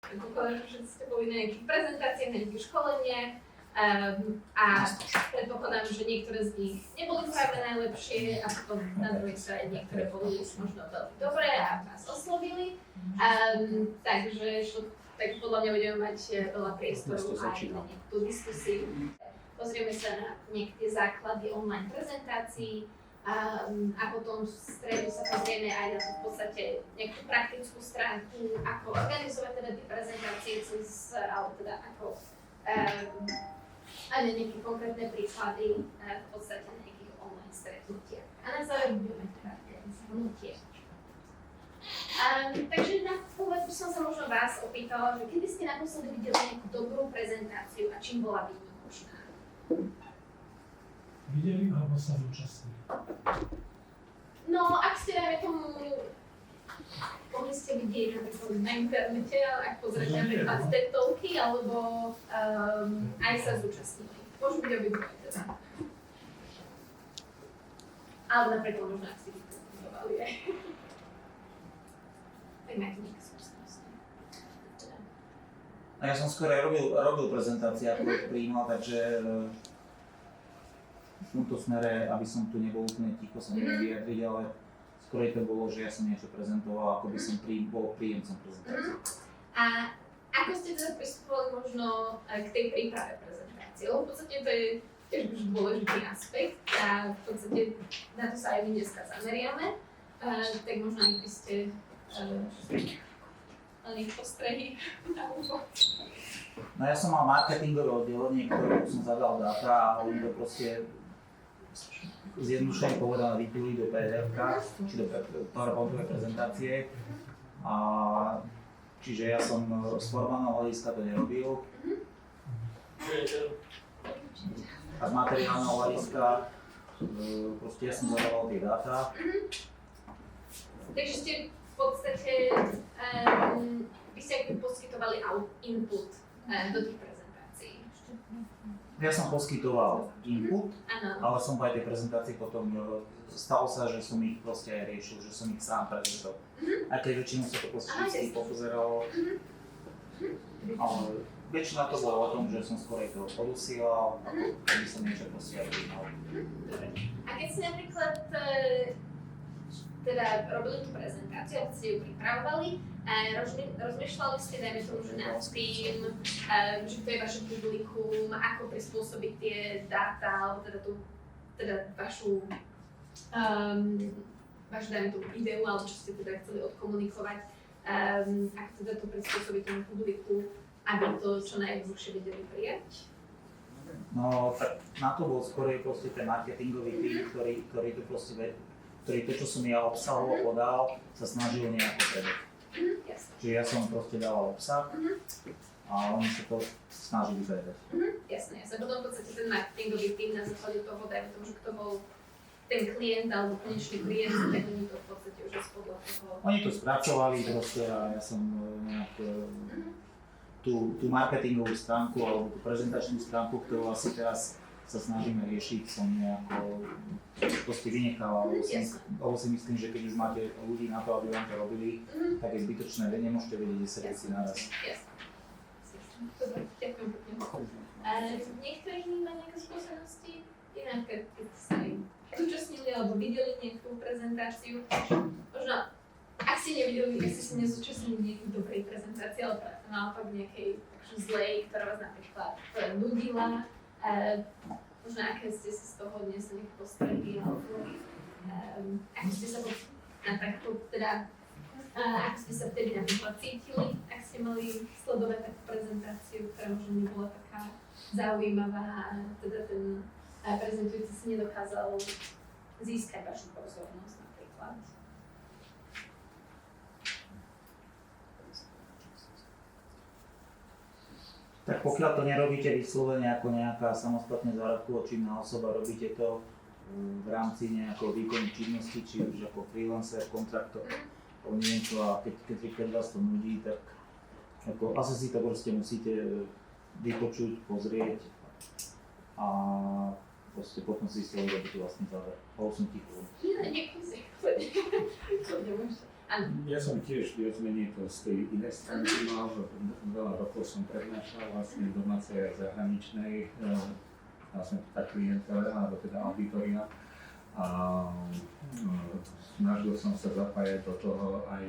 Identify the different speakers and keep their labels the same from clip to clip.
Speaker 1: Predpokladám, že všetci ste boli na nejakých prezentáciách, na nejakých školeniach a predpokladám, že niektoré z nich neboli práve najlepšie a potom na druhej strane niektoré boli možno veľmi dobré a vás oslovili. Takže tak podľa mňa budeme mať veľa priestoru aj na nejakú diskusiu. Pozrieme sa na nejaké tie základy online prezentácií a potom v stredu sa pozrieme aj na to v podstate nejakú praktickú stránku, ako organizovať teda tie prezentácie alebo teda ako aj nejaké konkrétne príklady v podstate nejakých online stretnutiach. A na záver budeme teda zhrnutie. Takže na úvod by som sa možno vás opýtala, že kedy ste naposledy videli nejakú dobrú prezentáciu a čím bola výnimočná?
Speaker 2: Videli alebo sa zúčastnili?
Speaker 1: No, ak ste, dajme tomu, mohli ste vidieť napríklad na internete, ak pozrite napríklad TED Talky, alebo aj sa zúčastnili. Môžu byť obidvoje teda. Ale napríklad možno ak si vyprezentovali aj. Tak máte nejaké skúsenosti.
Speaker 3: Ja som skôr aj robil prezentácie, ako ich prijímal, takže v tomto smere, aby som tu nebol úplne ticho, sa neviem vyjadriť, ale skôr to bolo, že ja som niečo prezentoval, ako by som bol príjemcom prezentácie.
Speaker 1: A ako ste teda pristupovali možno k tej príprave prezentácie? Lebo v podstate to je tiež už dôležitý aspekt a v podstate na to sa aj my dneska zameriame. Tak možno ak by ste mali postrehy na úvod.
Speaker 3: No ja som mal marketingové oddelenie, ktorému som zadal dáta a oni to proste zjednodušene povedané vypili do PDF-ka, či do PowerPointovej prezentácie. A čiže ja som z formálneho hľadiska to nerobil. A z materiálneho hľadiska proste ja som zadával tie dáta.
Speaker 1: Takže ste v podstate, vy ste akby poskytovali input do tých prezentácií.
Speaker 3: Ja som poskytoval input,
Speaker 1: Áno.
Speaker 3: ale som aj tie prezentácie potom stalo sa, že som ich proste aj riešil, že som ich sám prezentoval. Aj keď väčšinou sa to proste vždy popozeralo. Ale väčšina to bolo o tom, že som skôr to odosielal, ako keby som niečo proste aj vyhnal.
Speaker 1: Dobre. A keď ste napríklad teda robili tú prezentáciu, alebo ste ju pripravovali, rozmýšľali ste, dajme tomu, že nad tým, že to je vaše publikum, ako prispôsobiť tie dáta, alebo teda vašu, dajme tomu, ideu, alebo čo ste teda chceli odkomunikovať, ako teda to prispôsobiť tomu publiku, aby to čo najjednoduchšie vedeli prijať?
Speaker 3: No, tak na to bol skôr proste ten marketingový tým, ktorý to proste ktorý to, čo som ja obsahovo podal, sa snažil nejako predať. Čiže ja som proste dával obsah a oni sa to snažili predať.
Speaker 1: Jasné. Potom v podstate ten marketingový tým na základe toho, dajme tomu, že kto bol ten klient alebo konečný klient, tak oni to v podstate už podľa toho.
Speaker 3: Oni to spracovali proste a ja som nejak tú marketingovú stránku alebo tú prezentačnú stránku, ktorú asi teraz sa snažíme riešiť, som nejako proste vynechal, lebo si myslím, že keď už máte ľudí na to, aby vám to robili, tak je zbytočné, vy nemôžete vedieť 10 vecí naraz.
Speaker 1: Jasné. Dobre, ďakujem pekne. Niektorí má nejaké skúsenosti? Inak, keď sa aj zúčastnili alebo videli nejakú prezentáciu, možno ak ste nevideli, ak ste sa nezúčastnili nejakej dobrej prezentácii, ale naopak nejakej zlej, ktorá vás napríklad nudila, možno aké ste si z toho dnes nejaké postrehy, alebo ako ste sa na takto, teda ako ste sa vtedy napríklad cítili, ak ste mali sledovať takú prezentáciu, ktorá možno nebola taká zaujímavá a teda ten prezentujúci si nedokázal získať vašu pozornosť napríklad.
Speaker 3: Tak pokiaľ to nerobíte vyslovene ako nejaká samostatne zárobkovo činná osoba, robíte to v rámci nejakého výkonu činnosti, či už ako freelancer, kontraktor, neviem čo, a keď vás to nudí, tak ako, asi si to proste musíte vypočuť, pozrieť a proste potom si z toho robíte vlastný záver. Ale som ticho.
Speaker 1: Nechom si, kľudne môžete. Áno.
Speaker 4: Ja som tiež viac menej to z tej inej stránky mal, že veľa rokov som prednášal vlastne domácej a zahraničnej, vlastne tá klientela, alebo teda auditoria. A snažil som sa zapájať do toho aj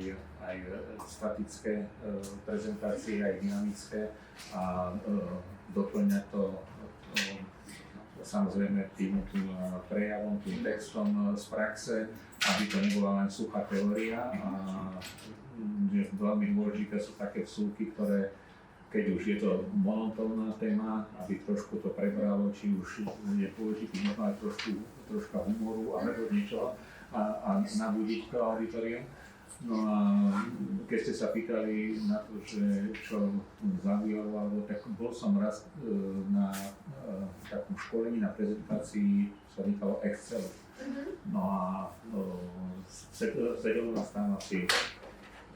Speaker 4: statické prezentácie, aj dynamické a doplňať to samozrejme tým prejavom, tým textom z praxe, aby to nebola len suchá teória. A veľmi dôležité sú také vsúky, ktoré, keď už je to monotónna téma, aby trošku to prebralo, či už je dôležitý možno aj troška humoru alebo niečo a nabudiť to auditorium. No a keď ste sa pýtali na to, že čo zaujalo, tak bol som raz na takom školení, na prezentácii, sa týkalo Excelu. No a sedelo nás tam asi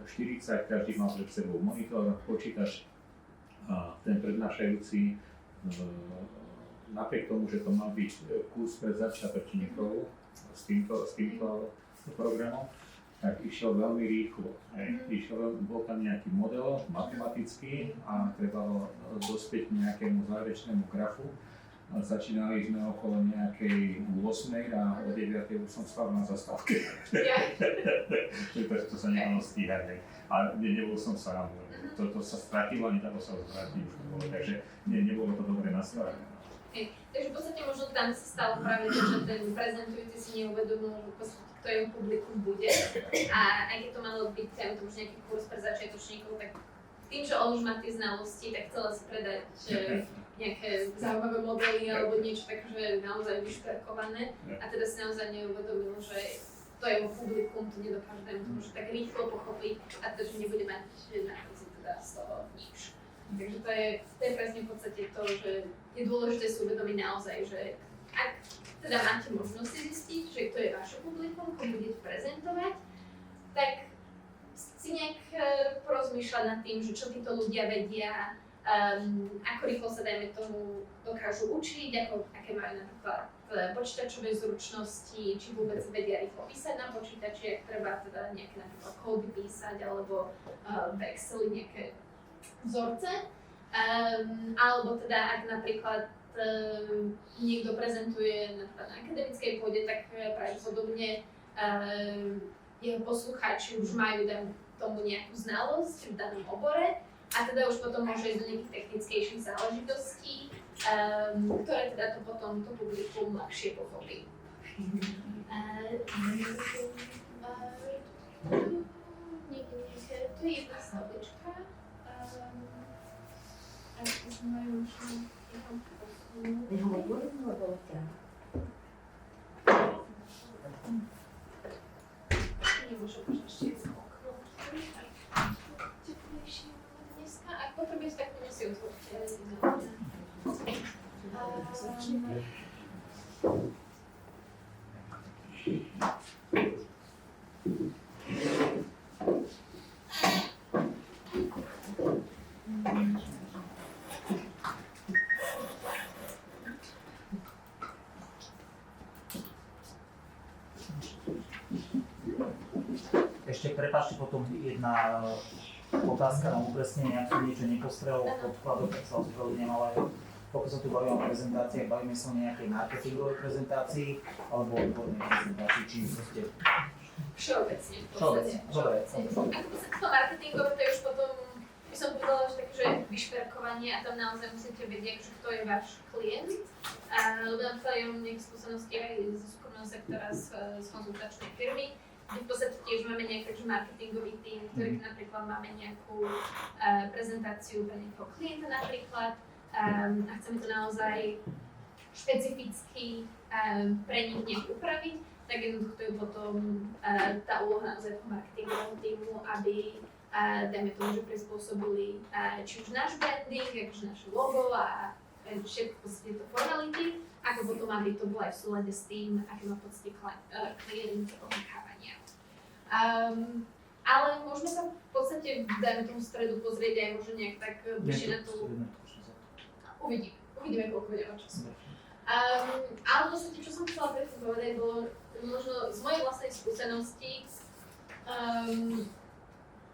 Speaker 4: 40, každý mal pred sebou monitor, počítač a ten prednášajúci napriek tomu, že to mal byť kurz pre začiatočníkov s týmto programom, tak išiel veľmi rýchlo. Bol tam nejaký model matematický a trebalo dospieť k nejakému záverečnému grafu. Začínali sme okolo nejakej 8 a o 9 už som stál na zastávke. To sa nemalo stíhať. Ale nebol som sám. To sa stratilo, ani tam sa zvrátiť už nebolo, takže nebolo to dobre nastavené.
Speaker 1: Takže v podstate možno tam sa stalo práve to, že ten prezentujúci si neuvedomil, že v podstate kto jeho publikum bude. A aj keď to malo byť tam už nejaký kurz pre začiatočníkov, tak tým, že on už má tie znalosti, tak chcela si predať nejaké zaujímavé modely alebo niečo také, že naozaj vyšperkované. A teda si naozaj neuvedomil, že to jeho publikum to nedokáže, to môže tak rýchlo pochopiť a teda, že nebude mať na konci teda z toho nič. Takže to je presne v podstate to, že je dôležité si uvedomiť naozaj, že ak teda máte možnosť si zistiť, že kto je vaše publikum, komu budete prezentovať, tak si nejak porozmýšľať nad tým, že čo títo ľudia vedia, ako rýchlo sa dajme tomu dokážu učiť, aké majú napríklad počítačové zručnosti, či vôbec vedia rýchlo písať na počítači, ak treba teda nejaké napríklad kódy písať, alebo v Exceli nejaké vzorce. Alebo teda ak napríklad niekto prezentuje napríklad na akademickej pôde, tak pravdepodobne jeho poslucháči už majú tomu nejakú znalosť v danom obore a teda už potom môže ísť do nejakých technickejších záležitostí, ktoré teda to potom to publikum ľahšie pochopí. Tu je jedna slovička. A sme majú možno niekam posunúť.
Speaker 5: Nehovorím, lebo ťa.
Speaker 1: Nemôžem možno ešte okno. Teplejšie dneska. Ak potrebujete, tak si otvorte.
Speaker 3: Ešte prepáčte, potom jedna otázka na upresnenie, ak som niečo nepostrel v podkladoch, tak sa ospravedlňujem, ale pokiaľ sa tu bavíme o prezentáciách, bavíme sa o nejakej marketingovej prezentácii alebo odbornej prezentácii, či proste...
Speaker 1: Všeobecne v podstate.
Speaker 3: Dobre.
Speaker 1: Ako to marketingové, to je už potom, by som povedala, že také, že vyšperkovanie a tam naozaj musíte vedieť, že kto je váš klient. Lebo napríklad ja mám nejaké skúsenosti aj zo súkromného sektora z konzultačnej firmy, kde v podstate tiež máme nejaký marketingový tím, ktorý napríklad máme nejakú prezentáciu pre nejakého klienta napríklad a chceme to naozaj špecificky pre nich nejak upraviť, tak jednoducho to je potom tá úloha naozaj toho marketingového tímu, aby dajme tomu, že prispôsobili či už náš branding, akože naše logo a všetko tieto formality, ako potom, aby to bolo aj v súlade s tým, aké má v podstate klient očakávania. Ale môžeme sa v podstate, dajme tomu stredu pozrieť aj možno nejak tak bližšie na tú... Uvidíme, koľko budeme času. Ale v podstate, čo som chcela predtým povedať, bolo možno z mojej vlastnej skúsenosti,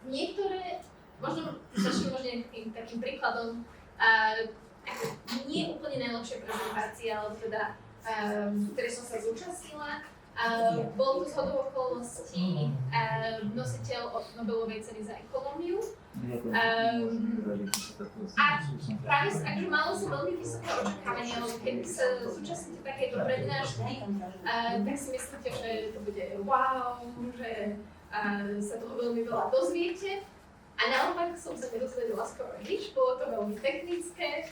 Speaker 1: Niektoré, možno začnem takým príkladom, ako nie úplne najlepšie prezentácie, alebo teda, ktoré som sa zúčastnila. Bol to zhodou okolností nositeľ Nobelovej ceny za ekonómiu. A práve akože malo som veľmi vysoké očakávania, lebo keď sa zúčastníte takéto prednášky, tak si myslíte, že to bude wow, že sa toho veľmi veľa dozviete. A naopak som sa nedozvedela skoro nič, bolo to veľmi technické.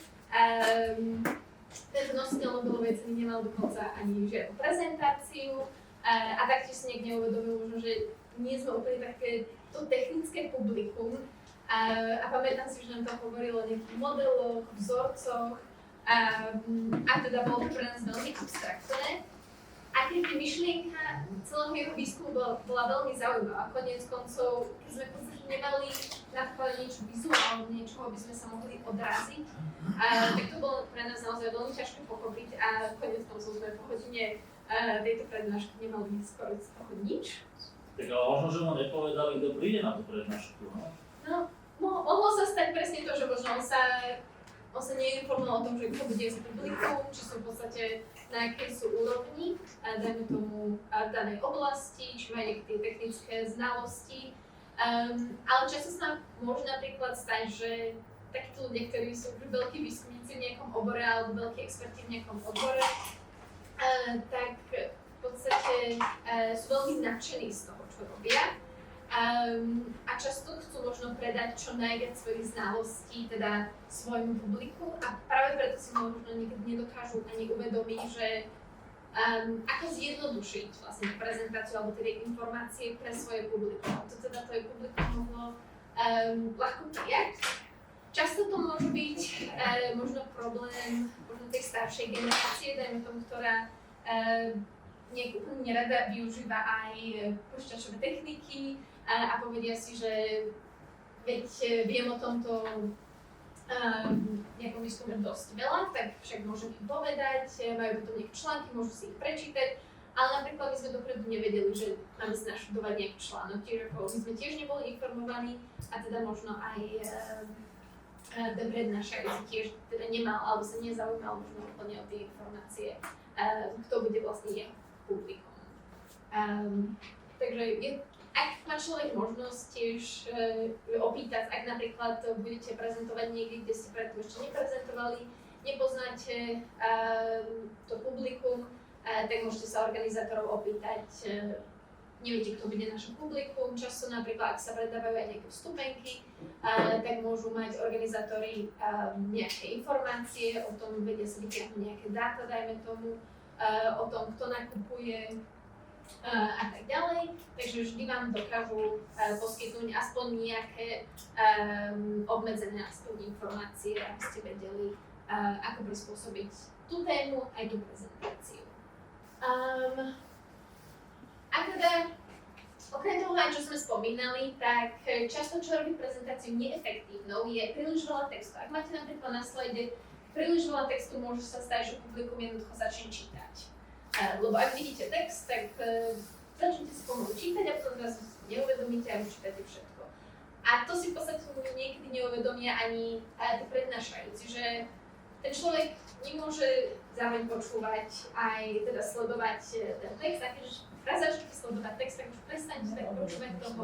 Speaker 1: Tento nositeľ Nobelovej ceny nemal dokonca ani žiadnu prezentáciu a taktiež si niekde neuvedomil, že nie sme úplne také to technické publikum. A pamätám si, že nám to hovorilo o nejakých modeloch, vzorcoch a teda bolo to pre nás veľmi abstraktné. A keď myšlienka celého jeho výskumu bola veľmi zaujímavá. Koniec koncov, keď sme v podstate nemali napríklad niečo vizuálne, niečoho by sme sa mohli odraziť, tak to bolo pre nás naozaj veľmi ťažké pochopiť a koniec koncov sme po hodine tejto prednášky nemali skoro z toho nič.
Speaker 5: Tak ale možno, že mu nepovedali, kto príde na tú prednášku, no?
Speaker 1: No, mohlo sa stať presne to, že možno on sa neinformoval o tom, že kto bude z publikum, či sú v podstate na akej sú úrovni, dajme tomu v danej oblasti, či majú nejaké tie technické znalosti. Ale často sa môže napríklad stať, že takíto ľudia, ktorí sú veľkí výskumníci v nejakom obore alebo veľkí experti v nejakom obore, tak v podstate sú veľmi nadšení z toho, čo robia. A často chcú možno predať čo najviac svojich znalostí teda svojmu publiku a práve preto si možno niekedy nedokážu ani uvedomiť, že ako zjednodušiť vlastne prezentáciu alebo teda informácie pre svoje publikum. To teda to je publikum mohlo ľahko prijať. Často to môže byť možno problém možno tej staršej generácie, dajme tomu, ktorá nejak úplne nerada využíva aj počítačové techniky a povedia si, že veď viem o tomto nejakom výskume dosť veľa, tak však môžem im povedať, majú potom nejaké články, môžu si ich prečítať, ale napríklad my sme dopredu nevedeli, že máme znaštudovať nejaký článok, čiže my sme tiež neboli informovaní a teda možno aj ten prednášajúci tiež teda nemal alebo sa nezaujímal možno úplne o tie informácie, kto bude vlastne jeho publikum. Takže ak má človek možnosť tiež opýtať, ak napríklad budete prezentovať niekde, kde ste predtým ešte neprezentovali, nepoznáte to publikum, tak môžete sa organizátorov opýtať, neviete, kto bude naše publikum. Často napríklad, ak sa predávajú aj nejaké vstupenky, tak môžu mať organizátori nejaké informácie o tom, vedia sa vytiahnuť nejaké dáta, dajme tomu, o tom, kto nakupuje a tak ďalej. Takže vždy vám dokážu poskytnúť aspoň nejaké obmedzené aspoň informácie, aby ste vedeli, ako prispôsobiť tú tému aj tú prezentáciu. A teda, okrem toho, čo sme spomínali, tak často, čo robí prezentáciu neefektívnou, je príliš veľa textu. Ak máte napríklad na slajde príliš veľa textu, môže sa stať, že publikum jednoducho začne čítať. Lebo ak vidíte text, tak začnete si pomalu čítať a potom vás neuvedomíte a čítate všetko. A to si v podstate niekedy neuvedomia ani tí prednášajúci, že ten človek nemôže zároveň počúvať aj teda sledovať ten text, a keď raz začnete sledovať text, tak už prestaňte tak počúvať toho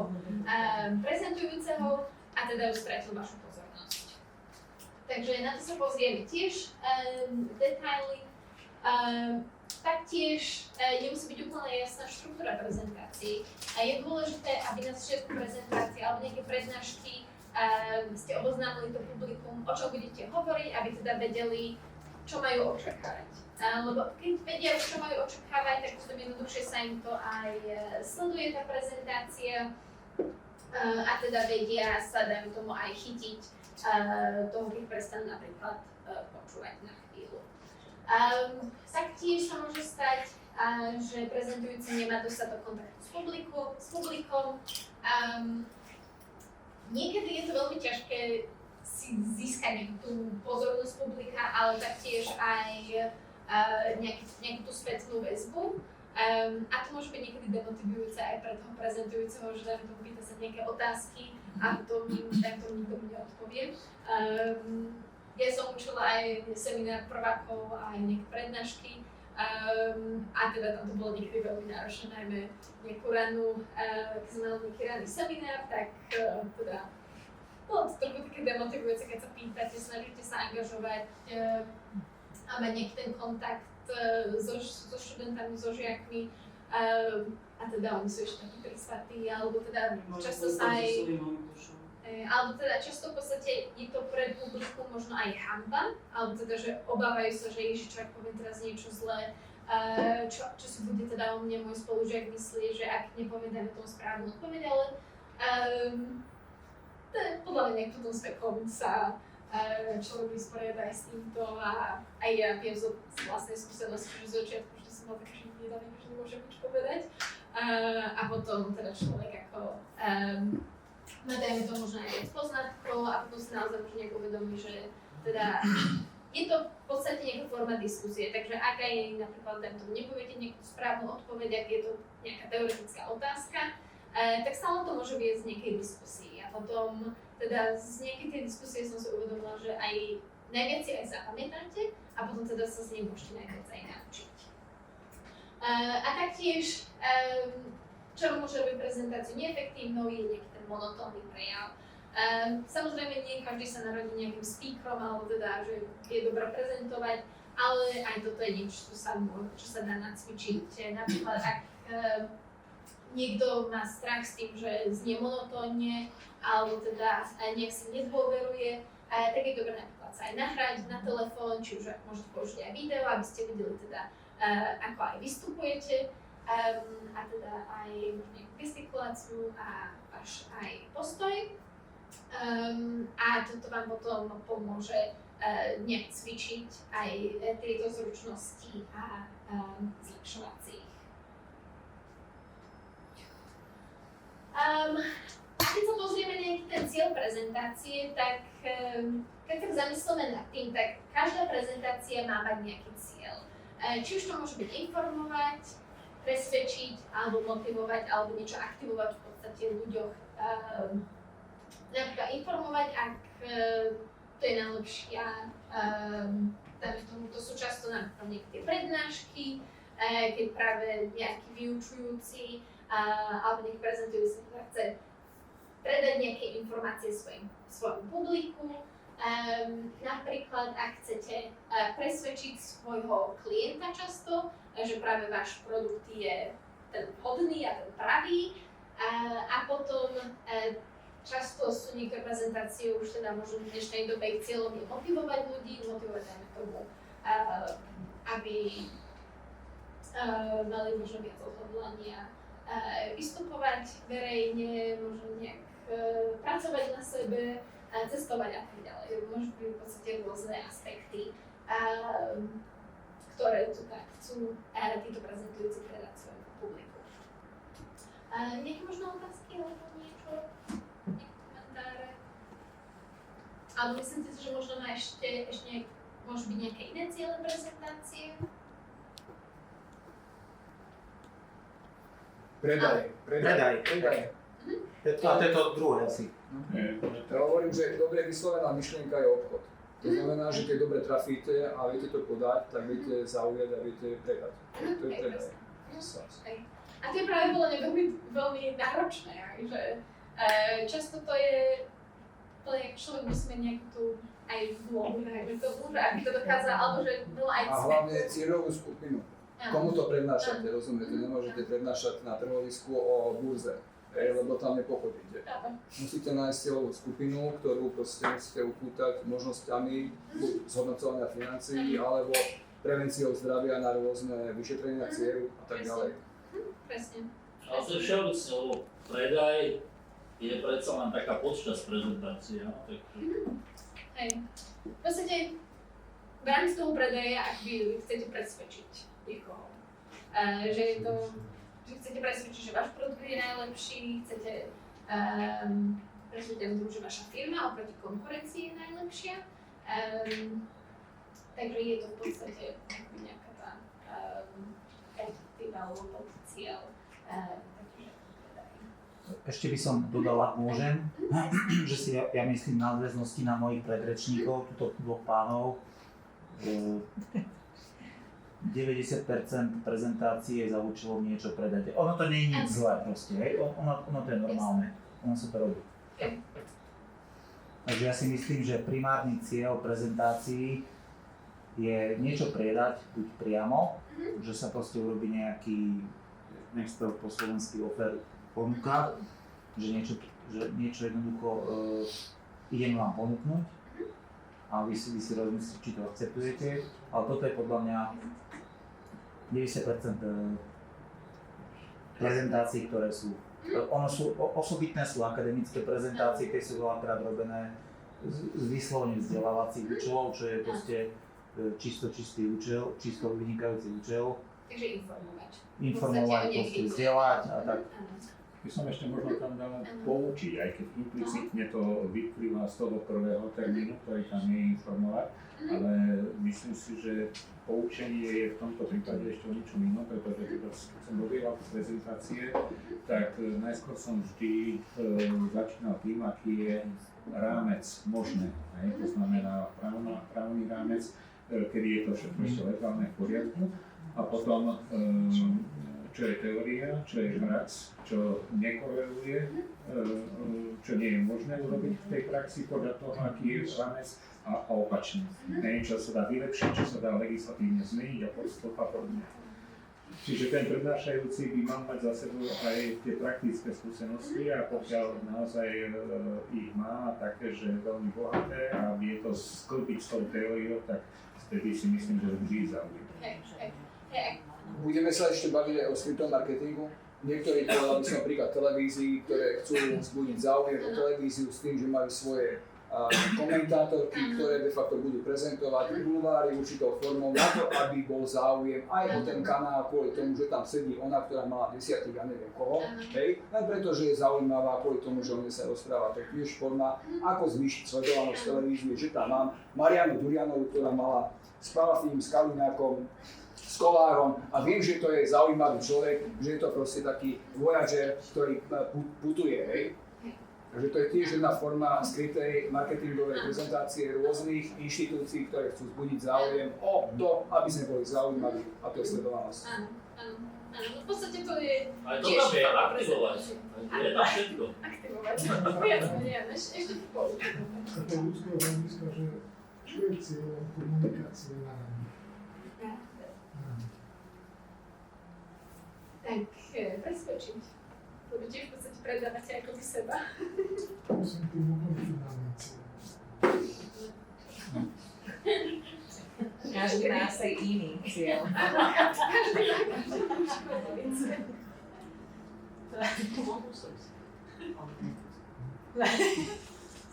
Speaker 1: prezentujúceho a teda už stratil vašu pozornosť. Takže na to sa pozrieme tiež detaily. Taktiež nemusí byť úplne jasná štruktúra prezentácií. Je dôležité, aby na začiatku prezentácie alebo nejaké prednášky ste oboznámili to publikum, o čom budete hovoriť, aby teda vedeli, čo majú očakávať. Lebo keď vedia, čo majú očakávať, tak potom jednoduchšie sa im to aj sleduje tá prezentácia a teda vedia sa, dajme tomu, aj chytiť toho, keď prestanú napríklad počúvať na chvíľu. Taktiež sa môže stať, že prezentujúci nemá dostatok kontaktu s publikom. Niekedy je to veľmi ťažké si získať tú pozornosť publika, ale taktiež aj nejakú tú spätnú väzbu. A to môže byť niekedy demotivujúce aj pre toho prezentujúceho, že dáme tomu pýta sa nejaké otázky a potom takto nikto mi neodpovie. Ja som učila aj seminár prvákov a aj nejaké prednášky a teda tam to bolo niekedy veľmi náročné, najmä nejakú rannú, keď sme mali nejaký ranný seminár, tak teda bolo to trochu také demotivujúce, keď sa pýtate, snažíte sa angažovať a mať nejaký ten kontakt so študentami, so žiakmi a teda oni sú ešte takí prísvatí, alebo teda často sa aj alebo teda často v podstate je to pre publikum možno aj hanba, alebo teda, že obávajú sa, že ježiš, čo ak poviem teraz niečo zlé, čo si bude teda o mne môj spolužiak myslí, že ak nepoviem, dajme tomu správnu odpoveď, ale podľa mňa nejak potom s vekom sa človek vysporiada aj s týmto a aj ja viem z vlastnej skúsenosti, že z začiatku, že som bola taká, že neviem, že nemôžem nič povedať a potom teda človek ako má dajme to možno aj viac poznatkov a potom si naozaj možno nejak uvedomí, že teda je to v podstate nejaká forma diskusie, takže ak aj napríklad dajme tomu nepoviete nejakú správnu odpoveď, ak je to nejaká teoretická otázka, tak stále to môže viesť z nejakej diskusii a potom teda z nejakej tej diskusie som si uvedomila, že aj najviac si aj zapamätáte a potom teda sa z nej môžete najviac aj naučiť. A taktiež, čo môže robiť prezentáciu neefektívnou, je nejaký ten monotónny prejav. Samozrejme, nie každý sa narodí nejakým speakerom, alebo teda, že je dobré prezentovať, ale aj toto je niečo, čo sa dá nacvičiť. Napríklad, ak niekto má strach s tým, že znie monotónne, alebo teda nejak si nedôveruje, tak je dobré napríklad sa aj nahrať na telefón, či už môžete použiť aj video, aby ste videli teda, ako aj vystupujete, a teda aj nejakú gestikuláciu a až aj postoj. A toto vám potom pomôže nejak cvičiť aj tieto zručnosti a zlepšovať si ich. Keď sa pozrieme na nejaký ten cieľ prezentácie, tak keď sa zamyslíme nad tým, tak každá prezentácia má mať nejaký cieľ. Či už to môže byť informovať, presvedčiť, alebo motivovať, alebo niečo aktivovať v podstate v ľuďoch. Napríklad informovať, ak to je najlepšia, to sú často napríklad niektoré prednášky, keď práve nejaký vyučujúci alebo nejaký prezentujúci chce predať nejaké informácie svojmu publiku. Napríklad, ak chcete presvedčiť svojho klienta často, že práve váš produkt je ten vhodný a ten pravý. A potom často sú niektoré prezentácie už teda možno v dnešnej dobe ich cieľom je motivovať ľudí, motivovať najmä tomu, aby mali možno viac odhodlania vystupovať verejne, možno nejak pracovať na sebe, cestovať a tak ďalej. Môžu byť v podstate rôzne aspekty, ktoré tu tak chcú títo prezentujúci predať svojmu publiku. Nejaké možno otázky alebo niečo? Nejaké komentáre? Alebo myslíte si, že možno má ešte môžu byť nejaké iné ciele prezentácie?
Speaker 3: Predaj. A to je to druhé asi.
Speaker 6: Ja hovorím, že dobre vyslovená myšlienka je obchod. To znamená, že keď dobre trafíte a viete to podať, tak viete zaujať a viete predať. To je predaj.
Speaker 1: A to je práve podľa mňa veľmi náročné, že často to je, človek musí mať nejakú tú aj vlohu, aby to dokázal, alebo že bylo aj
Speaker 6: a hlavne cieľovú skupinu. Komu to prednášate, rozumiete? Nemôžete prednášať na trhovisku o burze, lebo tam nepochodíte. Musíte nájsť cieľovú skupinu, ktorú proste musíte upútať možnosťami zhodnocovania financií alebo prevenciou zdravia na rôzne vyšetrenia ciev a tak ďalej.
Speaker 1: Presne.
Speaker 5: Ale to je všeobecne, lebo predaj je predsa len taká podčasť prezentácie,
Speaker 1: Hej. V podstate v rámci toho predaja, ak vy chcete presvedčiť niekoho, že chcete presvedčiť, že váš produkt je najlepší, chcete presvedčiť, že vaša firma oproti konkurencii je najlepšia, takže je to v podstate nejaká tá objektív alebo pod cieľ. Takže
Speaker 3: Ešte by som dodal, ak môžem, že si ja myslím na nadväznosti na mojich predrečníkov, túto dvoch pánov, 90% prezentácie je za účelom niečo predať. Ono to nie je nič zlé proste, hej? Ono to je normálne, ono sa to robí. Takže ja si myslím, že primárny cieľ prezentácií je niečo predať, buď priamo, že sa proste urobí nejaký, nech to po slovensky ponuka, že niečo jednoducho idem vám ponúknuť a vy si rozmyslíte, či to akceptujete, ale toto je podľa mňa 90% prezentácií, ktoré sú. Ono sú osobitné sú akademické prezentácie, tie sú veľakrát robené z vyslovene vzdelávacích účelov, čo je proste čistý účel, čisto vynikajúci účel.
Speaker 1: Takže informovať.
Speaker 3: Informovať, proste vzdelať a tak.
Speaker 4: By som ešte možno tam dal poučiť, aj keď implicitne to vyplýva z toho prvého termínu, ktorý tam je informovať, ale myslím si, že poučenie je v tomto prípade ešte o ničom inom, pretože keď som robieval prezentácie, tak najskôr som vždy začínal tým, aký je rámec možné. To znamená právny rámec, kedy je to všetko ešte legálne v poriadku, a potom čo je teória, čo je prax, čo nekoreluje, čo nie je možné urobiť v tej praxi podľa toho, aký je rámec, a opačne. Čo sa dá vylepšiť, čo sa dá legislatívne zmeniť a podobne. Čiže ten prednášajúci by mal mať za sebou aj tie praktické skúsenosti a pokiaľ naozaj ich má také, že je veľmi bohaté a vie to sklbiť s tou teóriou, tak vtedy si myslím, že vždy zaujíma.
Speaker 6: Budeme sa ešte baviť aj o skrytom marketingu. Niektorí, povedal by som príklad televízií, ktoré chcú vzbudiť záujem o televíziu s tým, že majú svoje komentátorky, ktoré de facto budú prezentovať bulváry určitou formou na to, aby bol záujem aj o ten kanál kvôli tomu, že tam sedí ona, ktorá mala desiatich a neviem koho, hej, len preto, že je zaujímavá kvôli tomu, že o nej sa rozpráva. Tak tiež forma, ako zvýšiť sledovanosť televízie, že tam mám Marianu Durianovú, ktorá mala s Palafím, s Kaliňákom, s Kolárom a viem, že to je zaujímavý človek, že je to proste taký voyager, ktorý putuje, hej. Takže to je tiež jedna forma skrytej marketingovej prezentácie rôznych inštitúcií, ktoré chcú vzbudiť záujem o to, aby sme boli zaujímaví, a to je sledovanosť.
Speaker 1: Áno. V podstate to je
Speaker 5: Aj to
Speaker 1: tiež
Speaker 5: tam je
Speaker 1: forma
Speaker 5: aktivovať.
Speaker 1: prezentácie.
Speaker 5: Je tam všetko.
Speaker 1: Aktivovať. Jasne, nie, ešte to použiť.
Speaker 2: Z takého ľudského hľadiska, že čo je cieľom komunikácie na rande?
Speaker 1: Tak presvedčiť. Lebo tiež v podstate predávate ako by seba.
Speaker 2: Musím tým úplne finálny cieľ.
Speaker 7: Každý má asi iný cieľ.
Speaker 1: Každý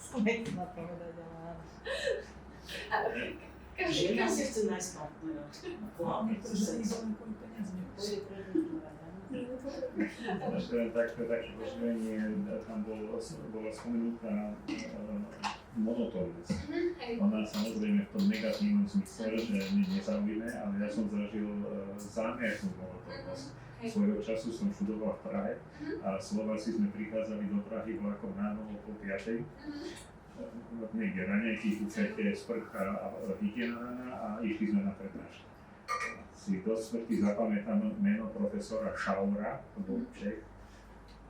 Speaker 7: Smech ma povedať, ale áno.
Speaker 8: Žena si chce nájsť partnera.
Speaker 2: Pretože sa ich zaujímajú kvôli peniazmi.
Speaker 4: Ešte len také poživenie, tam bola spomenutá monotónnosť. Ona samozrejme v tom negatívnom zmysle, že nezaujíme, ale ja som zažil zámernú monotónnosť. Svojho času som študoval v Prahe a Slováci sme prichádzali do Prahy vlakom ráno o 5:00. Niekde raňajky, kucajte, sprcha a hygiena a išli sme na prednášku. Si do smrti zapamätám meno profesora Šaura, to bol Čech,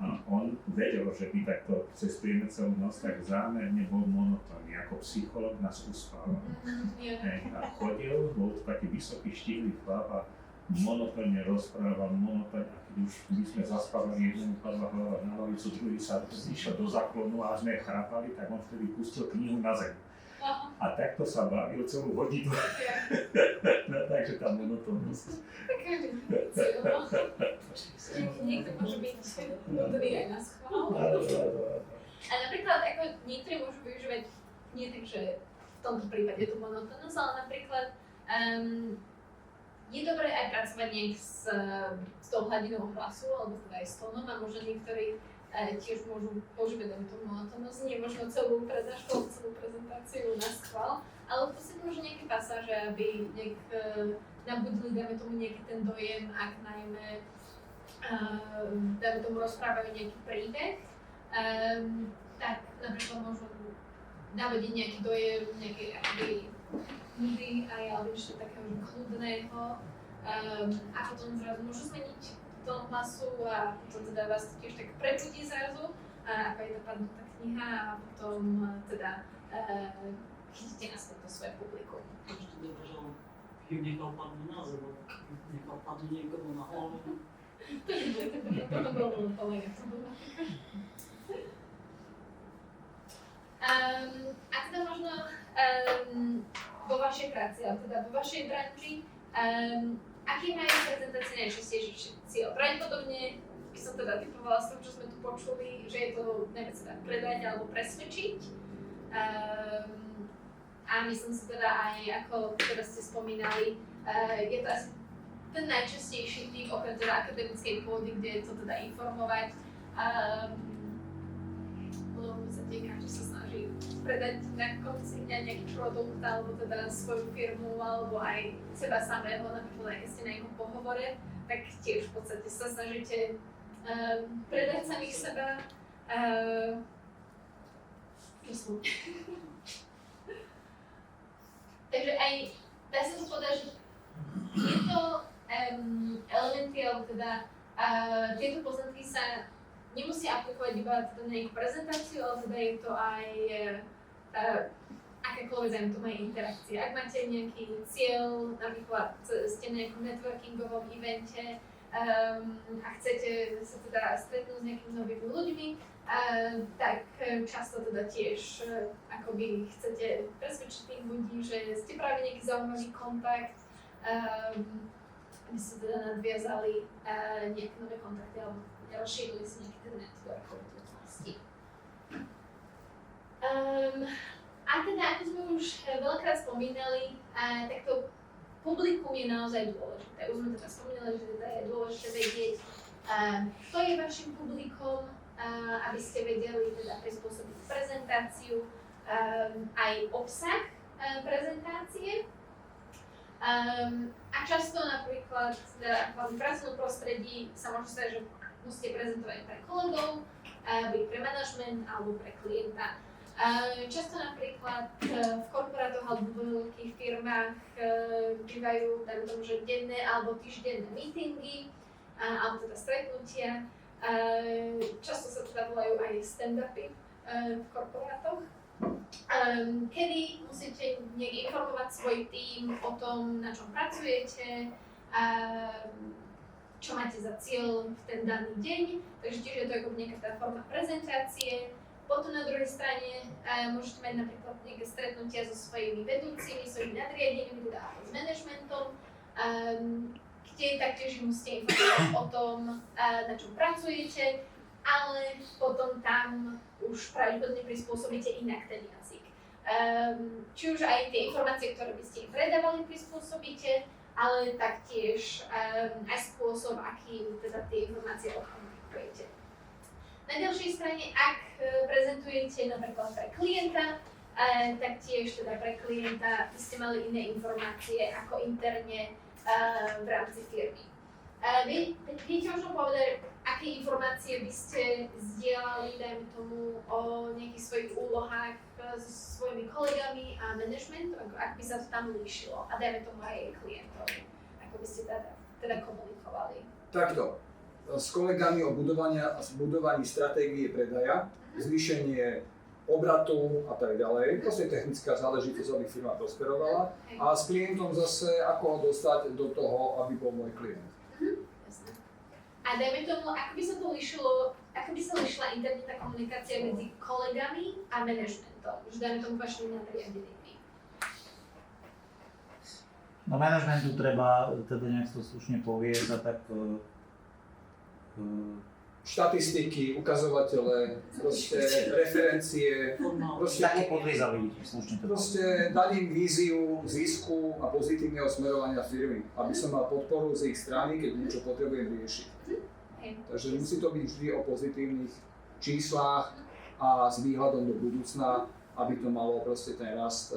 Speaker 4: a on vedel, že my takto cestujeme celú noc, tak zámerne bol monotónny, ako psycholog nás uspával. A chodil, bol to taký vysoký, štíhlý chlap a monotónne rozprával, monotónne, a keď už my sme zaspávali, jeden padla hlava na lavicu, druhý sa išiel do záklonu a sme chrápali, tak on vtedy pustil knihu na zem. A takto sa bavil celú hodinu. No, takže tá monotónnosť.
Speaker 1: Niekto môže byť nutný aj na schvál. A napríklad ako niektorí môžu využívať nie tak, že v tomto prípade tú monotónnosť, ale napríklad je dobré aj pracovať nejak s tou hladinou hlasu, alebo teda aj s tónom, a možno niektorí tiež môžu používať tú monotónnosť, nie možno celú prednášku, celú prezentáciu na schvál, ale v podstate možno nejaké pasáže, aby nejak nabudili, dáme tomu nejaký ten dojem, ak najmä dáme tomu rozprávajú nejaký príbeh, tak napríklad môžu navodiť nejaký dojem, nejaké akoby nudy aj alebo ešte takého kľudného a potom zrazu môžu zmeniť tón hlasu a potom teda vás to tiež tak prebudí zrazu ako je napadnutá kniha a potom teda chytíte naspäť to svoje publikum.
Speaker 8: Ešte dobre, že ju nechal padnúť na zem, nechal padnúť niekomu na hlavu.
Speaker 1: To bolo kolega, to bolo. A teda možno vo vašej práci, alebo teda vo vašej branži, aký majú prezentácie najčastejší cieľ? Pravdepodobne by som teda typovala z toho, čo sme tu počuli, že je to najmä teda predať alebo presvedčiť. A myslím si teda aj, ako teda ste spomínali, je to asi ten najčastejší typ, okrem teda akademickej pôdy, kde je to teda informovať. Lebo sa každý sa snaží predať na konci dňa nejaký produkt, alebo teda svoju firmu, alebo aj seba samého, napríklad aj keď ste na jednom pohovore, tak tiež v podstate sa snažíte predať samých seba. Takže aj dá sa to povedať, že tieto elementy, alebo teda tieto poznatky sa nemusia aplikovať iba teda na nejakú prezentáciu, ale teda je to aj akékoľvek zájem to má interakcie. Ak máte nejaký cieľ, napríklad ste na nejakom networkingovom evente a chcete sa teda stretnúť s nejakými novými ľuďmi, tak často teda tiež akoby chcete presvedčiť tých ľudí, že ste práve nejaký zaujímavý kontakt, aby ste teda nadviazali nejaké nové kontakty alebo rozšírili si nejaký ten network v budúcnosti. A teda, ako sme už veľakrát spomínali, tak to publikum je naozaj dôležité. Už sme teda spomínali, že teda je dôležité vedieť, kto je vašim publikom, aby ste vedeli teda prispôsobiť prezentáciu, aj obsah prezentácie. A často napríklad v pracovnom prostredí sa môže stať, že musíte prezentovať pre kolegov, pre manažment alebo pre klienta. Často napríklad v korporátoch alebo v veľkých firmách bývajú, dajme tomu, že denné alebo týždenné meetingy alebo teda stretnutia. Často sa teda volajú aj stand-upy v korporátoch, kedy musíte nejak informovať svoj tím o tom, na čom pracujete, čo máte za cieľ v ten daný deň, takže tiež je to ako nejaká tá forma prezentácie. Potom na druhej strane môžete mať napríklad nejaké stretnutia so svojimi vedúcimi, svojimi nadriadenými, teda s manažmentom, kde taktiež musíte informovať o tom, na čom pracujete, ale potom tam už pravdepodobne prispôsobíte inak ten jazyk. Či už aj tie informácie, ktoré by ste im predávali, prispôsobíte, ale taktiež aj spôsob, akým teda tie informácie odkomunikujete. Na ďalšej strane, ak prezentujete napríklad pre klienta, tak tiež teda pre klienta by ste mali iné informácie ako interne v rámci firmy. Viete možno povedať, aké informácie by ste zdieľali, dajme tomu, o nejakých svojich úlohách so svojimi kolegami a management, ak by sa to tam líšilo a dajme tomu aj klientovi, ako by ste teda komunikovali? Takto.
Speaker 6: S kolegami o budovaní stratégie predaja, zvýšenie obratu a tak ďalej. Proste technická záležitosť, aby firma prosperovala. A s klientom zase, ako ho dostať do toho, aby bol môj klient.
Speaker 1: A dajme tomu, ako by sa to líšilo, ako by sa líšila interne tá komunikácia medzi kolegami a manažmentom, že dajme tomu vašimi nadriadenými.
Speaker 3: No manažmentu treba teda nejak to slušne poviesť a tak
Speaker 6: štatistiky, ukazovatele, proste referencie, proste
Speaker 3: taký podriezavý, slušne to
Speaker 6: proste dať im víziu zisku a pozitívneho smerovania firmy, aby som mal podporu z ich strany, keď niečo potrebujem riešiť. Takže musí to byť vždy o pozitívnych číslach a s výhľadom do budúcna, aby to malo proste ten rast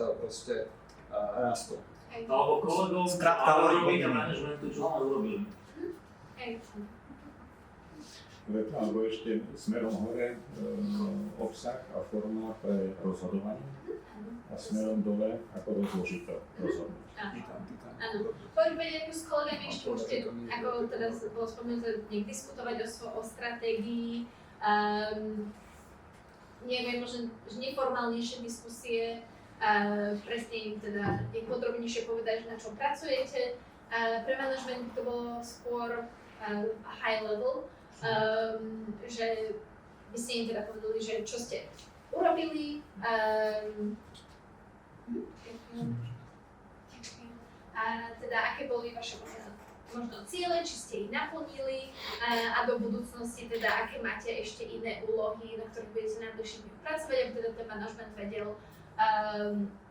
Speaker 6: rastol.
Speaker 1: Hej.
Speaker 5: Alebo kolegov,
Speaker 3: Skrátka, hovoriť
Speaker 5: robíte
Speaker 3: hodiny.
Speaker 5: manažmentu, čo sme urobili.
Speaker 1: Hej.
Speaker 4: Alebo ešte smerom hore obsah a forma pre rozhodovanie a smerom dole ako rozložiť to rozhodnúť.
Speaker 1: Áno. Poďme s kolegami ešte určite, ako teda bolo spomenuté, nech diskutovať o stratégii, neviem, možno neformálnejšie diskusie, presne im teda podrobnejšie povedať, na čom pracujete. Pre manažment to bolo skôr high level, že by ste im teda povedali, že čo ste urobili, a teda aké boli vaše možno ciele, či ste ich naplnili a do budúcnosti teda aké máte ešte iné úlohy, na ktorých budete najbližšie dňoch pracovať, aby teda ten manažment vedel,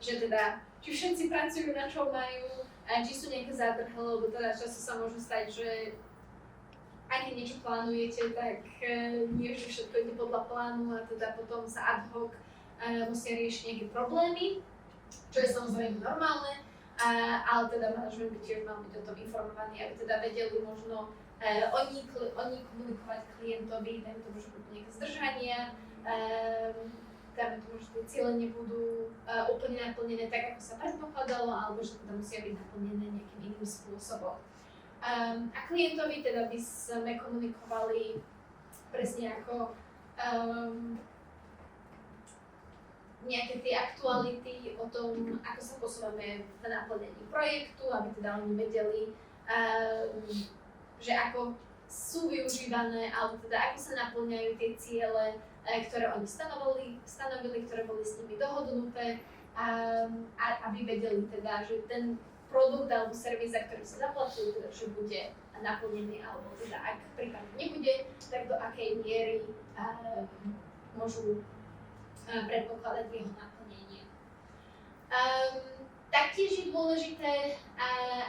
Speaker 1: že teda či všetci pracujú na čom majú, či sú nejaké zádrhy, lebo teda často sa môže stať, že aj keď niečo plánujete, tak nie vždy všetko ide podľa plánu a teda potom sa ad hoc musia riešiť nejaké problémy, čo je samozrejme normálne. Ale teda manažment by tiež mal byť o tom informovaný, aby teda vedeli možno oni komunikovať klientovi, dajme tomu, že budú nejaké zdržania, dajme tomu, že tie ciele nebudú úplne naplnené tak, ako sa predpokladalo, alebo že teda musia byť naplnené nejakým iným spôsobom. A klientovi teda by sme komunikovali presne ako nejaké tie aktuality o tom, ako sa posúvame v naplnení projektu, aby teda oni vedeli, že ako sú využívané, alebo teda ako sa naplňajú tie ciele, ktoré oni stanovili, ktoré boli s nimi dohodnuté, a aby vedeli teda, že ten produkt alebo servis, za ktorý sa zaplatili, teda, že bude naplnený, alebo teda ak prípadne nebude, tak do akej miery môžu predpokladať jeho naplnenie. Taktiež je dôležité,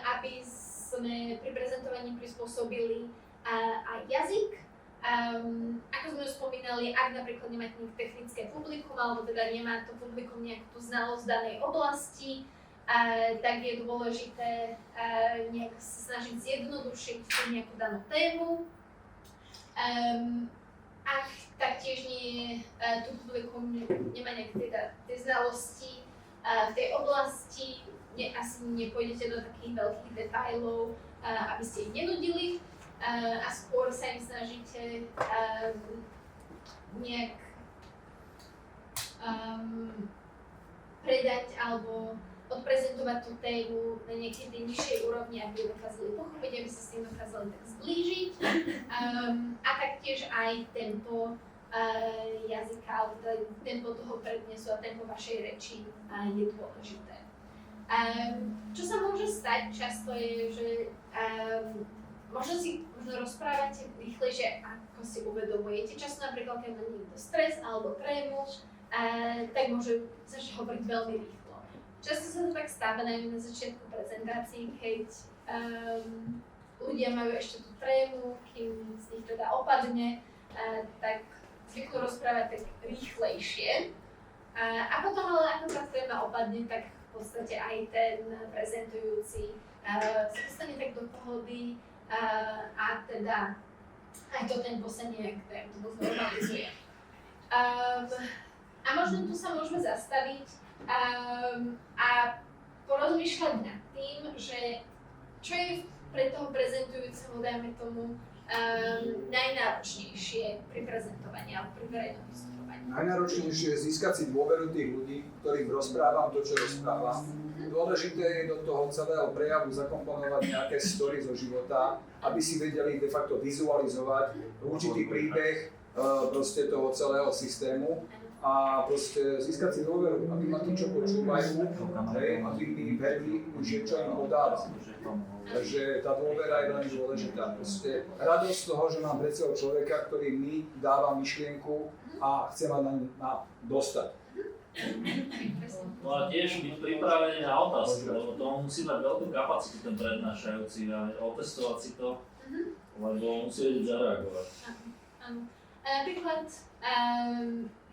Speaker 1: aby sme pri prezentovaní prispôsobili aj jazyk. Ako sme už spomínali, ak napríklad nemáte nejaké technické publikum, alebo teda nemá to publikum nejakú tú znalosť danej oblasti, tak je dôležité nejak sa snažiť zjednodušiť nejakú danú tému. Ak taktiež tu publikum nemá nejaké tie znalosti v tej oblasti, asi nepôjdete do takých veľkých detailov, aby ste ich nenudili, a skôr sa im snažíte nejak predať alebo odprezentovať tú tému na nejakej tej nižšej úrovni, aby ju dokázali pochopiť, aby sa s tým dokázali tak zblížiť. A taktiež aj tempo jazyka, alebo tempo toho prednesu a tempo vašej reči je dôležité. Čo sa môže stať často je, že možno rozprávate rýchlejšie, ako si uvedomujete. Často napríklad, keď má niekto stres alebo trému, tak môže začať hovoriť veľmi rýchlo. Často sa to tak stáva najmä na začiatku prezentácií, keď ľudia majú ešte tú trému, kým z nich teda opadne, tak zvyknú rozprávať tak rýchlejšie. A potom ale ako tá tréma opadne, tak v podstate aj ten prezentujúci sa dostane tak do pohody a teda aj to tempo sa nejak normalizuje. A možno tu sa môžeme zastaviť a porozmýšľať nad tým, že čo je pre toho prezentujúceho, dajme tomu, najnáročnejšie pri prezentovaní alebo pri verejnom vystupovaní.
Speaker 6: Najnáročnejšie je získať si dôveru tých ľudí, ktorým rozprávam to, čo rozprávam. Dôležité je do toho celého prejavu zakomponovať nejaké story zo života, aby si vedeli de facto vizualizovať určitý príbeh proste toho celého systému a proste získať si dôveru, aby ma tí, čo počúvajú, aby mi verili, že čo im podávam. Takže tá dôvera je veľmi dôležitá. Proste radosť z toho, že mám pred sebou človeka, ktorý mi dáva myšlienku a chce ma na dostať.
Speaker 5: No a tiež byť pripravený na otázky, lebo to musí mať veľkú kapacitu ten prednášajúci a otestovať si to, lebo musí vedieť zareagovať.
Speaker 1: Áno. A napríklad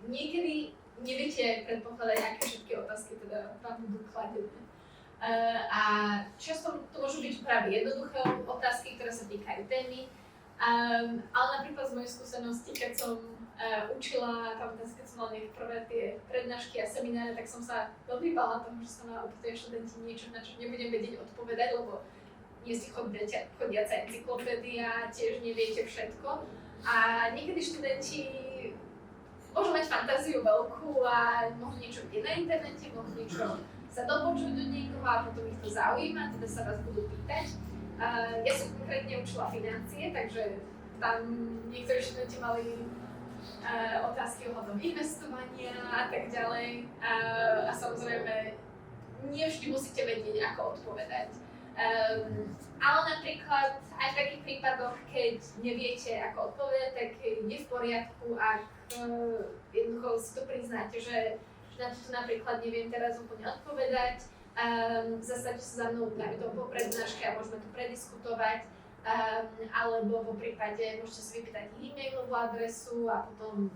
Speaker 1: niekedy neviete predpokladať, aké všetky otázky teda vám budú kladené. A často to môžu byť práve jednoduché otázky, ktoré sa týkajú témy. Ale napríklad z mojej skúsenosti, keď som učila, keď som mala prvé tie prednášky a semináre, tak som sa veľmi bála toho, že sa ma opýtajú študenti niečo, na čo nebudem vedieť odpovedať, lebo nie ste chodiaca encyklopédia, tiež neviete všetko. A niekedy študenti môžu mať fantáziu veľkú a môžu niečo vidieť na internete, môžu niečo sa dopočuť od niekoho a potom ich to zaujíma, teda sa vás budú pýtať. Ja som konkrétne učila financie, takže tam niektorí študenti mali otázky ohľadom investovania a tak ďalej. A samozrejme, nie vždy musíte vedieť, ako odpovedať. Ale napríklad aj v takých prípadoch, keď neviete, ako odpovedať, tak je v poriadku, ak jednoducho si to priznáte, že na to napríklad neviem teraz úplne odpovedať. Zastavte sa za mnou, dajme to po prednáške a môžeme to prediskutovať, alebo vo prípade môžete si vypýtať e-mailovú adresu a potom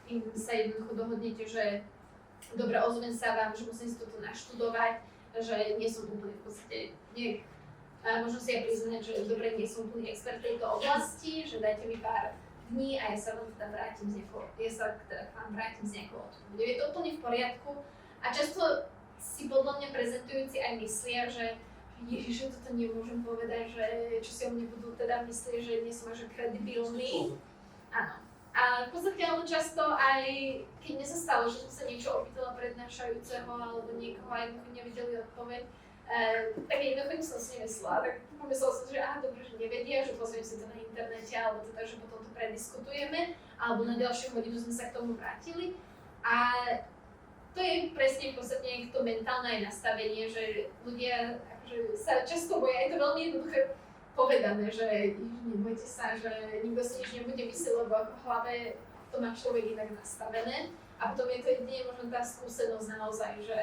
Speaker 1: im sa jednoducho dohodnete, že dobre, ozvem sa vám, že musím si toto naštudovať, že nie som úplne v podstate, možno si aj priznať, že dobre, nie som úplný expert tejto oblasti, že dajte mi pár dní a ja sa vám teda vrátim k vám vrátim s nejakou odpovedou. Je to úplne v poriadku a často si podľa mňa prezentujúci aj myslia, že Ježiš, toto nemôžem povedať, že čo si o mne budú teda myslieť, že nie som až kredibilný. Áno. A v podstate ale často aj, keď mne sa stalo, že som sa niečo opýtala prednášajúceho alebo niekoho a jednoducho nevedeli odpoveď, tak jednoducho som si nemyslela. Tak pomyslela som, že dobre, že nevedia, že pozriem si to na internete alebo teda, že potom to prediskutujeme alebo na ďalšiu hodinu sme sa k tomu vrátili. A to je presne v podstate to mentálne aj nastavenie, že ľudia akože sa často boja, je to veľmi jednoduché povedané, že nebojte sa, že nikto si nič nebude myslieť, lebo v hlave to má človek inak nastavené. A potom je to jedine možno tá skúsenosť naozaj, že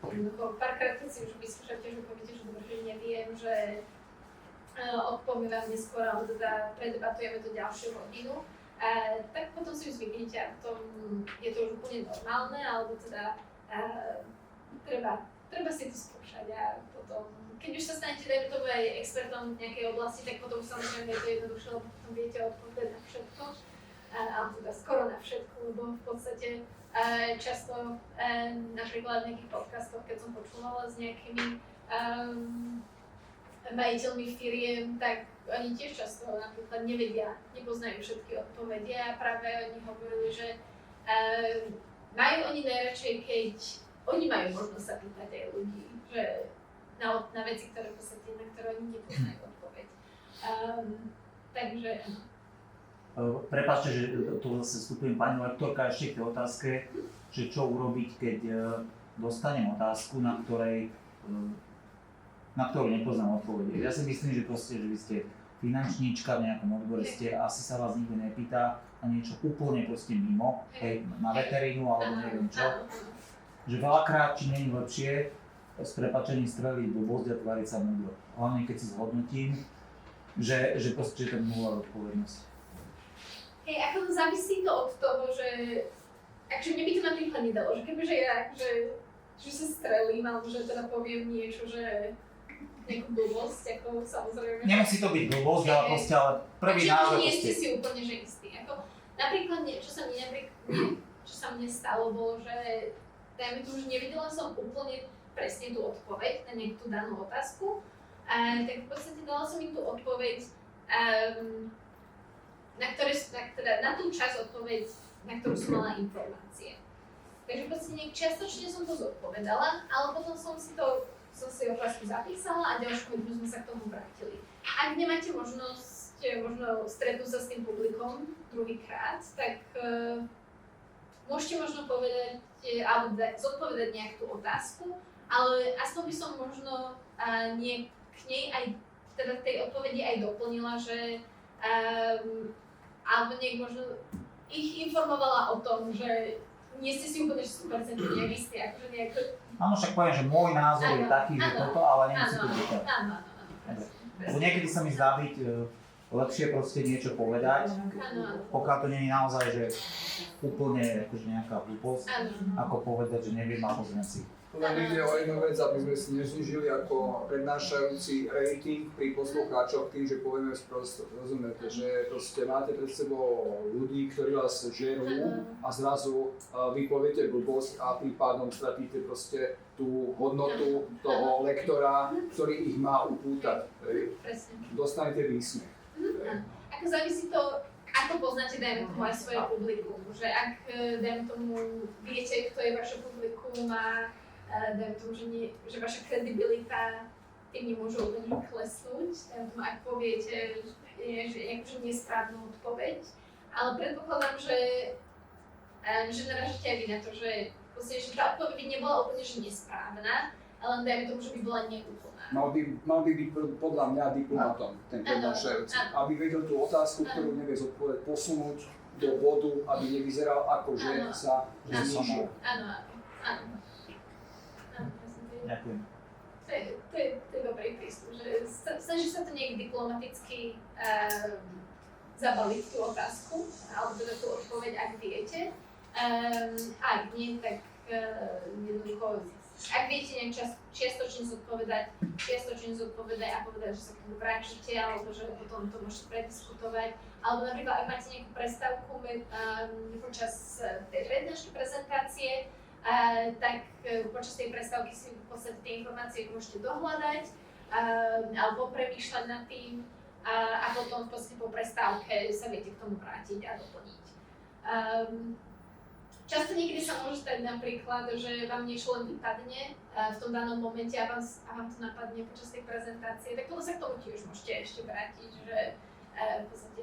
Speaker 1: jednoducho párkrát, keď si už vyskúšate, že poviete, že dobre, že neviem, že odpoviem vám neskôr, alebo teda predebatujeme to ďalšiu hodinu. Tak potom si už zvyknete a potom je to už úplne normálne, alebo teda treba si to skúšať a potom, keď už sa stanete dajme tomu aj expertom v nejakej oblasti, tak potom samozrejme je to jednoduchšie, lebo potom viete odpovedať na všetko, alebo teda skoro na všetko, lebo v podstate často napríklad v nejakých podcastoch, keď som počúvala s nejakými majiteľmi firiem, tak oni tiež často napríklad nepoznajú všetky odpovede a práve oni hovorili, že majú oni najradšej, keď oni majú možnosť sa pýtať aj ľudí, že na veci, ktoré v podstate, na ktoré oni nepoznajú odpoveď. Takže áno.
Speaker 3: Prepáčte, že tu zase vstupujem pani lektorka ešte k tej otázke, že čo urobiť, keď dostanem otázku, na ktorú nepoznám odpovede. Ja si myslím, že proste, že vy ste finančníčka v nejakom odbore, asi sa vás nikto nepýta a niečo úplne proste mimo, hej, na veterínu alebo neviem čo. Že veľakrát, či nie je lepšie s prepáčením streliť do bozdy a tvariť sa múdro. Hlavne keď si zhodnotím, že proste je to nulová odpovednosť.
Speaker 1: Hej, ako závisí to od toho, že akože mne by to napríklad nedalo, že kebyže ja akože, že sa strelím, alebo že teda poviem niečo, že nejakú blbosť, ako samozrejme.
Speaker 3: Nemusí to byť blbosť, ale proste, ale prvý názor
Speaker 1: nie ste si úplne že istí. Ako, napríklad, čo sa mne stalo, bolo, že dajme tu, že nevidela som úplne presne tú odpoveď na nejakú danú otázku, tak v podstate dala som im tú odpoveď, na tú časť odpoveď, na ktorú som mala informácie. Takže v podstate čiastočne som to zodpovedala, ale potom som si otázku zapísala a ďalšiu hodinu sme sa k tomu vrátili. Ak nemáte možnosť možno stretnúť sa s tým publikom druhýkrát, tak môžete možno povedať alebo zodpovedať nejakú tú otázku, ale aspoň by som možno k nej aj teda tej odpovedi aj doplnila, že alebo možno ich informovala o tom, že nie ste si úplne 100% istí, akože nejako...
Speaker 3: Áno, však poviem, že môj názor je taký, že toto, ale nemusí to byť tak.
Speaker 1: Áno.
Speaker 3: Lebo niekedy sa mi zdá byť lepšie proste niečo povedať, pokiaľ to nie je naozaj, že úplne akože nejaká hlúposť, ako povedať, že neviem a pozriem si.
Speaker 6: Len ide o jednu vec, aby sme si neznižili ako prednášajúci rating pri poslucháčoch tým, že povieme sprosto. Rozumiete, že proste máte pred sebou ľudí, ktorí vás žerú a zrazu vy poviete blbosť a tým pádom stratíte proste tú hodnotu toho lektora, ktorý ich má upútať.
Speaker 1: Presne.
Speaker 6: Dostanete výsmech.
Speaker 1: Ako závisí to, ako poznáte, dajme tomu aj svoje publikum, že ak, dajme tomu, viete, kto je vaše publikum a dajme tomu, že vaša kredibilita tým nemôže úplne klesnúť, dajme tomu, ak poviete, že akože nesprávnu odpoveď, ale predpokladám, že narážate aj vy na to, že tá odpoveď nebola úplne že nesprávna, ale dajme tomu, že by bola neúplná.
Speaker 6: Mal by byť podľa mňa diplomatom, ten prednášajúci, aby vedel tú otázku, ktorú nevie zodpovedať, posunúť do bodu, aby nevyzeral ako, že sa znižil.
Speaker 1: Áno.
Speaker 3: Ďakujem.
Speaker 1: To je dobrý prístup, že snaží sa to nejak diplomaticky zabaliť tú otázku, alebo teda tú odpoveď, ak viete. Ak nie, tak jednoducho, ak viete nejak čiastočne zodpovedať a povedať, že sa k tomu vrátite, alebo že potom to môžete prediskutovať. Alebo napríklad, ak máte nejakú prestávku počas tej prednášky prezentácie, tak počas tej prestávky si v podstate tie informácie môžete dohľadať alebo premýšľať nad tým a potom v podstate po prestávke sa viete k tomu vrátiť a doplniť. Často niekedy sa môže stať napríklad, že vám niečo len vypadne v tom danom momente a vám to napadne počas tej prezentácie, tak potom sa k tomu tiež môžete ešte vrátiť, že v podstate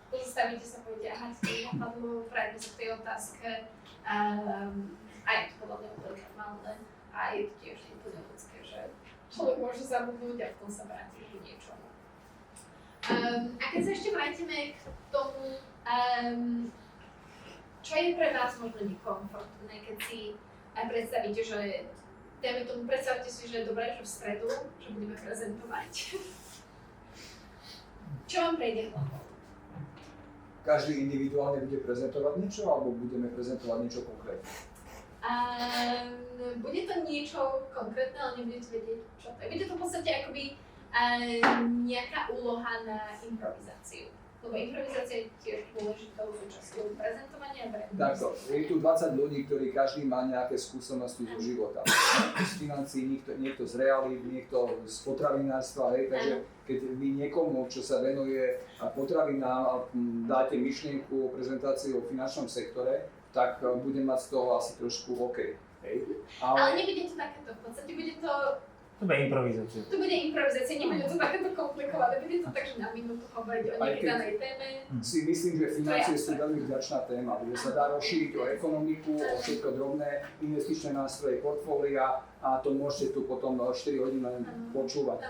Speaker 1: pozastavíte sa, poviete, aha, to mi napadlo, vráťme sa k tej otázke. A je to podľa mňa úplne normálne a je to tiež úplne ľudské, že človek môže zabudnúť a potom sa vráti k niečomu. A keď sa ešte vrátime k tomu, čo je pre vás možno nekomfortné, keď si predstavíte, že dajme tomu, predstavte si, že je dobré, že v stredu, že budeme prezentovať. Čo vám prejde hlavou?
Speaker 6: Každý individuálne bude prezentovať niečo, alebo budeme prezentovať niečo konkrétne?
Speaker 1: Bude to niečo konkrétne, ale nebudete vedieť, čo to je. Bude to v podstate akoby nejaká úloha na improvizáciu. Lebo improvizácia je tiež dôležitou súčasťou prezentovania.
Speaker 6: Takto, je tu 20 ľudí, ktorí každý má nejaké skúsenosti zo života. Z financií, niekto z realít, niekto z potravinárstva, takže keď vy niekomu, čo sa venuje potravinám, dáte myšlienku o prezentácii o finančnom sektore, tak budem mať z toho asi trošku OK.
Speaker 1: Ale nebude to takéto, v podstate bude to...
Speaker 3: To bude improvizácia.
Speaker 1: To bude improvizácia, nebude to takéto komplikované, bude to tak, že na minútu hovoriť o nejakej danej téme.
Speaker 6: Si myslím, že financie sú veľmi vďačná téma, kde sa dá rozšíriť o ekonomiku, o všetko drobné, investičné nástroje, portfólia a to môžete tu potom 4 hodiny len počúvať.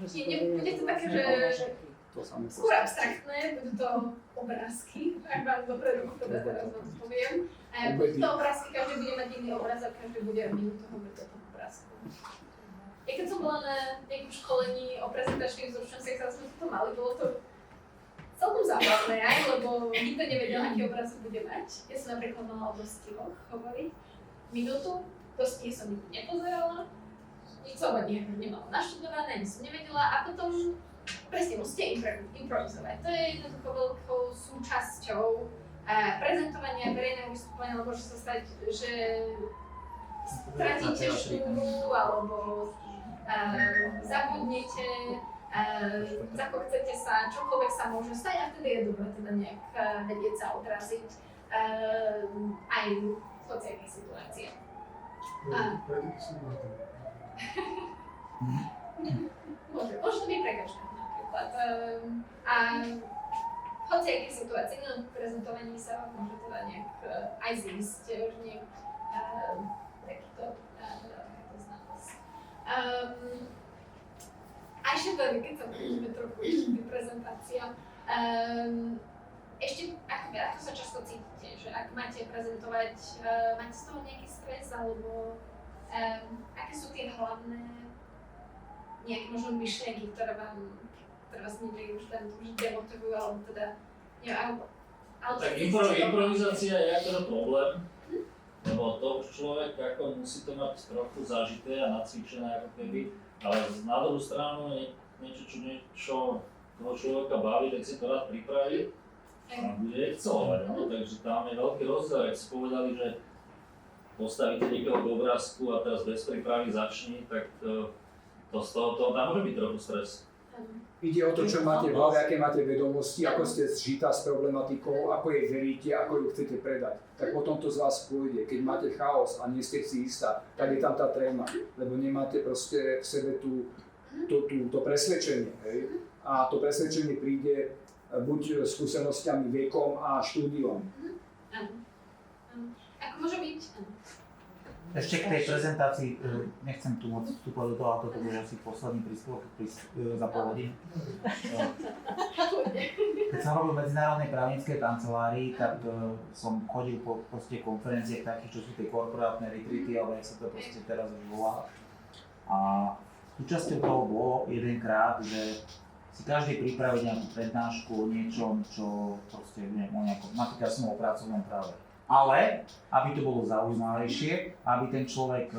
Speaker 1: Nebude to také, že skôr abstraktné, budú to obrázky, ak vám dopredu teraz vám poviem. Budú to obrázky, každý bude mať iný obrazok, každý bude minútu hovoriť o tom obrázku. Ja keď som bola na nejakom školení o prezentačných zručnostiach, sme to mali, bolo to celkom zábavné aj, lebo nikto nevedel, aký obrazok bude mať. Ja som napríklad mala o dostihoch hovoriť minútu, dostihy som nikdy nepozerala, nič som ani nemala naštudované, ani som nevedela a potom presne musíte improvizovať. To je jednoducho veľkou súčasťou prezentovania, verejného vystupovania, lebo môže sa stať, že stratíte štúru alebo zabudnete, zakokcete sa, čokoľvek sa môže stať a vtedy je dobré teda nejak vedieť sa odraziť aj v hociakej situácie. Môže to byť prekažka napríklad. A v hociakej situácii, no v prezentovaní sa vám môže teda nejak aj zísť, že nejak takýto znalosť. A ešte tady, keď sa budeme trochu ešte tým prezentáciám, ešte ako sa často cítite, že ak máte prezentovať, máte z toho nejaký stres, alebo aké sú tie hlavné nejaké možno myšlienky, ktoré vás niekde už tam demotivujú, alebo teda, neviem, alebo
Speaker 5: tak improvizácia je akože problém. Lebo to už človek ako musí to mať trochu zažité a nacvičené ako keby, ale na druhú stranu niečo toho človeka baví, tak si to rád pripraví a bude excelovať. No? Takže tam je veľký rozdiel, ak si povedali, že postavíte niekoho k obrázku a teraz bez prípravy začni, tak to z toho tam môže byť trochu stres.
Speaker 6: Ide o to, čo máte v hlave, aké máte vedomosti, ako ste zžitá s problematikou, ako jej veríte, ako ju chcete predať. Tak potom to z vás pôjde. Keď máte chaos a nie ste si istá, tak je tam tá tréma, lebo nemáte proste v sebe to presvedčenie. Hej? A to presvedčenie príde buď skúsenosťami, vekom a štúdiom.
Speaker 1: Áno. Ako môže byť?
Speaker 3: Ešte k tej prezentácii, nechcem tu moc vstúpať do toho, ale toto bude asi posledný príspevok za pol hodiny. Keď som robil v medzinárodnej právnickej kancelárii, tak som chodil po konferenciách takých, čo sú tie korporátne retreaty, ale jak sa to proste teraz už volá. A súčasťou toho bolo jedenkrát, že si každý pripraviť nejakú prednášku o niečom, čo proste, neviem, o nejakom, napríklad som o pracovnom práve. Ale, aby to bolo zaujímavejšie, aby ten človek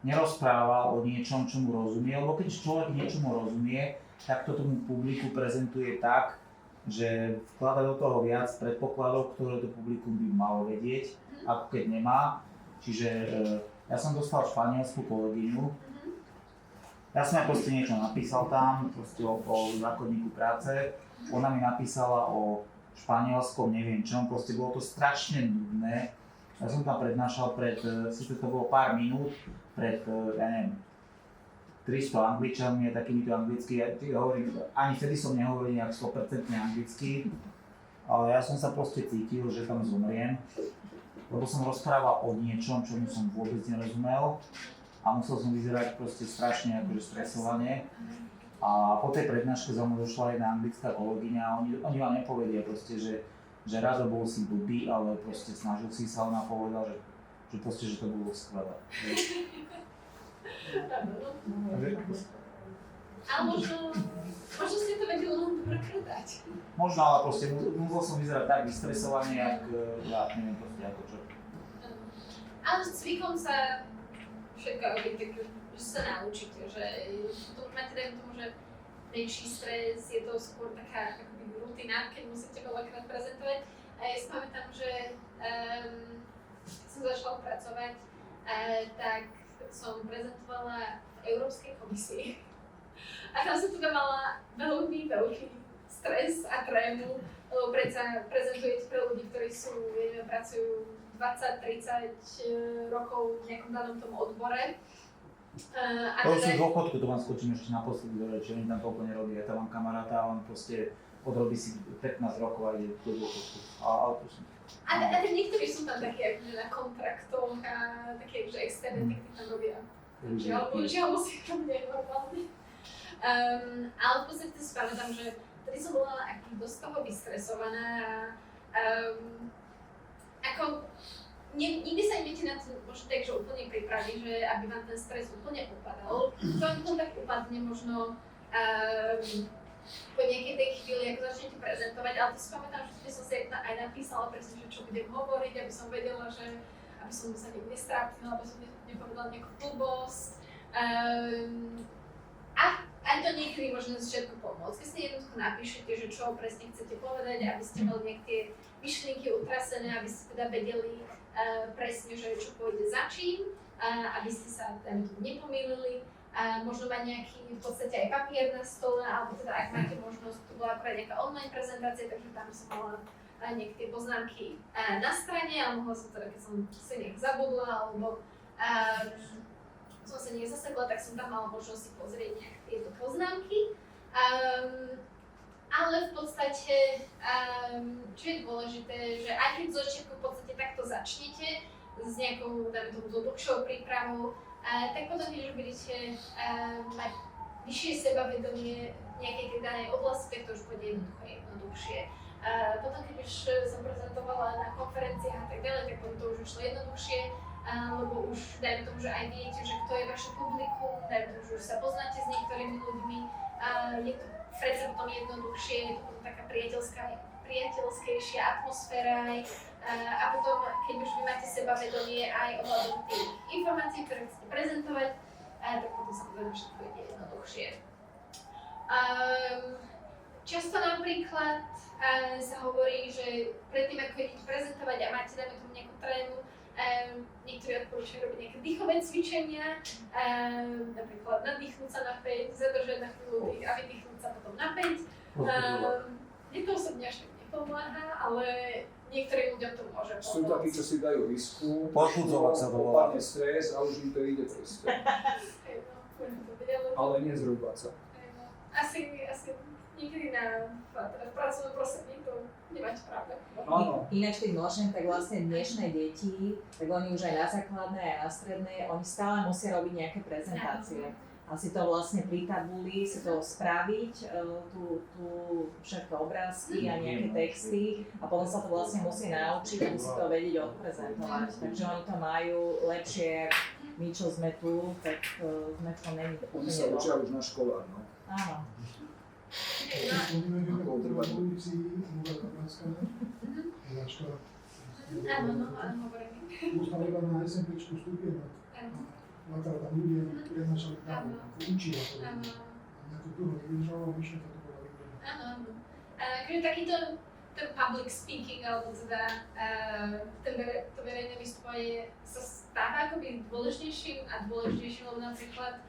Speaker 3: nerozprával o niečom, čo mu rozumie, lebo keď človek niečomu rozumie, tak to tomu publiku prezentuje tak, že vklada do toho viac predpokladov, ktoré to publikum by malo vedieť, ako keď nemá. Čiže ja som dostal španielsku kolegyňu, ja som aj proste niečo napísal tam, proste o zákonníku práce, ona mi napísala o španielskom, neviem čom, proste bolo to strašne nudné. Ja som tam prednášal síce to bolo pár minút, pred, ja neviem, 300 Angličanmi a takýmito anglicky, ani vtedy som nehovoril nejak 100% anglicky, ale ja som sa proste cítil, že tam zomriem, lebo som rozprával o niečom, čomu som vôbec nerozumel a musel som vyzerať proste strašne akože stresovane. A po tej prednáške za mnou došla jedna anglická kolegyňa a oni vám nepovedia proste, že Rado bol si blbý, ale proste snažil si sa, ona povedala, že proste, že to bolo skvelé.
Speaker 1: Ale možno ste to vedeli len dobre predať.
Speaker 3: Možno, ale proste musel som vyzerať tak vystresovane, jak ja neviem proste ako čo.
Speaker 1: Ale s cvikom sa všetko robí tak, že sa naučíte, že to máte dajme tomu, že menší stres, je to skôr taká akoby rutina, keď musíte veľakrát prezentovať. A ja si pamätám, že som začala pracovať, tak som prezentovala v Európskej komisii. A tam som teda mala veľmi veľký stres a trému, lebo predsa prezentujete pre ľudí, ktorí sú, pracujú 20-30 rokov v nejakom danom tom odbore.
Speaker 3: To sú dôchodku, to vám skočím ešte naposledy do reči, oni tam toľko nerobí, ja tam mám kamaráta, on proste odrobí si 15 rokov a ide do dôchodku.
Speaker 1: A tak niektorí sú tam také akože na kontraktoch a také akože externé, tak tam robia. Žiaľ musí robiť normálne. Ale v podstate si pamätám, že vtedy som bola dosť toho vystresovaná a ako nikdy sa neviete na to možno tak, že úplne pripraví, že aby vám ten stres úplne upadal. To tak upadne možno po nejakej tej chvíli, ako začnete prezentovať, ale to si pamätám, že som si aj napísala presne, že čo budem hovoriť, aby som vedela, že aby som sa niekde nestrápila, aby som nepovedala nejakú blbosť. A to niekedy možno z začiatku pomôcť. Keď si jednoducho napíšete, že čo presne chcete povedať, aby ste mali nejaké tie myšlienky utrasené, aby ste teda vedeli presne, že čo pôjde za čím, aby ste sa tam nepomýlili. Možno mať nejaký v podstate aj papier na stole, alebo teda ak máte možnosť, to bola akorát nejaká online prezentácia, takže tam som mala niektoré poznámky na strane, ale mohla som teda, keď som si nejak zabudla, alebo som sa niekde zasekla, tak som tam mala možnosť si pozrieť nejaké tieto poznámky. Ale v podstate, čo je dôležité, že aj keď z začiatku v podstate takto začnete s nejakou, dajme tomu, dlhšou prípravou, tak potom, keď už budete mať vyššie sebavedomie v nejakej tej danej oblasti, tak to už bude jednoduchšie. Potom, keď už som prezentovala na konferenciách a tak ďalej, tak potom to už išlo jednoduchšie, lebo už dajme tomu, že aj viete, že kto je vaše publikum, dajme tomu, že už sa poznáte s niektorými ľuďmi, je to predsa potom jednoduchšie, je to potom taká priateľskejšia atmosféra aj, a potom, keď už vy máte sebavedomie aj ohľadom tých informácií, ktoré chcete prezentovať, tak potom samozrejme všetko ide jednoduchšie. Často napríklad sa hovorí, že predtým ako idete prezentovať a máte dajme tomu nejakú trému, niektorí odporúčajú robiť nejaké dýchové cvičenia, napríklad nadýchnúť sa na 5, zadržať na chvíľu a vydýchnúť sa potom na 5. Mne to osobne až tak nepomáha, ale niektorým ľuďom to môže pomôcť.
Speaker 6: Sú takí, čo si dajú risku,
Speaker 3: Pošudzovať sa to volá.
Speaker 6: opadne stres a už im to ide proste. Ale nezrúbať sa.
Speaker 1: Asi niekedy v pracovnom prostredí to nemáte pravda.
Speaker 6: Áno.
Speaker 7: Ináč keď môžem, tak vlastne dnešné deti, tak oni už aj na základnej, aj na strednej, oni stále musia robiť nejaké prezentácie. A si to vlastne pri tabuli, si to spraviť, tú všetko obrázky a nejaké texty a potom sa to vlastne musí naučiť a musí to vedieť odprezentovať. Takže oni to majú lepšie, my čo sme tu, tak sme to není
Speaker 6: Oni sa učia už na školách, no.
Speaker 7: Áno.
Speaker 2: Spomíname na ulici Múra Kaplanská, značka.
Speaker 1: Áno, hovorím.
Speaker 2: Už tam iba na SMPčku vstúpia na tam ľudia prednášali tam, ako učila to. Nejakú druhú nevydržala, myšlenka to bola výborná.
Speaker 1: Áno. Takže takýto ten public speaking, alebo teda to verejné vystupovanie sa stáva akoby dôležitejším a dôležitejším, lebo napríklad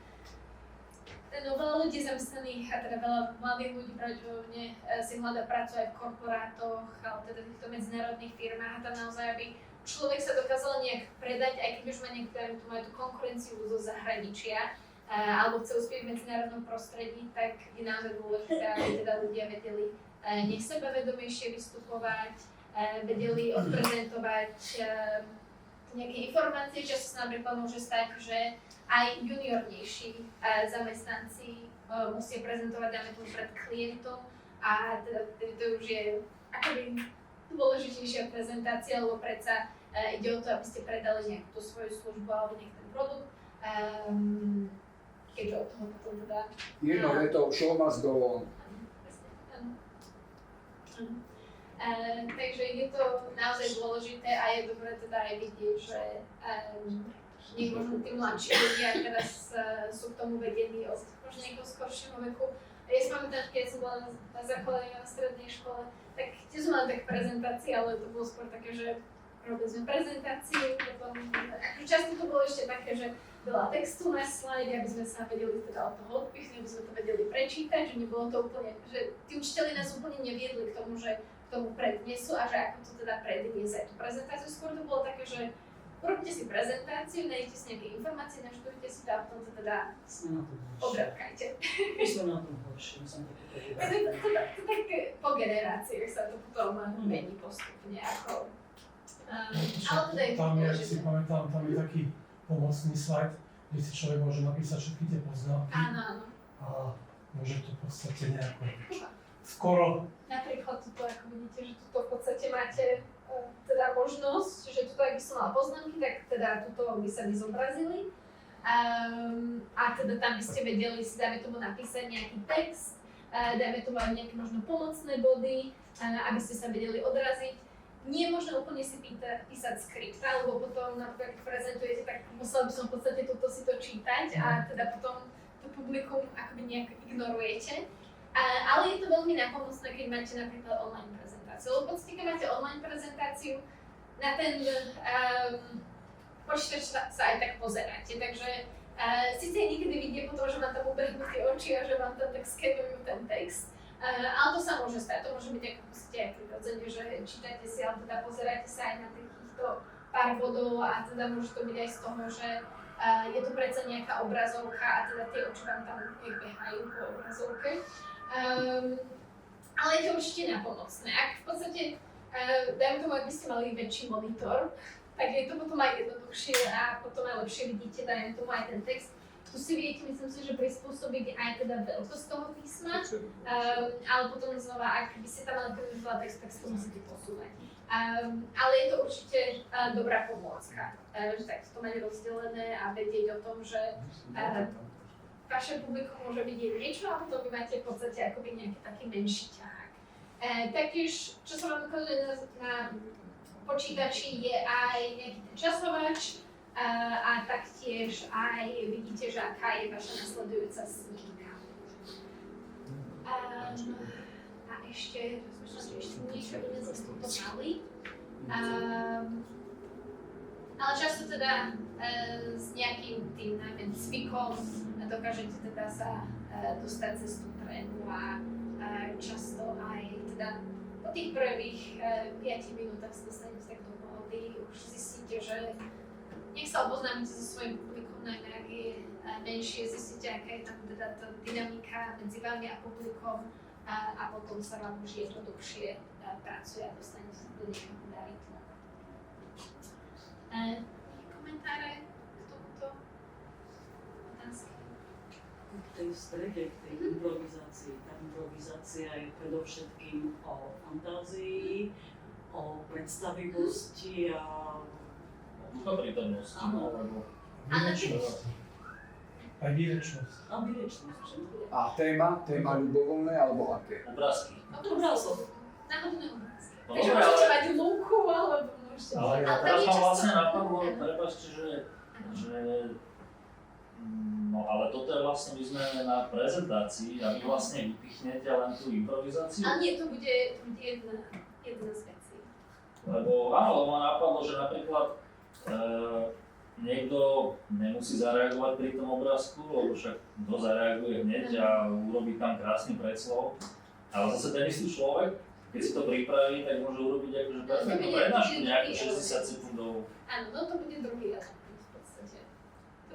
Speaker 1: veľa ľudí zamestnaných a teda veľa mladých ľudí pravdepodobne si hľadá prácu aj v korporátoch, alebo teda týchto medzinárodných firmách a tam naozaj, aby človek sa dokázal nejak predať, aj keď už má niektoré tu majú tú konkurenciu zo zahraničia, alebo chce uspieť v medzinárodnom prostredí, tak je naozaj dôležité, aby teda ľudia vedeli nech sebavedomejšie vystupovať, vedeli odprezentovať nejaké informácie, čo sa napríklad môže stať, že aj juniornejší zamestnanci musia prezentovať dáme tomu pred klientom a teda to už je akoby dôležitejšia prezentácia, lebo predsa ide o to, aby ste predali nejakú tú svoju službu alebo nejaký ten produkt, keďže od toho potom teda...
Speaker 6: Jednou vetou, show must go on.
Speaker 1: Takže je to naozaj dôležité a je dobré teda aj vidieť, že nech možno tí mladší ľudia teraz sú k tomu vedení od možno nejakého skoršieho veku. Ja si pamätám, keď som bola na základnej a na strednej škole, tak tiež som mala také prezentácie, ale to bolo skôr také, že robili sme prezentáciu, potom často to bolo ešte také, že veľa textu na slajde, aby sme sa vedeli teda od toho odpichnúť, aby sme to vedeli prečítať, že nebolo to úplne, že tí učiteľi nás úplne neviedli k tomu, že k tomu prednesu a že ako to teda predniesť tú prezentáciu. Skôr to bolo také, že urobte si prezentáciu, nájdete si nejaké informácie, naštudujte si to a potom to teda obratkajte.
Speaker 8: My sme na tom horšie, my sme to
Speaker 1: To tak po generáciách sa to potom mení postupne ako... Ale teda je to
Speaker 2: Tam ja
Speaker 1: dôležité.
Speaker 2: si pamätám, tam je taký pomocný slajd, kde si človek môže napísať všetky tie poznámky
Speaker 1: Áno.
Speaker 2: a môže to v podstate nejako skoro.
Speaker 1: Napríklad tuto, ako vidíte, že tuto v podstate máte teda možnosť, že tuto, ak by som mala poznámky, tak teda tuto by sa vyzobrazili. A teda tam by ste vedeli si, dajme tomu, napísať nejaký text, dajme tomu aj nejaké možno pomocné body, aby ste sa vedeli odraziť. Nie je možno úplne si písať skript, lebo potom napríklad, keď prezentujete, tak musela by som v podstate toto si to čítať a teda potom to publikum akoby nejak ignorujete. Ale je to veľmi nápomocné, keď máte napríklad online prezentáciu. Lebo v podstate, keď máte online prezentáciu, na ten počítač sa aj tak pozeráte. Takže síce niekedy vidie potom, že vám tam ubehnú tie oči a že vám tam tak skenujú ten text. Ale to sa môže stať, to môže byť ako aj prirodzene, že čítate si, ale teda pozeráte sa aj na takýchto pár bodov a teda môže to byť aj z toho, že je to predsa nejaká obrazovka a teda tie oči vám tam behajú po obrazovke. Ale je to určite nápomocné. Ak v podstate, dajme tomu, ak by ste mali väčší monitor, tak je to potom aj jednoduchšie a potom aj lepšie vidíte, dajme tomu aj ten text. Tu si viete, myslím si, že prispôsobiť aj teda veľkosť toho písma, ale potom znova, ak by ste tam mali príliš veľa textu, tak si to musíte posúvať. Ale je to určite dobrá pomôcka, že takto to mať rozdelené a vedieť o tom, že vaše publikum môže vidieť niečo a potom vy máte v podstate akoby nejaký taký menší ťahák. Taktiež, čo sa vám ukazuje na počítači, je aj nejaký ten časovač a taktiež aj vidíte, že aká je vaša nasledujúca snímka. A ešte, rozmýšľam, že ešte niečo iné sme tu mali. Ale často teda s nejakým tým najmä cvikom dokážete teda sa dostať cez tú trénu a často aj teda po tých prvých 5 minútach sa dostanete tak do pohody, už zistíte, že nech sa oboznámite so svojím publikom, najmä ak je menšie, zistíte, aká je tam teda tá dynamika medzi vami a publikom a potom sa vám už jednoduchšie pracuje a dostanete sa do nejakého modalitu. Komentáre k tomuto? Otázky?
Speaker 8: K tej strede, k tej improvizácii. Tá improvizácia je predovšetkým o fantázii, o predstavivosti a
Speaker 5: Ducha prítomnosti, no, lebo
Speaker 2: Aj výrečnosť.
Speaker 8: a výrečnosť.
Speaker 6: A téma ľubovoľné alebo aké?
Speaker 5: obrázky.
Speaker 8: Obrázok.
Speaker 1: Náhodné obrázky.
Speaker 5: No
Speaker 1: Takže
Speaker 5: dobre,
Speaker 1: môžete
Speaker 5: ale-
Speaker 1: mať lúku, alebo môžete...
Speaker 5: Ale
Speaker 1: tam
Speaker 5: teraz
Speaker 1: je
Speaker 5: ma
Speaker 1: často-
Speaker 5: vlastne napadlo, prepáčte, že no ale toto je vlastne, my sme na prezentácii a vy vlastne vypichnete len tú improvizáciu.
Speaker 1: Ale nie, to bude jedna z vecí.
Speaker 5: Lebo áno, lebo ma napadlo, že napríklad niekto nemusí zareagovať pri tom obrázku, lebo však kto zareaguje hneď a urobí tam krásny predslov. Ale zase ten istý človek, keď si to pripraví, tak môže urobiť akože perfektnú prednášku nejakú 60 sekundovú.
Speaker 1: Áno, no to bude druhý element v podstate. To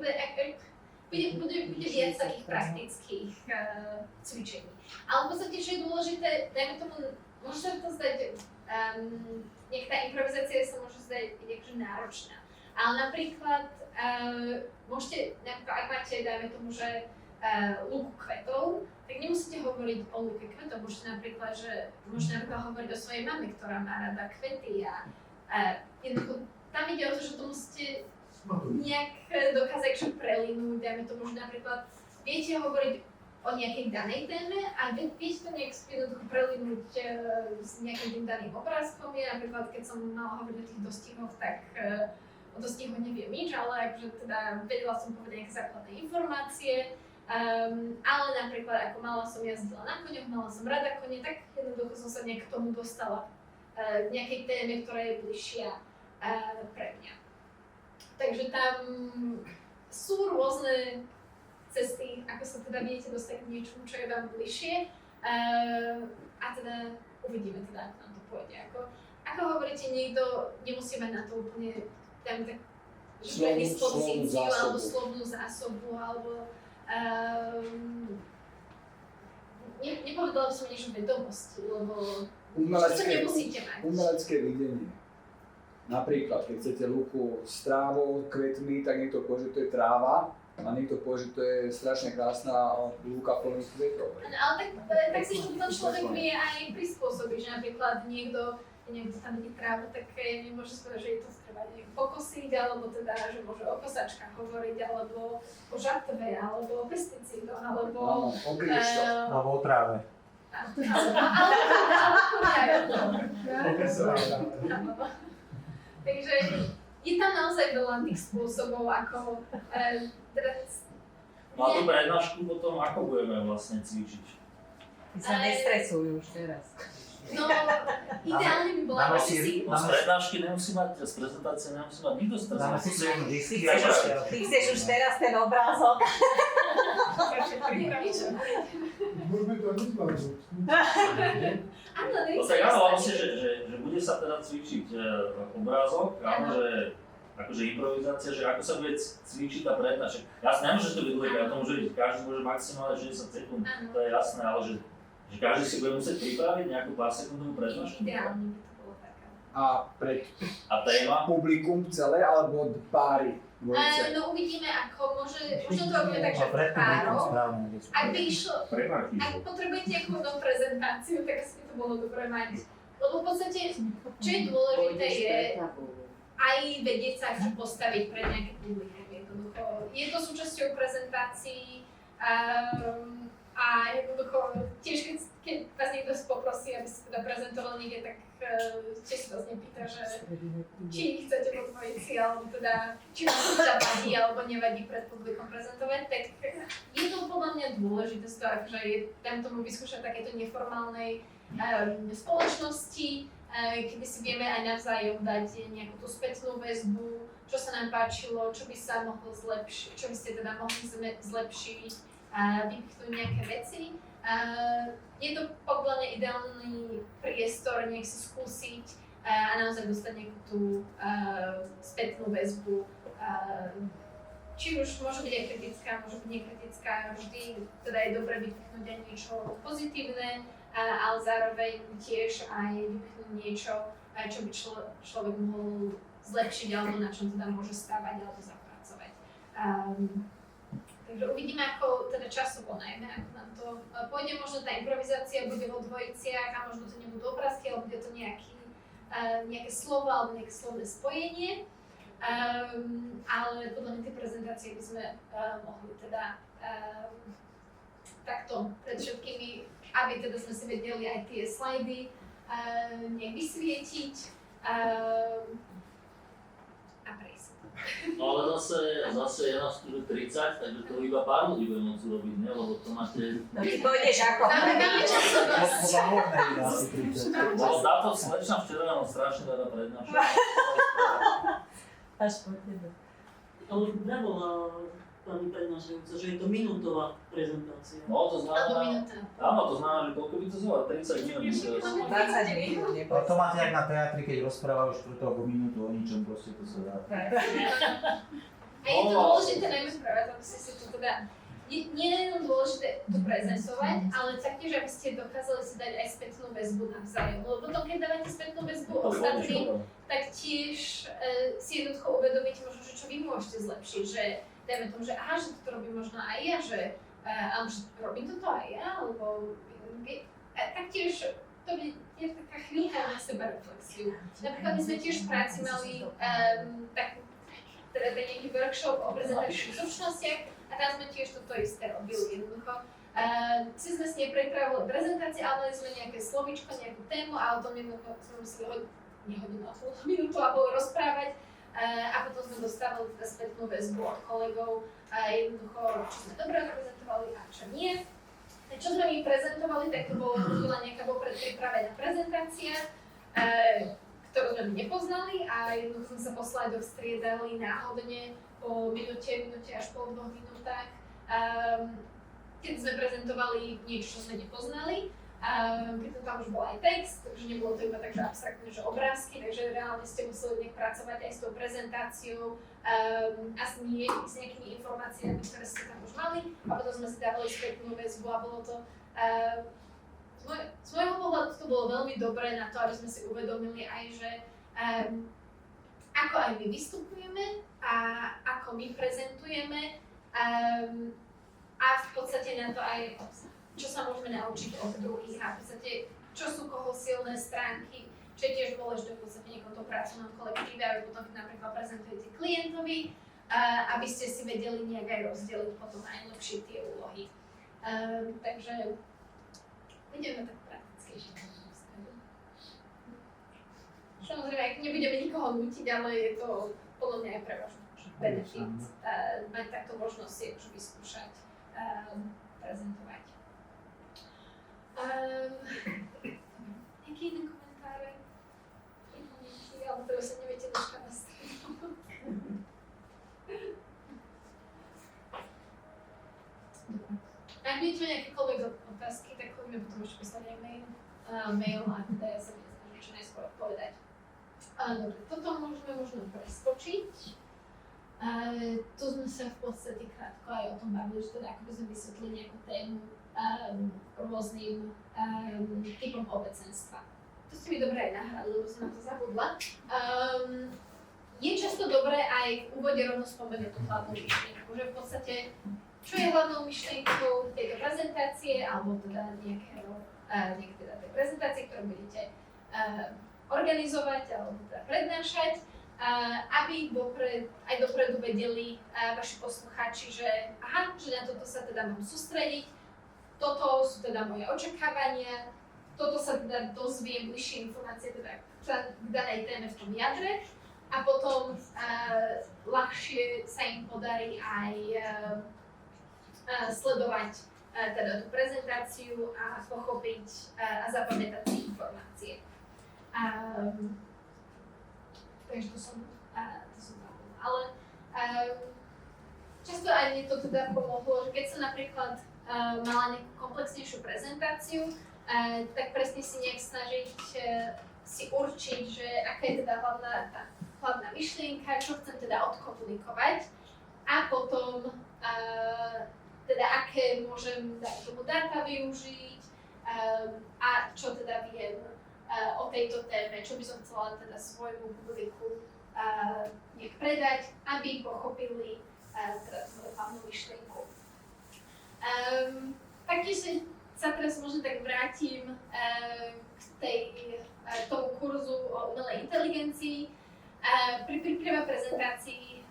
Speaker 1: bude viac takých praktických cvičení. Ale v podstate, čo je dôležité, dajme tomu, môže sa to zdať, nejaká tá improvizácia sa môže zdať akože náročná. Ale napríklad, môžete, ak máte, dajme tomu, že lúku kvetov, tak nemusíte hovoriť o lúke kvetov, môžete napríklad hovoriť o svojej mame, ktorá má rada kvety a jednoducho tam ide o to, že to musíte nejak dokázať čo prelinúť, dajme tomu, že napríklad viete hovoriť o nejakej danej téme a viete to nejak jednoducho prelinúť s nejakým tým daným obrázkom. Ja napríklad, keď som mala hovoriť o tých dostihoch, tak o dostihoch neviem nič, ale akože teda vedela som povedať nejaké základné informácie. Ale napríklad, ako mala som jazdila na koňoch, mala som rada kone, tak jednoducho som sa nejak k tomu dostala k nejakej téme, ktorá je bližšia pre mňa. Takže tam sú rôzne cesty, ako sa teda viete dostať k niečomu, čo je vám bližšie. A teda uvidíme teda, ako nám to pôjde. Ako hovoríte, niekto nemusí mať na to úplne predispozíciu alebo slovnú zásobu, alebo nepovedala by som niečo vedomosti, lebo to nemusíte mať.
Speaker 6: Umelecké videnie. Napríklad, keď chcete lúku s trávou, kvetmi, tak niekto povie, že to je tráva a niekto povie, že to je strašne krásna lúka plných kvetov.
Speaker 1: Ale tak si to ten človek vie aj prispôsobiť, že napríklad niekto tam vidí trávu, tak nemôže povedať, že je to treba pokosiť, alebo teda, že môže o kosačkách hovoriť, alebo o žatve, alebo o pesticídoch, alebo
Speaker 3: Alebo o tráve.
Speaker 1: Takže je tam naozaj veľa tých spôsobov, ako
Speaker 5: No a tú prednášku potom ako budeme vlastne cvičiť?
Speaker 7: Ty sa nestresujú už teraz.
Speaker 1: No, ideálne by bola, že si...
Speaker 5: No z prednášky nemusí mať, z prezentácie nemusí mať nikto stres.
Speaker 3: Dáme si silnú disky
Speaker 7: Ty chceš už teraz ten obrázok?
Speaker 2: Môžeme to hneď zvládnuť.
Speaker 1: Áno,
Speaker 5: No tak áno, vlastne, že bude sa teda cvičiť obrázok, áno, že akože improvizácia, že ako sa bude cvičiť tá prednáška. Jasné, nemôže to byť dlhé, to môže byť, každý môže maximálne 60 sekúnd, to je jasné, ale že každý si bude musieť pripraviť nejakú pár sekundovú prednášku.
Speaker 1: Ideálne by to bolo taká.
Speaker 6: A pre
Speaker 5: A téma?
Speaker 6: publikum celé alebo od páry?
Speaker 1: No uvidíme, ako možno to robíme tak, že v pároch. Ak by išlo, ak potrebujete nejakú novú prezentáciu, tak asi by to bolo dobré mať. Lebo v podstate, čo je dôležité je aj vedieť sa postaviť pre nejaké publikum jednoducho. Je to súčasťou prezentácií, A jednoducho, tiež keď vás niekto poprosí, aby ste teda prezentoval niekde, tak tiež sa vás nepýta, že či chcete podpojiť si, alebo teda či vám to teda vadí, alebo nevadí pred publikom prezentovať, tak je to podľa mňa dôležité z toho, že je tam tomu vyskúšať takéto neformálnej spoločnosti, kedy si vieme aj navzájom dať nejakú tú spätnú väzbu, čo sa nám páčilo, čo by sa mohlo zlepšiť, čo by ste teda mohli zlepšiť, vypichnúť nejaké veci. Je to podľa mňa ideálny priestor nech si skúsiť a naozaj dostať nejakú tú spätnú väzbu. Či už môže byť aj kritická, môže byť nekritická, vždy teda je dobré vypichnúť aj niečo pozitívne, ale zároveň tiež aj vypichnúť niečo, čo by človek mohol zlepšiť alebo na čom teda môže stávať alebo zapracovať. Takže uvidíme, ako teda časovo najmä, ako nám to pôjde. Možno tá improvizácia bude vo dvojiciach a možno to nebudú obrázky, ale bude to nejaké slovo alebo nejaké slovné spojenie. Ale podľa mňa tie prezentácie by sme mohli teda takto pred všetkými, aby teda sme si vedeli aj tie slajdy nejak vysvietiť a prejsť.
Speaker 5: No ale zase je nás tu 30, takže to iba pár ľudí bude môcť urobiť, ne? Lebo to máte...
Speaker 7: No ty pôjdeš ako?
Speaker 1: Máme časovosť.
Speaker 5: Lebo táto slečna v červenom strašne rada prednáša.
Speaker 7: Až po tebe.
Speaker 8: Ale nebola pani prednášajúca, že je to minútová prezentácia.
Speaker 5: No to
Speaker 1: Alebo
Speaker 5: znamená...
Speaker 1: minúta.
Speaker 5: Áno, to znamená, že koľko by to znamená? 30 minút.
Speaker 7: 20 minút,
Speaker 3: No to máte jak na teatri, keď rozprávajú štvrtú alebo minútu o ničom, proste to sa dá.
Speaker 1: A je to dôležité najmä správať, aby ste si to teda... Nie je len dôležité to prezentovať, ale taktiež, aby ste dokázali si dať aj spätnú väzbu navzájom. Lebo potom, keď dávate spätnú väzbu ostatným, tak tiež si jednoducho uvedomíte možno, že čo vy môžete zlepšiť, že dajme tomu, že aha, že toto robím možno aj ja, že robím toto aj ja, alebo taktiež to je taká chvíľka na seba reflexiu. Napríklad my sme tiež v práci mali teda nejaký workshop o prezentačných zručnostiach a tam sme tiež toto isté robili jednoducho. Si sme si nepripravili prezentácie, ale mali sme nejaké slovíčko, nejakú tému a o tom jednoducho sme museli minútu a pol rozprávať a potom sme dostávali teda spätnú väzbu od kolegov jednoducho, čo sme dobre prezentovali a čo nie. Čo sme my prezentovali, tak to bolo nejaká vopred pripravená prezentácia, ktorú sme my nepoznali a jednoducho sme sa po slajdoch striedali náhodne po minúte až po 2 minútach, keď sme prezentovali niečo, čo sme nepoznali. Keď tam už bol aj text, takže nebolo to iba tak, že abstraktné, že obrázky, takže reálne ste museli nejak pracovať aj s tou prezentáciou a s nejakými informáciami, ktoré ste tam už mali a potom sme si dávali spätnú väzbu a bolo to z môjho pohľadu to bolo veľmi dobré na to, aby sme si uvedomili aj, že ako aj my vystupujeme a ako my prezentujeme a v podstate na to aj čo sa môžeme naučiť od druhých a v podstate čo sú koho silné stránky, čo je tiež dôležité v podstate niekom to pracovnom kolektíve, aby potom napríklad prezentujete klientovi, aby ste si vedeli nejak aj rozdeliť potom aj lepšie tie úlohy. Takže ideme tak praktickejšie. Samozrejme, ak nebudeme nikoho nútiť, ale je to podľa mňa aj pre váš benefit mať takto možnosť si už vyskúšať prezentovať. Nejaký iný komentáre? Pripomienky, alebo teda sa neviete dočkať na stredu. Ak budete nejakékoľvek otázky, tak chodíme potom ešte poslať aj mail a teda ja sa budem snažiť čo najskôr odpovedať. Dobre, toto môžeme možno preskočiť. Tu sme sa v podstate krátko aj o tom bavili, že teda ako by sme vysvetlili nejakú tému rôznym typom obecenstva. To ste mi dobre aj nahrali, lebo som na to zabudla. Je často dobré aj v úvode rovno spomenúť tú hlavnú myšlienku, že v podstate čo je hlavnou myšlienkou tejto prezentácie, alebo teda nejaké teda tej prezentácie, ktorú budete organizovať alebo teda prednášať, aby aj dopredu vedeli vaši poslucháči, že aha, že na toto sa teda mám sústrediť, toto sú teda moje očakávania, toto sa teda dozviem bližšie informácie teda k danej téme v tom jadre a potom ľahšie sa im podarí aj sledovať teda tú prezentáciu a pochopiť a zapamätať si informácie. Takže to som zabudla. Ale často aj mne to teda pomohlo, že keď som napríklad mala nejakú komplexnejšiu prezentáciu, tak presne si nejak snažiť si určiť, že aká je teda hlavná myšlienka, čo chcem teda odkomunikovať a potom teda aké môžem dať tomu dáta využiť a čo teda viem o tejto téme, čo by som chcela teda svojmu publiku nejak predať, aby pochopili teda tú hlavnú myšlienku. Taktiež sa teraz možno tak vrátim k tomu kurzu o umelej inteligencii. Pri príprave prezentácií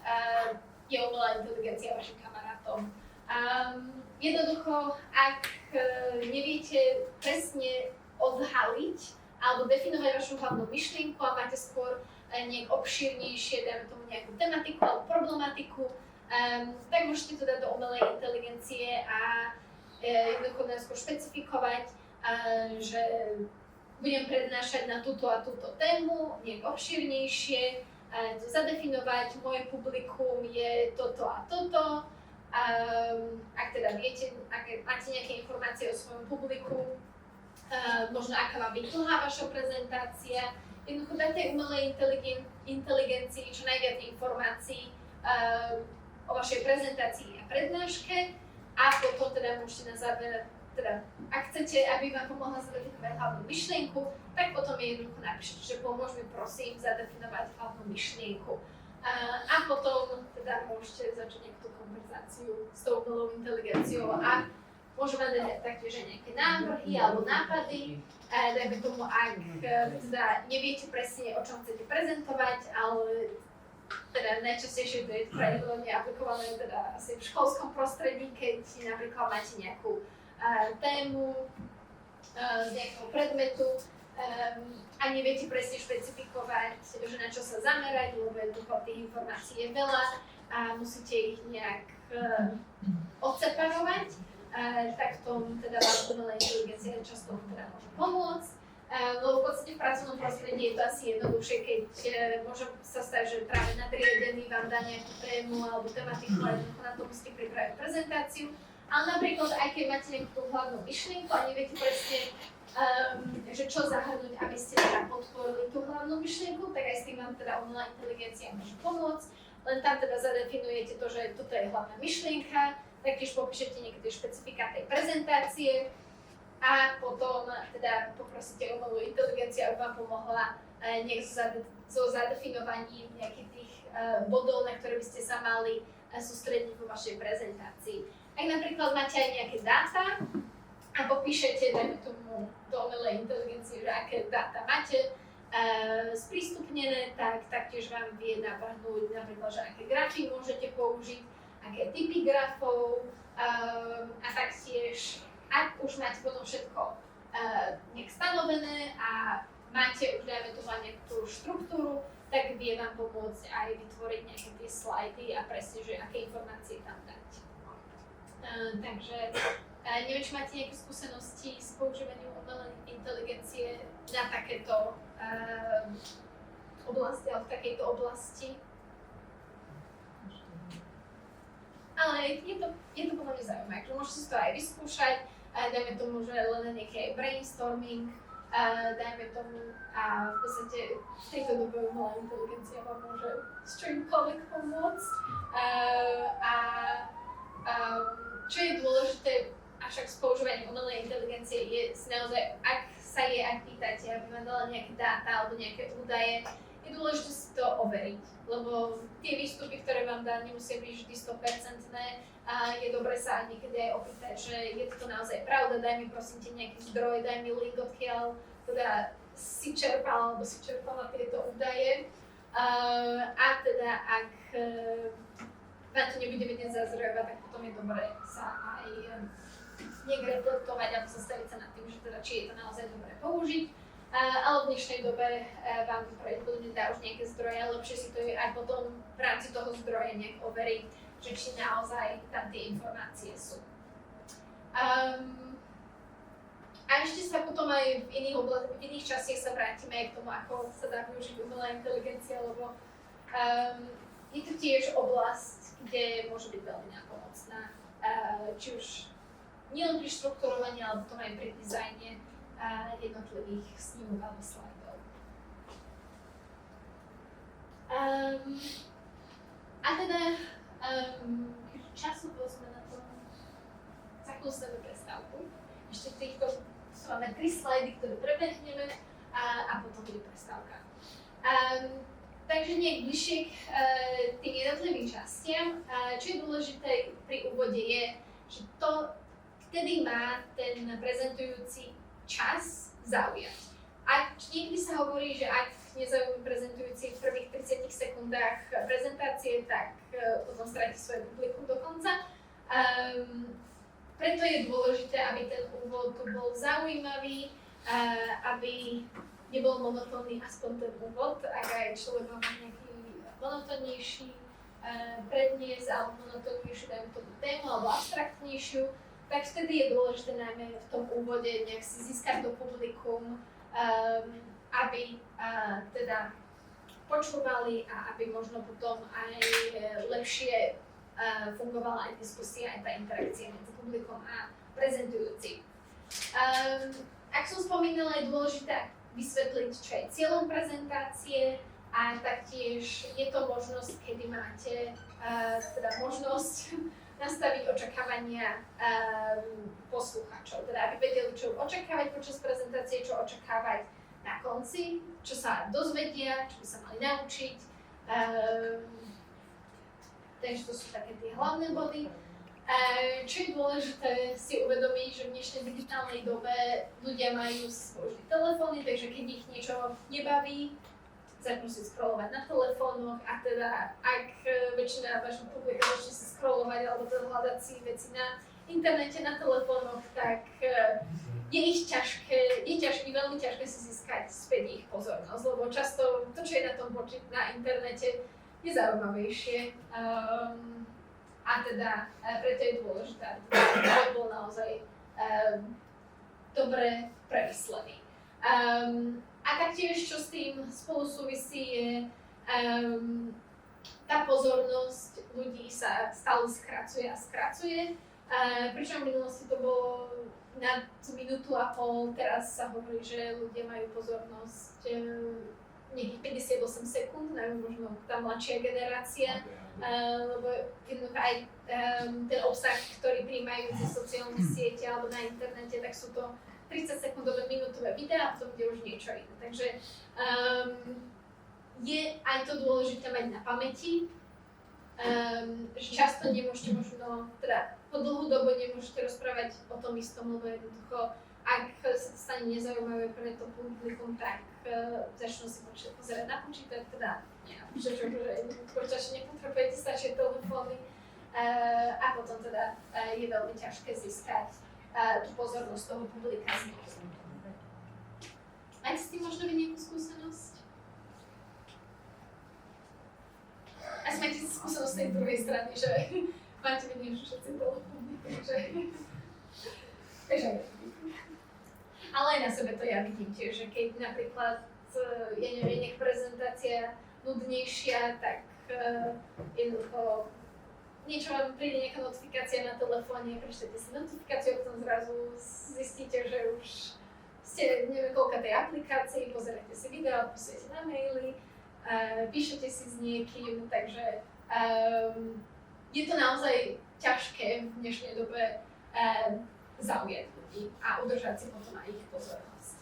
Speaker 1: je umelá inteligencia vašim kamarátom. Jednoducho, ak neviete presne odhaliť alebo definovať vašu hlavnú myšlienku a máte skôr nejak obšírnejšie, dajme tomu nejakú tematiku alebo problematiku, tak môžete to dať do umelej inteligencie a jednoducho najskôr špecifikovať, že budem prednášať na túto a túto tému, nejak obšírnejšie, zadefinovať, moje publikum je toto a toto. Ak teda viete, ak máte nejaké informácie o svojom publiku, možno aká má byť dlhá vaša prezentácia, jednoducho dať tej umelej inteligencii čo najviac informácií o vašej prezentácii a prednáške a potom teda môžete na záver, teda ak chcete, aby vám pomohla zadefinovať hlavnú myšlienku, tak potom jej jednoducho napíšete, že pomôž mi prosím zadefinovať hlavnú myšlienku. A potom teda môžete začať nejakú konverzáciu s tou umelou inteligenciou a môžu vám dať taktiež nejaké návrhy alebo nápady. Dajme tomu, ak teda neviete presne, o čom chcete prezentovať, ale teda najčastejšie to je pravdepodobne aplikované teda asi v školskom prostredí, keď napríklad máte nejakú tému z nejakého predmetu a neviete presne špecifikovať, že na čo sa zamerať, lebo jednoducho tých informácií je veľa a musíte ich nejak odseparovať, tak v tom teda vám umelá inteligencia často teda môže pomôcť. Lebo v podstate v pracovnom prostredí je to asi jednoduchšie, keď môže sa stať, že práve nadriadený vám dá nejakú tému alebo tematiku a jednoducho na to musíte pripraviť prezentáciu. Ale napríklad, aj keď máte nejakú tú hlavnú myšlienku a neviete presne, že čo zahrnúť, aby ste teda podporili tú hlavnú myšlienku, tak aj s tým vám teda umelá inteligencia môže pomôcť. Len tam teda zadefinujete to, že toto je hlavná myšlienka, taktiež popíšete niektoré špecifika tej prezentácie a potom teda poprosíte umelú inteligenciu, aby vám pomohla so zadefinovaním nejakých tých bodov, na ktoré by ste sa mali sústrediť vo vašej prezentácii. Ak napríklad máte aj nejaké dáta a popíšete, dajme tomu do umelej inteligencie, že aké dáta máte sprístupnené, tak taktiež vám vie navrhnúť napríklad, že aké grafy môžete použiť, aké typy grafov a taktiež, ak už máte potom všetko nejak stanovené a máte už dajme tomu nejakú tú štruktúru, tak vie vám pomôcť aj vytvoriť nejaké tie slajdy a presne, že aké informácie tam dať. Takže neviem, či máte nejaké skúsenosti s používaním umelej inteligencie na takéto oblasti, alebo v takejto oblasti. Ale je to podľa mňa zaujímavé, že môžete si to aj vyskúšať, dajme tomu, že len nejaký brainstorming, dajme tomu a v podstate v tejto dobe umelá inteligencia vám môže s čímkoľvek pomôcť. Čo je dôležité, avšak s používaním umelej inteligencie je naozaj, ak sa jej aj pýtate, aby vám dala nejaké dáta alebo nejaké údaje, je dôležité si to overiť, lebo tie výstupy, ktoré vám dá, nemusia byť vždy 100% a je dobre sa niekedy aj opýtať, že je to naozaj pravda, daj mi prosím te nejaký zdroj, daj mi link, odkiaľ teda si čerpal alebo si čerpala tieto údaje. A teda ak vám to nebude vedieť zazdrojovať, tak potom je dobré sa aj nejak reflektovať alebo zastaviť sa nad tým, že teda, či je to naozaj dobré použiť. Ale v dnešnej dobe vám to pravdepodobne dá už nejaké zdroje, ale lepšie si to aj potom v rámci toho zdroja nejak overiť, že či naozaj tam tie informácie sú. A ešte sa potom aj v iných častiach sa vrátime aj k tomu, ako sa dá využiť umelá inteligencia, lebo je to tiež oblasť, kde môže byť veľmi nápomocná, či už nielen pri štruktúrovaní, ale potom aj pri dizajne jednotlivých snímok alebo slajdov. A teda, časovo sme na tom zakúsili prestávku. Ešte týchto máme 3 slajdy, ktoré prebehneme a potom bude prestávka. Takže nejak bližšie k tým jednotlivým častiam. Čo je dôležité pri úvode je, že to vtedy má ten prezentujúci čas zaujať. Ak niekedy sa hovorí, že ak nezaujíma prezentujúci v prvých 30 sekundách prezentácie, tak potom stratí svoje publikum do konca. Preto je dôležité, aby ten úvod bol zaujímavý, aby nebol monotónny aspoň ten úvod, ak aj človek má nejaký monotónnejší prednies alebo monotónnejšiu, dajme tomu tému alebo abstraktnejšiu, tak vtedy je dôležité najmä v tom úvode nejak si získať do publikum, aby teda počúvali a aby možno potom aj lepšie fungovala aj diskusia, aj tá interakcia medzi publikom a prezentujúcim. Ak som spomínala, je dôležité vysvetliť, čo je cieľom prezentácie a taktiež je to možnosť, kedy máte teda možnosť nastaviť očakávania poslucháčov, teda aby vedeli, čo očakávať počas prezentácie, čo očakávať na konci, čo sa dozvedia, čo by sa mali naučiť. Takže to sú také tie hlavné body. Čo je dôležité si uvedomiť, že v dnešnej digitálnej dobe ľudia majú vždy telefóny, takže keď ich niečo nebaví, začnú si scrollovať na telefónoch a teda ak väčšina vašho publika začne si scrollovať alebo teda hľadať si veci na internete, na telefónoch, tak je veľmi ťažké si získať späť ich pozornosť, lebo často to, čo je na tom na internete, je zaujímavejšie. A teda preto je dôležité, aby ten bol naozaj dobre premyslený. A taktiež, čo s tým spolu súvisí, je tá pozornosť ľudí sa stále skracuje a skracuje. Pričom v minulosti to bolo na minútu a pol, teraz sa hovorí, že ľudia majú pozornosť nejakých 58 sekúnd, neviem, možno tá mladšia generácia, lebo jednoducho aj ten obsah, ktorý prijímajú cez sociálne siete alebo na internete, tak sú to 30 sekundové minútové videá a potom bude už niečo iné. Takže je aj to dôležité mať na pamäti, že často nemôžete možno, teda po dlhú dobu nemôžete rozprávať o tom istom, lebo jednoducho, ak sa stane nezaujímavé pre to publikum, tak začnú si pozerať na počítač, teda nie na počítač, že počítač nepotrebujete, stačí telefóny a potom teda je veľmi ťažké získať tú pozornosť toho publika znovu. Máte s tým možno vy nejakú skúsenosť? Asi máte skúsenosť z tej druhej strany, že máte vidieť, že všetci telefóny, takže ale aj na sebe to ja vidím tiež, že keď napríklad je nejaká prezentácia nudnejšia, tak jednoducho niečo vám príde nejaká notifikácia na telefóne, prečítate si notifikáciu, potom zrazu zistíte, že už ste neviem koľka tej aplikácii, pozeráte si video, odpisujete na maily, píšete si s niekým, takže je to naozaj ťažké v dnešnej dobe zaujať ľudí a udržať si potom aj ich pozornosť.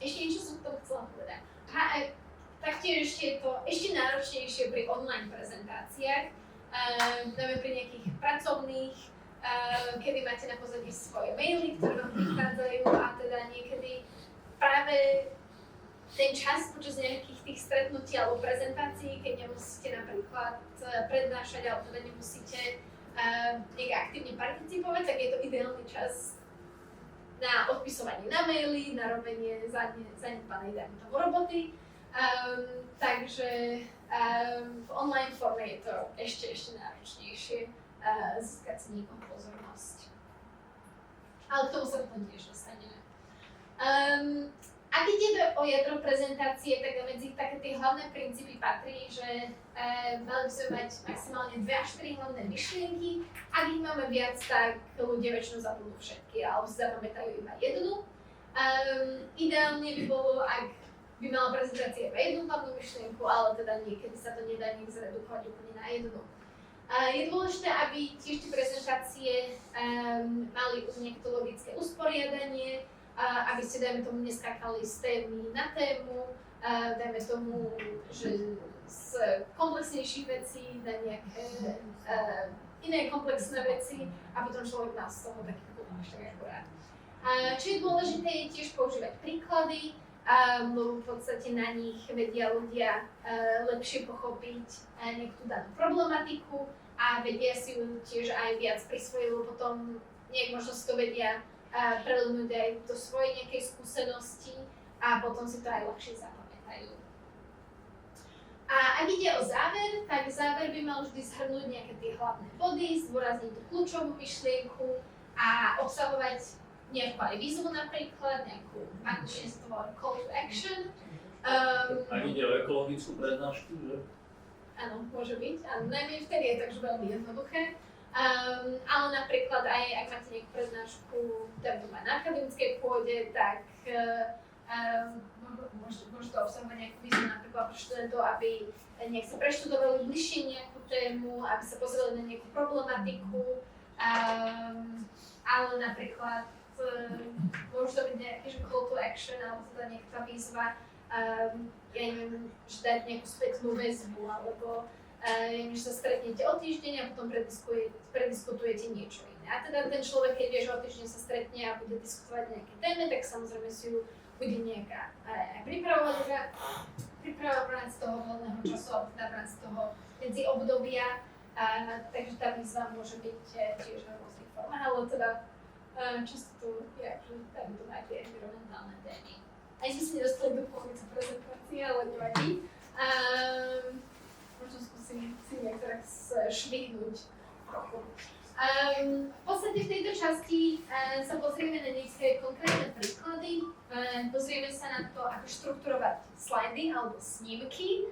Speaker 1: Ešte niečo som k tomu chcela povedať. Taktiež ešte je to ešte náročnejšie pri online prezentáciách, najmä pri nejakých pracovných, kedy máte na pozadí svoje maily, ktoré vám prichádzajú a teda niekedy práve ten čas počas nejakých tých stretnutí alebo prezentácií, keď nemusíte napríklad prednášať alebo teda nemusíte nejak aktívne participovať, tak je to ideálny čas na odpisovanie na maily, na robenie zanedbanej dajme tomu roboty. Takže v online forme je to ešte náročnejšie získať si niekoho pozornosť. Ale k tomu sa potom tiež dostaneme. Ak ide o jadro prezentácie, tak medzi také tie hlavné princípy patrí, že mali by sme mať maximálne 2 až 4 hlavné myšlienky. Ak ich máme viac, tak ľudia väčšinou zabudnú všetky, alebo si zapamätajú iba jednu. Ideálne by bolo, ak by mala prezentácia iba jednu hlavnú myšlienku, ale teda niekedy sa to nedá nejak zredukovať úplne na jednu. Je dôležité, aby tiež tie prezentácie mali nejaké to logické usporiadanie, aby ste, dajme tomu, neskákali z témy na tému, dajme tomu, že z komplexnejších vecí na nejaké iné komplexné veci a potom človek má z toho taký až tak akurát. Čo je dôležité, je tiež používať príklady, lebo v podstate na nich vedia ľudia lepšie pochopiť nejakú danú problematiku a vedia si ju tiež aj viac prisvojiť, lebo potom nejak možno si to vedia prelenúť aj do svojej nejakej skúsenosti a potom si to aj ľahšie zapamätajú. A ak ide o záver, tak záver by mal vždy zhrnúť nejaké tie hlavné body, zdôrazniť tú kľúčovú myšlienku a obsahovať nejakú aj výzvu napríklad, nejakú call to action.
Speaker 5: Ak ide o ekologickú prednášku, že?
Speaker 1: Áno, môže byť. Áno, najmä vtedy je to už veľmi jednoduché. Ale napríklad aj ak máte nejakú prednášku na akademickej pôde, tak môže to obsahovať nejakú výzvu napríklad pre študentov, aby nejak sa preštudovali bližšie nejakú tému, aby sa pozreli na nejakú problematiku, ale napríklad môže to byť nejaký call to action, alebo teda nejaká výzva, ja neviem, že dať nejakú spätnú väzbu, alebo že sa stretnete o týždeň a potom prediskutujete niečo iné. A teda ten človek, keď vie, že o týždeň sa stretne a bude diskutovať nejaké téme, tak samozrejme si ju bude nejaká aj pripravovať v rámci toho voľného času, alebo teda v rámci toho medzi obdobia. Takže tá výzva môže byť tiež na rôznych formách, ale teda často tu je, že tam to máte environmentálne témy. Aj sme si nedostali do polovice prezentácie, ale nevadí. Možno skúsim si nejak teraz švihnúť trochu. V podstate v tejto časti sa pozrieme na nejaké konkrétne príklady. Pozrieme sa na to, ako štrukturovať slajdy alebo snímky.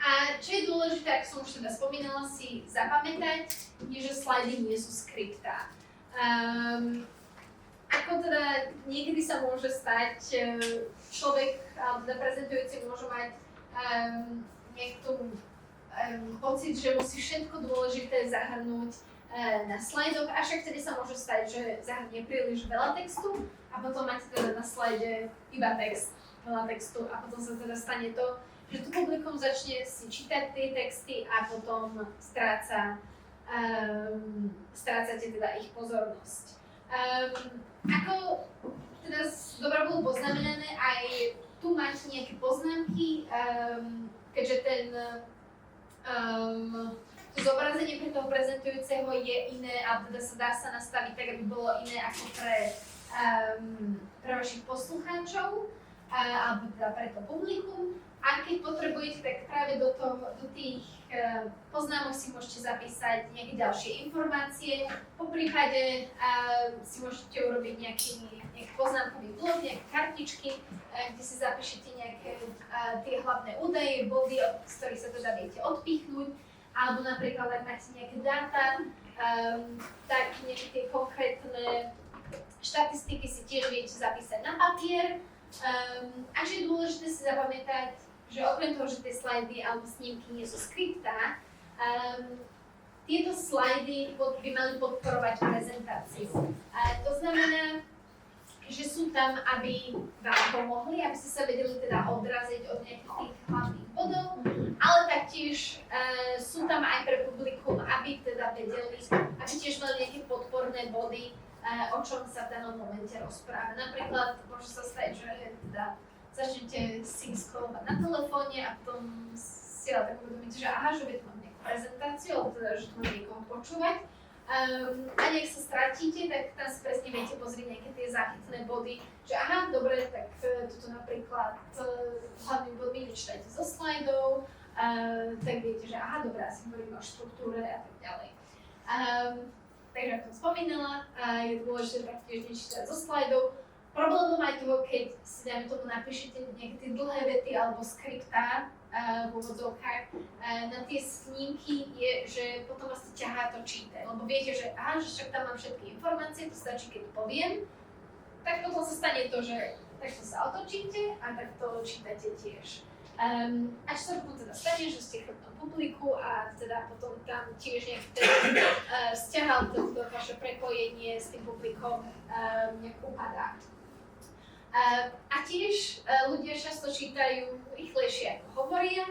Speaker 1: A čo je dôležité, ako som už teda spomínala, si zapamätať, je, že slajdy nie sú skriptá. Ako teda niekedy sa môže stať, človek alebo teda prezentujúci môže mať nejakú pocit, že musí všetko dôležité zahrnúť na slajdoch, avšak vtedy sa môže stať, že zahrnie príliš veľa textu a potom máte teda na slajde iba text, veľa textu a potom sa teda stane to, že to publikum začne si čítať tie texty a potom strácate teda ich pozornosť. Ako teda dobre bolo poznamenané, aj tu máte nejaké poznámky, keďže to zobrazenie pre toho prezentujúceho je iné a teda dá sa nastaviť tak, aby bolo iné ako pre vašich poslucháčov alebo teda pre to publikum. A keď potrebujete, tak práve do tých poznámok si môžete zapísať nejaké ďalšie informácie. Po prípade si môžete urobiť nejaký poznámkový blok, nejaké kartičky, kde si zapíšete nejaké tie hlavné údaje, body, z ktorých sa teda viete odpichnúť. Alebo napríklad, ak máte nejaké dáta, tak nejaké tie konkrétne štatistiky si tiež viete zapísať na papier. A že je dôležité si zapamätať, že okrem toho, že tie slajdy alebo snímky nie sú skriptá, tieto slajdy by mali podporovať prezentáciu. To znamená, že sú tam, aby vám pomohli, aby ste sa vedeli teda odraziť od nejakých tých hlavných bodov, ale taktiež sú tam aj pre publikum, aby teda vedeli, aby tiež mali nejaké podporné body, o čom sa v danom momente rozpráva. Napríklad môže sa stať, že teda začnete si scrollovať na telefóne a potom si ale tak uvedomíte, že aha, že tu mám nejakú prezentáciu, alebo teda, že tu mám niekoho počúvať. A nech sa stratíte, tak tam si presne viete pozrieť nejaké tie záchytné body, že aha, dobre, tak tuto napríklad hlavným bodmi nečítajte zo slajdov, tak viete, že aha, dobre, asi hovorím o štruktúre a tak ďalej. Takže ako som spomínala, je dôležité taktiež nečítať zo slajdov. Problémom aj toho, keď si dajme tomu napíšete nejaké tie dlhé vety alebo skriptá v úvodzovkách na tie snímky, je, že potom vás to ťahá to čítať. Lebo viete, že aha, že však tam mám všetky informácie, to stačí, keď poviem. Tak potom sa stane to, že takto sa otočíte a takto čítate tiež. A čo sa potom teda stane, že ste chrbtom publiku a teda potom tam tiež nejak vzťahal to vaše prepojenie s tým publikom nejak upadá. A tiež ľudia často čítajú rýchlejšie ako hovoria,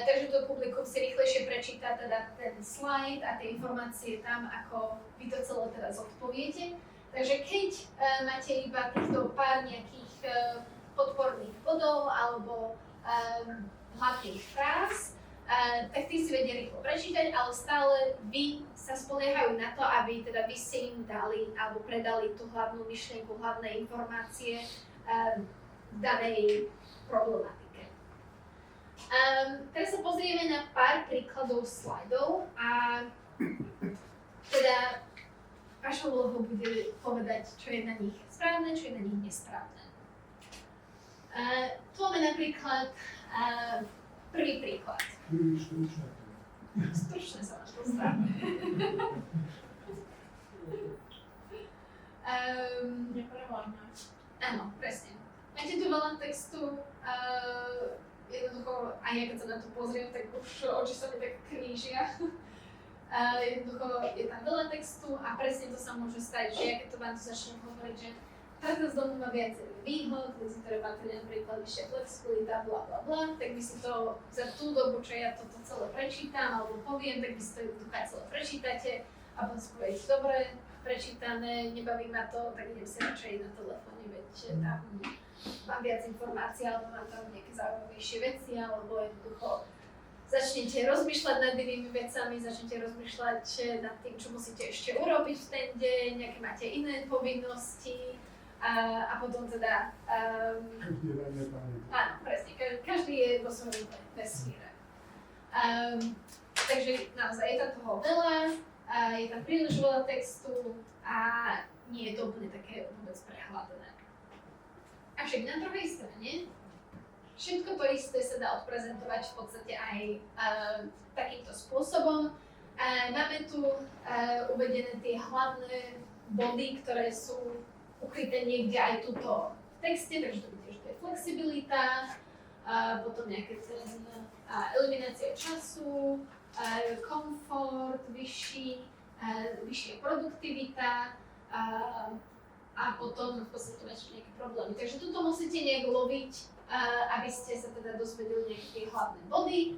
Speaker 1: takže to publikum si rýchlejšie prečíta teda ten slajd a tie informácie tam, ako vy to celé teda zodpoviete. Takže keď máte iba týchto pár nejakých podporných bodov alebo hlavných fráz, tak tí si vedia rýchlo prečítať, ale stále vy sa spoliehajú na to, aby teda vy ste im dali alebo predali tú hlavnú myšlienku, hlavné informácie v danej problematike. Teraz sa pozrieme na pár príkladov slajdov a teda vašou úlohou bude povedať, čo je na nich správne, čo je na nich nesprávne. Tu máme napríklad prvý príklad. Stručné sa máš správne. Áno, presne. Máte tu veľa textu, jednoducho, aj ja keď sa na to pozriem, tak už oči sa mi tak krížia. Jednoducho je tam veľa textu a presne to sa môže stať, že ja keď to vám tu začnem hovoriť, že táto z domu má viacerý výhod, medzi ktoré patrí napríklad vyššia flexibilita, bla bla bla, tak by si to za tú dobu, čo ja toto celé prečítam alebo poviem, tak by si to jednoducho celé prečítate a potom si poviete, dobre, prečítané, nebaví ma to, tak idem si radšej na telefóne, veď tam mám viac informácií, alebo mám tam nejaké zaujímavejšie veci, alebo jednoducho začnete rozmýšľať nad inými vecami, začnete rozmýšľať nad tým, čo musíte ešte urobiť v ten deň, aké máte iné povinnosti a potom teda... áno, presne, každý je vo svojom vesmíre. Takže naozaj je tam toho veľa, je tam príliš veľa textu a nie je to úplne také vôbec prehľadné. Avšak na druhej strane, všetko to isté sa dá odprezentovať v podstate aj takýmto spôsobom. Máme tu uvedené tie hlavné body, ktoré sú ukryté niekde aj tuto v texte, takže to bude, že to je flexibilita, potom nejaké eliminácia času, komfort, vyššia produktivita a potom v podstate máte nejaké problémy. Takže tuto musíte nejak loviť, aby ste sa teda dozvedeli nejaké tie hlavné body.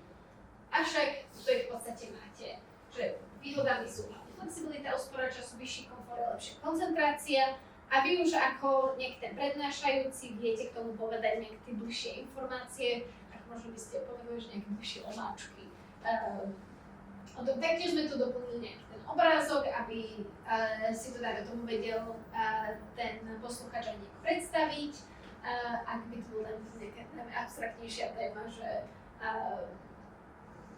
Speaker 1: Avšak to v podstate máte, že výhodami sú hlavne flexibilita, úspora času, vyšší komfort a lepšia koncentrácia. A vy už ako nejaký ten prednášajúci viete k tomu povedať nejaké tie bližšie informácie, ako možno by ste povedali, že nejaké bližšie omáčky. Taktiež sme tu doplnili nejaký ten obrázok, aby si to dajme tomu vedel ten posluchač aj nejak predstaviť. Ak by to bola nejaká abstraktnejšia téma, že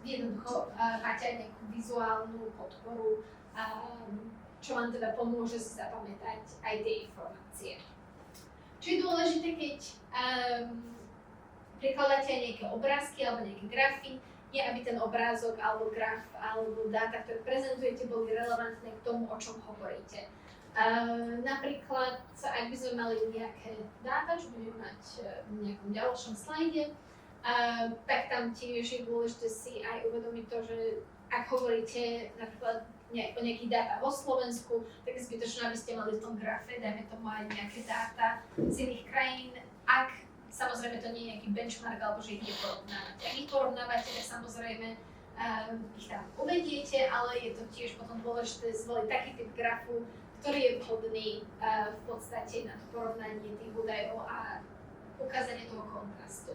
Speaker 1: jednoducho máte aj nejakú vizuálnu podporu, čo vám teda pomôže si zapamätať aj tie informácie. Čo je dôležité, keď prikladáte aj nejaké obrázky alebo nejaké grafy, je, aby ten obrázok alebo graf alebo dáta, ktoré prezentujete, boli relevantné k tomu, o čom hovoríte. Napríklad, ak by sme mali nejaké dáta, čo budeme mať v nejakom ďalšom slajde, tak tam tiež je dôležité si aj uvedomiť to, že ak hovoríte napríklad o nejakých dátach vo Slovensku, tak je zbytočné, aby ste mali v tom grafe, dajme tomu aj nejaké dáta z iných krajín, ak samozrejme to nie je nejaký benchmark alebo že ich neporovnávate. Ak ich porovnávate, tak samozrejme ich tam uvediete, ale je to tiež potom dôležité zvoliť taký typ grafu, ktorý je vhodný v podstate na to porovnanie tých údajov a ukázanie toho kontrastu.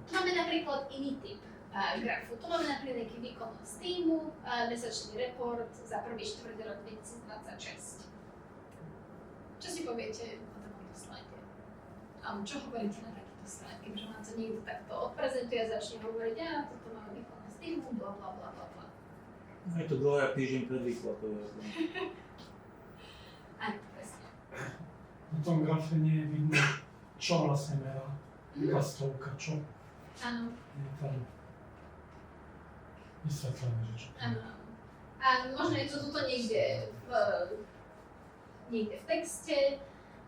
Speaker 1: Tu máme napríklad iný typ grafu. Tu máme napríklad nejaký výkonnosť týmu, mesačný report za prvý štvrť rok 2026. Čo si poviete o takomto slajde? Čo hovoríte na takýto slide? Keďže vám to niekto takto odprezentuje a začne hovoriť, toto máme výkonnosť týmu, bla bla bla bla bla.
Speaker 3: No je to dlho jak týždeň pred výplatou.
Speaker 1: Áno, presne.
Speaker 2: Na tom grafe nie je vidno, čo vlastne merá. Iba stovka, čo
Speaker 1: Áno,
Speaker 2: je tam vysvetlené, že čo to je.
Speaker 1: áno. A možno je to tuto niekde v texte.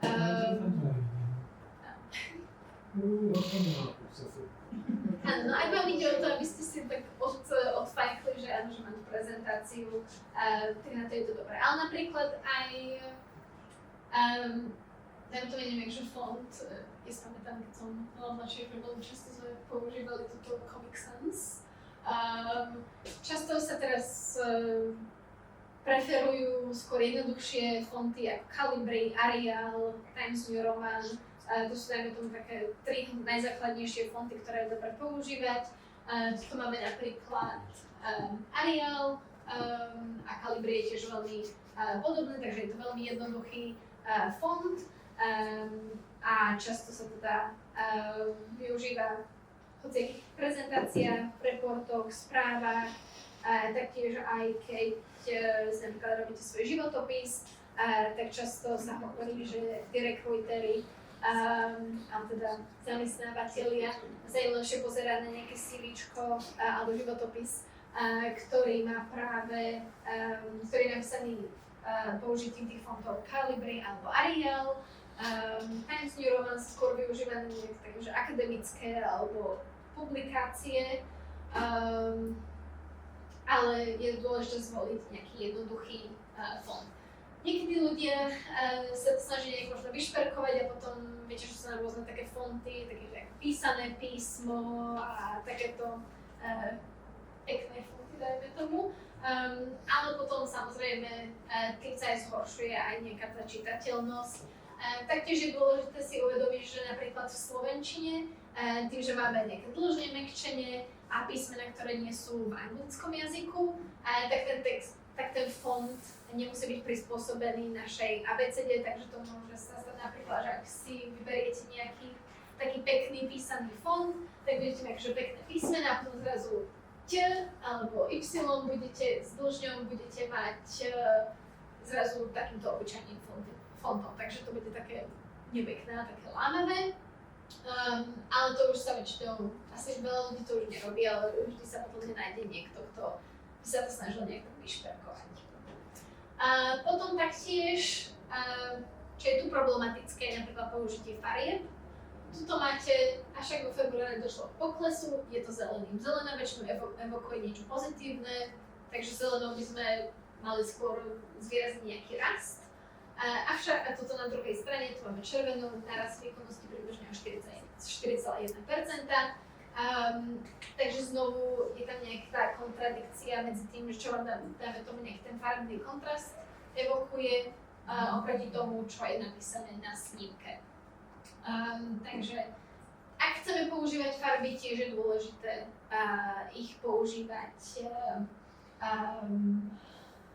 Speaker 1: Áno, no aj vám ide o to, aby ste si tak odfajkli, že áno, že mám tú prezentáciu, tak na to je to dobré. Ale napríklad aj, dajme to neviem, že font, ja si pamätám, keď som bola mladšia, že veľmi často sme používali túto Comic Sans. Často sa teraz preferujú skôr jednoduchšie fonty ako Calibri, Arial, Times New Roman. To sú dajme tomu také 3 najzákladnejšie fonty, ktoré je dobré používať. Tu máme napríklad Arial a Calibri je tiež veľmi podobné, takže je to veľmi jednoduchý font a často sa teda využíva v hociakých prezentáciách, reportoch, správach, taktiež aj keď napríklad robíte svoj životopis, tak často sa hovorí, že tí rekruitery ale teda zamestnávateľia sa im lepšie pozerať na nejaké CVčko alebo životopis, ktorý má práve, ktorý je napísaný použitím tých fontov Calibri alebo Arial. Times New Roman sa skôr využíva na nejaké také akademické alebo publikácie, ale je dôležité zvoliť nejaký jednoduchý font. Niekedy ľudia sa snažia nejak možno vyšperkovať a potom viete, že sú na rôzne také fonty, také ako písané písmo a takéto pekné fonty, dajme tomu. Ale potom samozrejme tým sa aj zhoršuje aj nejaká tá čitateľnosť. Taktiež je dôležité si uvedomiť, že napríklad v slovenčine, tým, že máme nejaké dĺžne, mäkčenie a písmená, ktoré nie sú v anglickom jazyku, tak ten text, tak ten font nemusí byť prispôsobený našej ABCD, takže to môže sa stať napríklad, že ak si vyberiete nejaký taký pekný písaný font, tak budete mať že pekné písmená a potom zrazu T alebo Y budete s dĺžňou budete mať zrazu takýmto obyčajným fontom, takže to bude také nepekné a také lámavé. Ale to už sa väčšinou, asi veľa ľudí to už nerobí, ale vždy sa potom nenájde niekto, kto by sa to snažil nejak vyšperkovať. Potom taktiež, čo je tu problematické, napríklad použitie farieb. Tuto máte, až ak vo februári došlo k poklesu, je to zeleným. Zelená väčšinou evokuje niečo pozitívne, takže zelenou by sme mali skôr zvýrazniť nejaký rast. Avšak a toto na druhej strane, tu máme červenú, nárast výkonnosti približne o 4,1%. Takže znovu je tam nejaká tá kontradikcia medzi tým, čo vám dáme tomu nejaký ten farebný kontrast evokuje oproti tomu, čo je napísané na snímke. Takže ak chceme používať farby, tiež je dôležité ich používať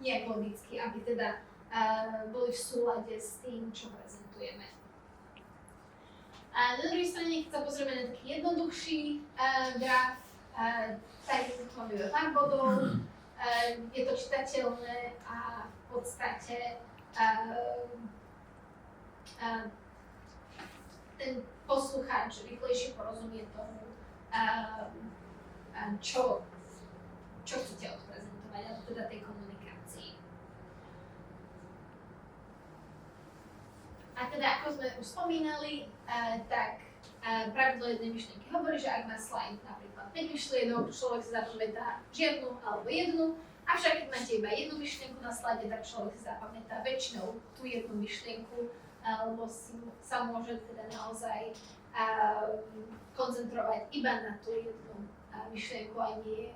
Speaker 1: nejak logicky, aby teda boli v súlade s tým, čo prezentujeme. Na druhej strane, keď sa pozrieme na taký jednoduchší graf, tak tu máme iba pár bodov, je to čitateľné a v podstate ten poslucháč rýchlejšie porozumie tomu, čo chcete odprezentovať, alebo teda tej komunikácii. A teda, ako sme už spomínali, tak pravidlo jednej myšlienky hovorí, že ak má slajd napríklad 5 myšlienok, človek si zapamätá žiadnu alebo jednu, avšak keď máte iba jednu myšlienku na slajde, tak človek si zapamätá väčšinou tú jednu myšlienku, lebo sa môže teda naozaj koncentrovať iba na tú jednu myšlienku a nie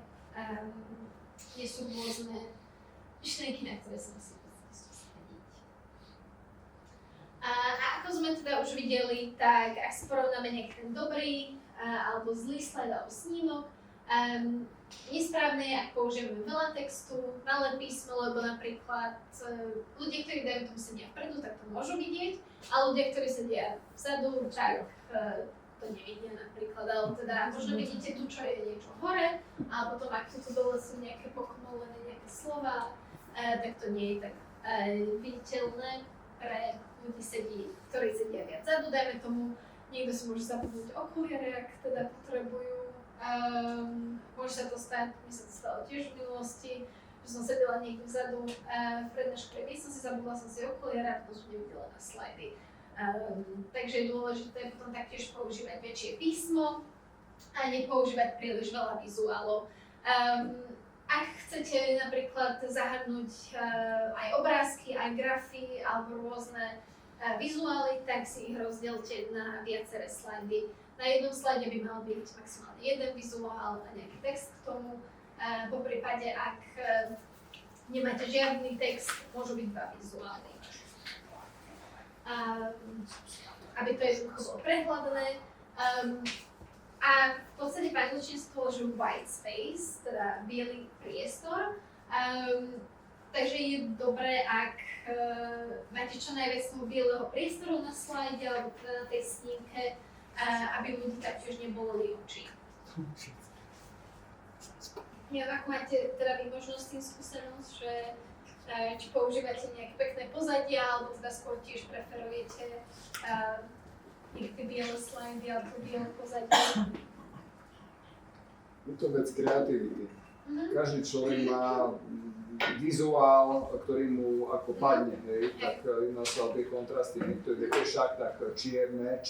Speaker 1: sú rôzne myšlienky, na ktoré sa musí sústrediť. A ako sme teda už videli, tak ak si porovnáme nejaký ten dobrý alebo zlý slajd alebo snímok, Nesprávne je, ak použijeme veľa textu, malé písmo, lebo napríklad ľudia, ktorí dajú tomu sedia vpredu, tak to môžu vidieť, a ľudia, ktorí sedia vzadu, tak to nevidia napríklad, ale teda možno vidíte tu, čo je niečo hore, a potom ak tu dole sú nejaké pochmolené nejaké slova, tak to nie je tak viditeľné pre ľudí, ktorí sedia viac vzadu, dajme tomu, niekto si môže zabudnúť okuliare, ak teda potrebujú. Môže sa to stať, mi sa to stalo tiež v minulosti, že som sedela niekde vzadu v prednáškovej miestnosti, zabudla som si okuliare a potom som nevidela na slajdy. Takže je dôležité potom taktiež používať väčšie písmo a nepoužívať príliš veľa vizuálov. Ak chcete napríklad zahrnúť aj obrázky, aj grafy alebo rôzne vizuály, tak si ich rozdielte na viaceré slajdy. Na jednom slajde by mal byť maximálne jeden vizuál a nejaký text k tomu. Po prípade, ak nemáte žiadny text, môžu byť dva vizuály. Aby to jednoducho bolo prehľadné. A v podstate v angličtine sa to volá, že white space, teda biely priestor. Takže je dobré, ak máte čo najviac toho bieleho priestoru na slajde alebo teda na tej snímke, aby ľudí taktiež neboleli oči. Neviem, ako máte teda vy možnosť s tým skúsenosť, že či používate nejaké pekné pozadia, alebo teda skôr tiež preferujete nejaké biele slajdy alebo biele pozadie?
Speaker 6: Je to vec kreativity. Každý človek má vizuál, ktorý mu ako padne, hej, tak jedná sa o tie kontrasty, niekto je však tak čierne,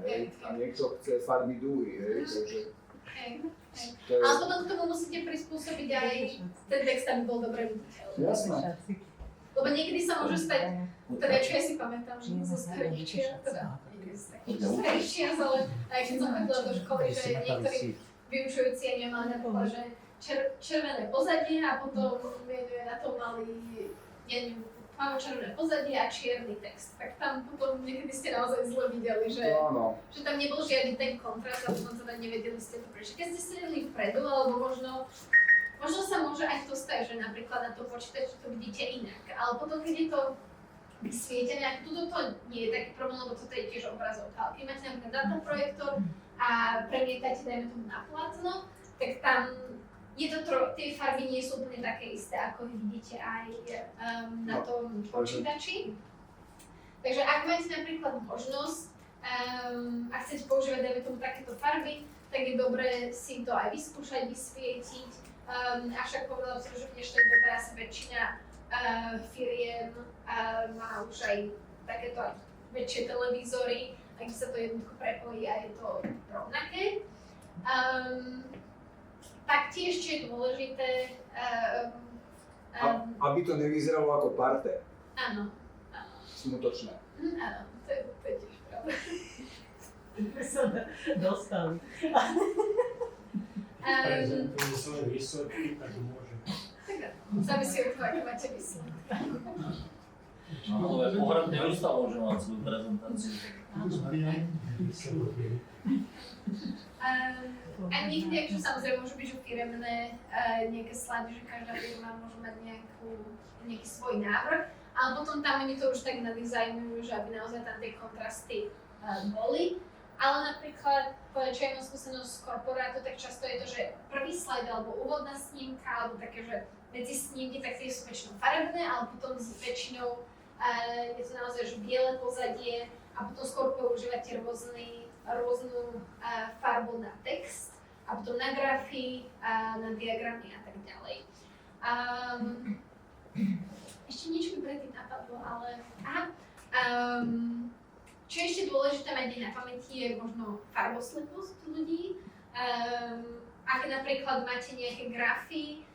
Speaker 6: hej, a niekto chce farby dúhy, hej, takže...
Speaker 1: Ale potom k tomu musíte prispôsobiť aj ten text, aby bol dobre viditeľný.
Speaker 6: Jasné.
Speaker 1: Lebo niekedy sa môže stať, teda čo ja si pamätám, že zo starých čias, teda niekedy z takých starých čias, ale aj keď som chodila do školy, že niektorí vyučujúci aj nemali napríklad, že červené pozadie a potom na to mali, máme červené pozadie a čierny text. Tak tam potom niekedy ste naozaj zle videli, že tam nebol žiadny ten kontrast a potom teda nevedeli ste to prečo. Keď ste sedeli vpredu, alebo možno sa môže aj to stať, že napríklad na to počítači to vidíte inak. Ale potom, keď je to vysvietené, tuto to nie je taký problém, lebo toto je tiež obrazovka. Ale keď máte napríklad dataprojektor a premietate, dajme tomu na plátno, tak tam tie farby nie sú úplne také isté, ako ich vidíte aj na tom počítači. Takže ak máte napríklad možnosť a chcete používať, dajme tomu, takéto farby, tak je dobré si to aj vyskúšať, vysvietiť. Avšak povedala som, že v dnešnej dobe asi väčšina firiem má už aj takéto aj väčšie televízory, kde sa to jednoducho prepojí a je to rovnaké. Taktiež, čo je dôležité...
Speaker 6: aby to nevyzeralo ako parter.
Speaker 1: Áno.
Speaker 6: Smutočné.
Speaker 1: Áno, to je tiež pravda.
Speaker 7: Sa dostali.
Speaker 9: Prezentuje svoje výsledky, tak môže.
Speaker 1: Tak závisí od toho, ako máte výsledky.
Speaker 5: No, ale pohľad neústav môže mať svoju prezentáciu.
Speaker 1: A niekde, čo samozrejme môžu byť že firemné nejaké slajdy, že každá firma môže mať nejaký svoj návrh, ale potom tam oni to už tak nadizajnujú, že aby naozaj tam tie kontrasty boli. Ale napríklad, čo ja mám skúsenosť z korporátu, tak často je to, že prvý slajd alebo úvodná snímka, alebo také, že medzi snímky, tak tie sú väčšinou farebné, ale potom väčšinou je to naozaj že biele pozadie a potom skôr používate rôznu farbu na text a potom na grafy, na diagramy a tak ďalej. Ešte niečo mi predtým napadlo, ale čo je ešte dôležité mať na pamäti je možno farbosleposť ľudí. Ak napríklad máte nejaké grafy,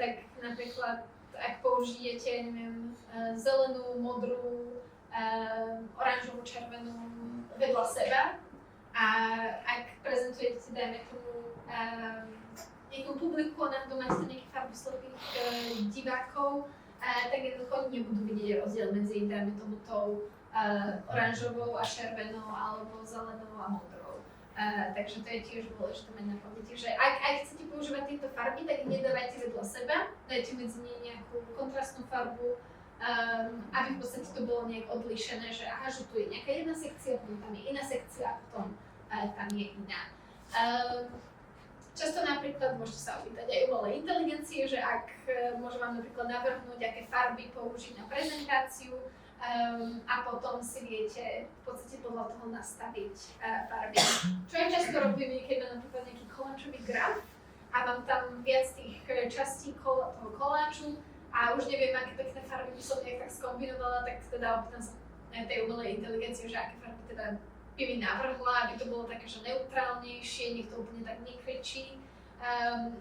Speaker 1: tak napríklad ak použijete, neviem, zelenú, modrú, oranžovú, červenú vedľa seba a ak prezentujete, dajme tomu, nejakú publiku a náhodou máte nejakých farboslepých divákov, tak jednoducho nebudú vidieť rozdiel medzi, dajme tomu, tou oranžovou a červenou alebo zelenou a modrou. Takže to je tiež dôležité mať na pamäti, že ak chcete používať tieto farby, tak ich nedávajte vedľa seba, dajte medzi ne nejakú kontrastnú farbu, aby v podstate to bolo nejak odlišené, že aha, že tu je nejaká jedna sekcia, potom tam je iná sekcia a potom tam je iná. Často napríklad môžete sa opýtať aj umelej inteligencie, že ak môžem vám napríklad navrhnúť, aké farby použiť na prezentáciu, a potom si viete v podstate podľa toho nastaviť farby. Čo ja často robím, keď mám napríklad nejaký koláčový graf a mám tam viac tých častí toho koláču a už neviem, aké pekné farby by som nejak tak skombinovala, tak teda opýtam sa tej umelej inteligencie, že aké farby teda by mi navrhla, aby to bolo také, že neutrálnejšie, nech to úplne tak nekričí.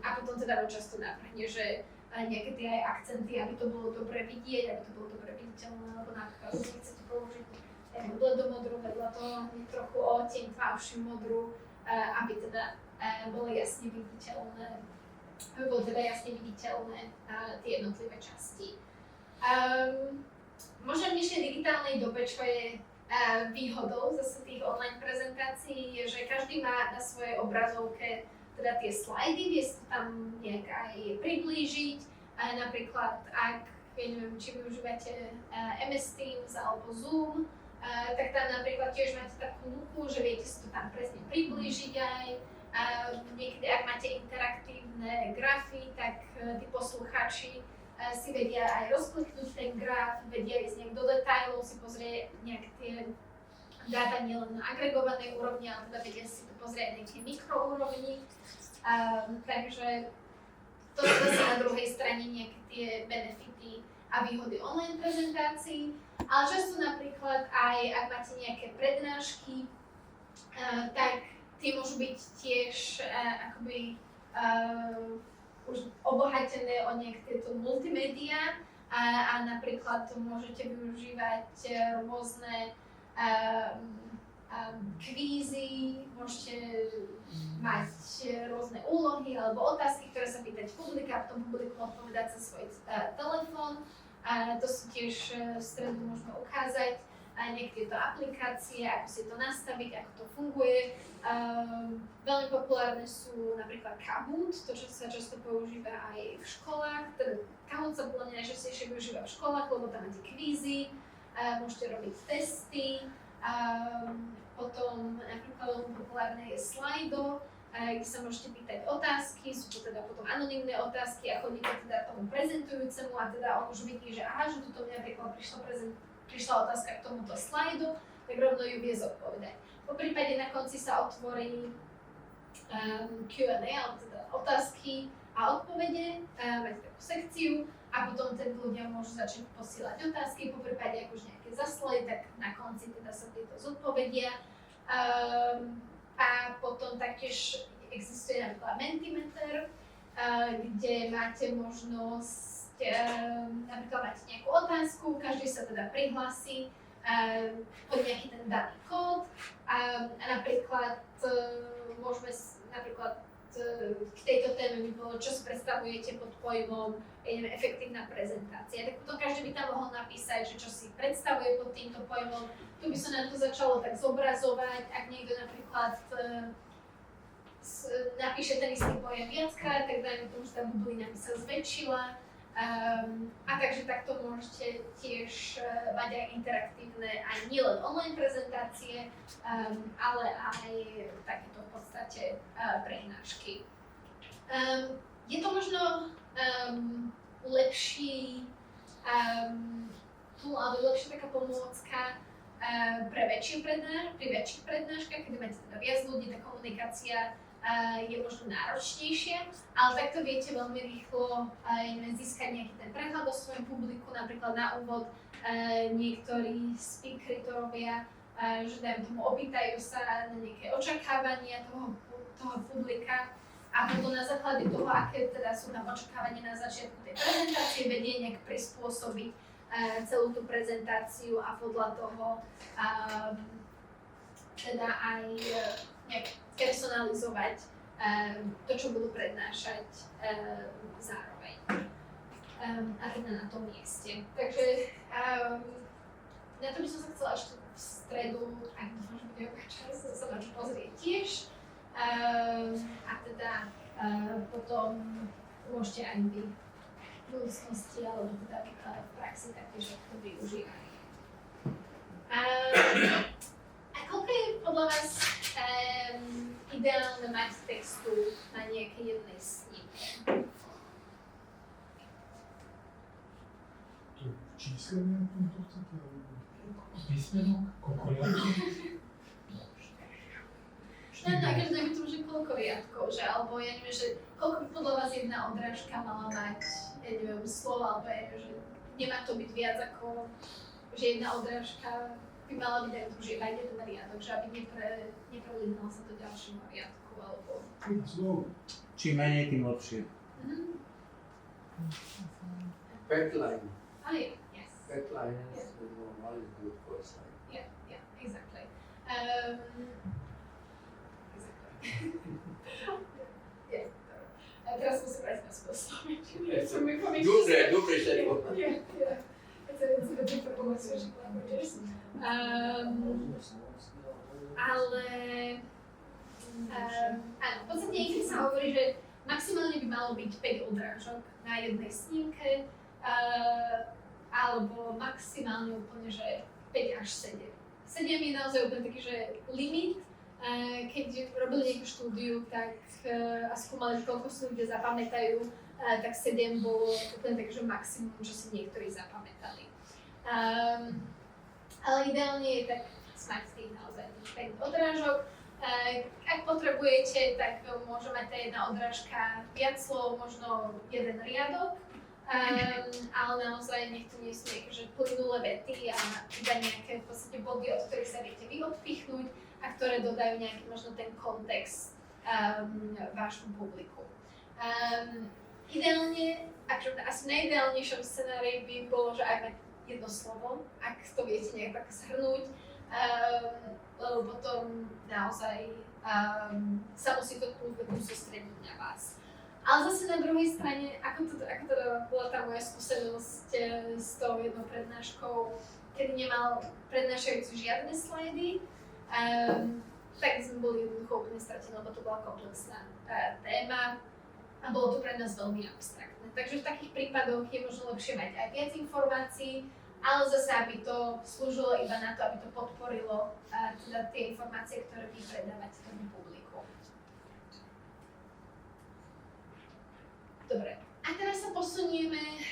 Speaker 1: A potom teda často navrhne, že nejaké tie aj akcenty, aby to bolo dobre vidieť, aby to bolo dobre viditeľné, alebo napríklad, keď chcete použiť bledomodru, vedľa toho trochu odtieň tmavšiu modru, aby teda bolo jasne viditeľné, tie jednotlivé časti. Možno v dnešnej digitálnej dobe, čo je výhodou zase tých online prezentácií, je, že každý má na svojej obrazovke teda tie slajdy, vie sa tam nejak aj priblížiť. Napríklad, ak, neviem, či využívate MS Teams alebo Zoom, tak tam napríklad tiež máte takú lupu, že viete si to tam presne priblížiť aj. Niekedy, ak máte interaktívne grafy, tak tí poslucháči si vedia aj rozkliknúť ten graf, vedia ísť nejak do detailov, si pozrieť nejaké tie dáta nielen na agregovanej úrovni, ale teda vedia si to pozrieť nejaké mikroúrovni. Takže to sú zase na druhej strane nejaké tie benefity a výhody online prezentácií. Ale často napríklad aj ak máte nejaké prednášky, tak tie môžu byť tiež akoby už obohatené o nejaké tieto multimédia a napríklad môžete využívať rôzne kvízy, môžete mať rôzne úlohy alebo otázky, ktoré sa pýtať publika, a potom publiku odpovedať cez svoj telefón. To sú tiež v stredu môžeme ukázať niektoré tieto aplikácie, ako si to nastaviť, ako to funguje. Veľmi populárne sú napríklad Kahoot, to čo sa často používa aj v školách. Teda Kahoot sa podľa mňa najčastejšie využíva v školách, lebo tam máte kvízy, môžete robiť testy. Potom napríklad veľmi populárne je Slido, kde sa môžete pýtať otázky, sú to teda potom anonymné otázky a chodíte teda tomu prezentujúcemu a teda on už vidí, že aha, že tuto mňa napríklad prišla otázka k tomuto slajdu, tak rovno ju vie zodpovedať. Po prípade na konci sa otvorí Q&A, alebo teda otázky a odpovede, máte takú sekciu a potom teda ľudia môžu začať posielať otázky, po prípade ak už nejaké zaslali, tak na konci teda sa tieto zodpovedia. A potom taktiež existuje napríklad Mentimeter, kde máte možnosť, napríklad máte nejakú otázku, každý sa teda prihlási pod nejaký ten daný kód a napríklad môžeme napríklad k tejto téme by bolo, čo si predstavujete pod pojmom efektívna prezentácia. Tak potom každý by tam mohol napísať, že čo si predstavuje pod týmto pojmom. Tu by sa nám to začalo tak zobrazovať, ak niekto napríklad napíše ten istý pojem viackrát, tak dajme tomu, že tá bublina by sa zväčšila. A takže takto môžete tiež mať aj interaktívne, aj nielen online prezentácie, ale aj takéto v podstate prednášky. Je to možno lepší tool, alebo lepšia taká pomôcka pri väčších prednáškach, keď máte teda viac ľudí, tá komunikácia je možno náročnejšia, ale takto viete veľmi rýchlo získať nejaký ten prehľad o svojom publiku. Napríklad na úvod niektorí speakery to robia, že dajme tomu opýtajú sa na nejaké očakávania toho publika a potom na základe toho, aké teda sú tam očakávania na začiatku tej prezentácie, vedie nejak prispôsobiť celú tú prezentáciu a podľa toho teda aj nejak personalizovať to, čo budú prednášať zároveň a teda na tom mieste. Takže na to by som sa chcela ešte v stredu, ak dúfam, že bude opäť čas, sa na čo pozrieť tiež. A teda potom môžete aj vy v budúcnosti alebo teda v praxi taktiež to využívať. A koľko je podľa vás ideálne mať textu na nejakej jednej snímke?
Speaker 2: To v čísle nejakom to chcete?
Speaker 9: Písmenok? Koľko riadkov?
Speaker 1: No, takže dajme tomu, že koľko riadkov, že, alebo ja neviem, že koľko by podľa vás jedna odrážka mala mať, ja neviem, slov, alebo ja neviem, že nemá to byť viac ako, že jedna odrážka by mala byť aj to, že iba jeden riadok, že aby neprelínal sa do ďalšieho riadku, alebo...
Speaker 2: Slovo.
Speaker 3: Čím menej, tým lepšie.
Speaker 10: Petline.
Speaker 1: Oh yeah, yes.
Speaker 10: Petline is one is good for slide.
Speaker 1: Yeah, exactly. Yeah. A teraz musím vrátiť na svoje slovenčinu.
Speaker 10: Dobre všetko.
Speaker 1: Yeah. It's a different language. Ale áno, v podstate niekedy sa hovorí, že maximálne by malo byť 5 odrážok na jednej snímke, alebo maximálne úplne, že 5 až 7. 7 je naozaj úplne taký, že limit. Keď robili nejakú štúdiu, tak a skúmali, koľko si ľudia zapamätajú, tak 7 bolo úplne také, že maximum, čo si niektorí zapamätali. Ale ideálne je tak mať tých naozaj 5 odrážok. Ak potrebujete, tak môže mať tá jedna odrážka viac slov, možno jeden riadok, ale naozaj nech to nie sú nejaké že plynulé vety a iba nejaké v podstate body, od ktorých sa viete vy odpichnúť a ktoré dodajú nejaký možno ten kontext vášmu publiku. Ideálne, asi najideálnejšom scenárii by bolo, že aj mať jedno slovo, ak to viete nejak tak zhrnúť, lebo potom naozaj sa musí to publikum sústrediť na vás. Ale zase na druhej strane, ako teda bola tá moja skúsenosť s tou jednou prednáškou, kedy nemal prednášajúci žiadne slajdy, tak sme boli jednoducho úplne stratení, lebo to bola komplexná téma a bolo to pre nás veľmi abstraktné. Takže v takých prípadoch je možno lepšie mať aj viac informácií, ale zase, aby to slúžilo iba na to, aby to podporilo teda tie informácie, ktoré vy predávate tomu publiku. Dobre, a teraz sa posunieme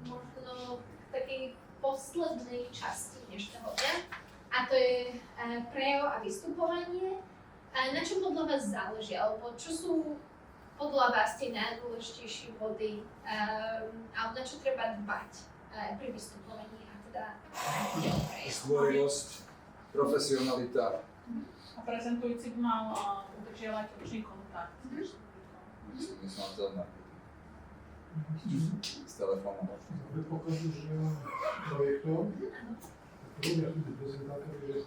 Speaker 1: možno k takej poslednej časti dnešného dňa, a to je prejav a vystupovanie. Na čom podľa vás záleží, alebo čo sú podľa vás tie najdôležitejšie body, alebo na čo treba dbať pri vystupovaní a teda
Speaker 6: Zdvorilosť, profesionalita.
Speaker 11: A prezentujúci by mal udržiavať očný kontakt.
Speaker 6: Myslím zaujímavé. S telefónom.
Speaker 2: Predpokladu, že projektor, robia tu prezentátory, že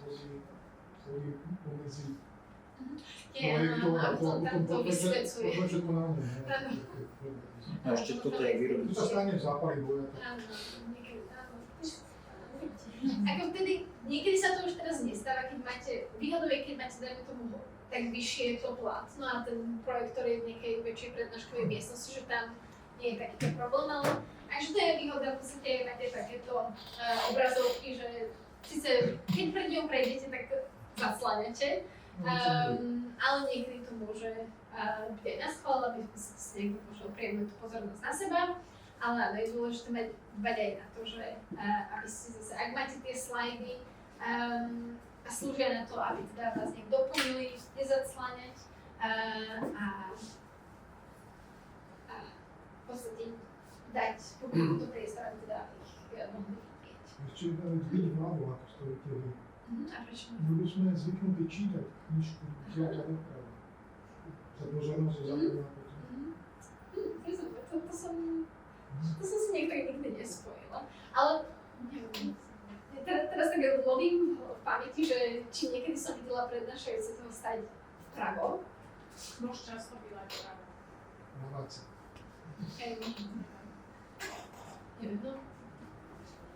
Speaker 2: chodí pomedzi projektom a to vysvetľuje. To všetko na mňa.
Speaker 3: A ešte toto je výrobný.
Speaker 2: Tu sa stane v zápali boja.
Speaker 1: Ako vtedy, niekedy sa to už teraz nestáva, keď máte, výhodou je, keď máte, dajme tomu, tak vyššie to plátno a ten projektor je v nejakej väčšej prednáškovej miestnosti, že tam nie je takýto problém, ale až to je výhoda, v podstate máte takéto obrazovky, že síce keď pred ňou prejdete, tak zasláňate, ale niekedy to môže byť aj na schvál, aby si niekto možno priemnúť tú pozornosť na seba, ale je dôležité dbať aj na to, že aby ste zase, ak máte tie slajdy a slúžia na to, aby teda vás nejak doplnili, nezasláňať a v podstate dať publiku do priestora, teda ich mohli vidieť.
Speaker 2: Ešte jedna vec, byť v lábu, ako stojíte vy.
Speaker 1: A prečo?
Speaker 2: Ľudia sme zvyknutí čítať knižku, zľava doprava. Za pozornosť je zapojená potom.
Speaker 1: To som si nikdy nespojila. Ale neviem, teraz tak lovím v pamäti, že či niekedy som videla prednášajúceho stať vpravo.
Speaker 11: Môž často bývať vpravo.
Speaker 2: Na váce.
Speaker 1: Neviem, no.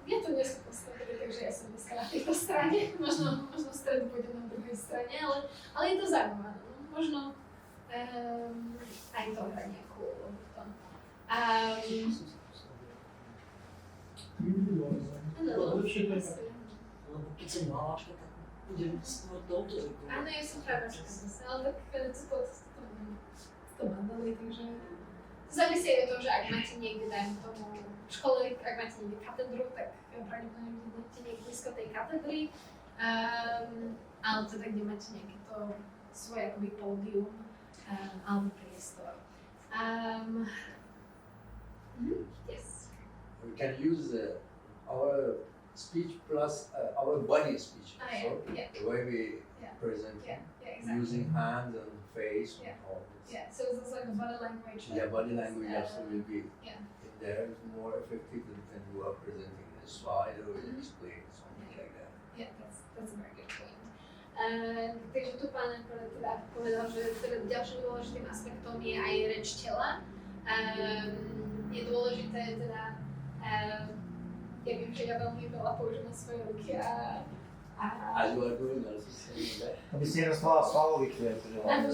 Speaker 1: Ja tu nie som postavený, takže ja som dneska na tejto strane. Možno v stredu pôjdem na druhej strane, ale je to zaujímavé. No. Možno aj to hrá nejakú úlohu v tom.
Speaker 8: Lebo keď som malačka, tak budem skôr touto rukou.
Speaker 1: Áno, ja som právačka zase, ale tak to mandali, takže závisí aj od toho, že ak máte niekde, dajme tomu, v škole, ak máte niekde katedru, tak pravdepodobne budete niekde blízko tej katedry, ale teda kde máte nejaké to svoje akoby pódium alebo priestor. Yes.
Speaker 10: We can use our speech plus our body speech.
Speaker 1: Yeah,
Speaker 10: So
Speaker 1: yeah.
Speaker 10: the way we
Speaker 1: Yeah.
Speaker 10: present
Speaker 1: Yeah, exactly.
Speaker 10: using hands and face
Speaker 1: Yeah.
Speaker 10: and all this.
Speaker 1: Yeah, so it's also like a body language.
Speaker 10: Yeah, body language also will be
Speaker 1: Yeah.
Speaker 10: in there more effective than when you are presenting a slide or explain something like that.
Speaker 1: Yeah, that's a very good point. Takže tu pán teda povedal, že teda ďalším dôležitým aspektom je aj reč tela. Je dôležité teda, ja viem, že ja veľmi veľa používam svoje ruky a
Speaker 10: As you are doing also saying that.
Speaker 3: Aby si nedostala svalový kvet, že hlavne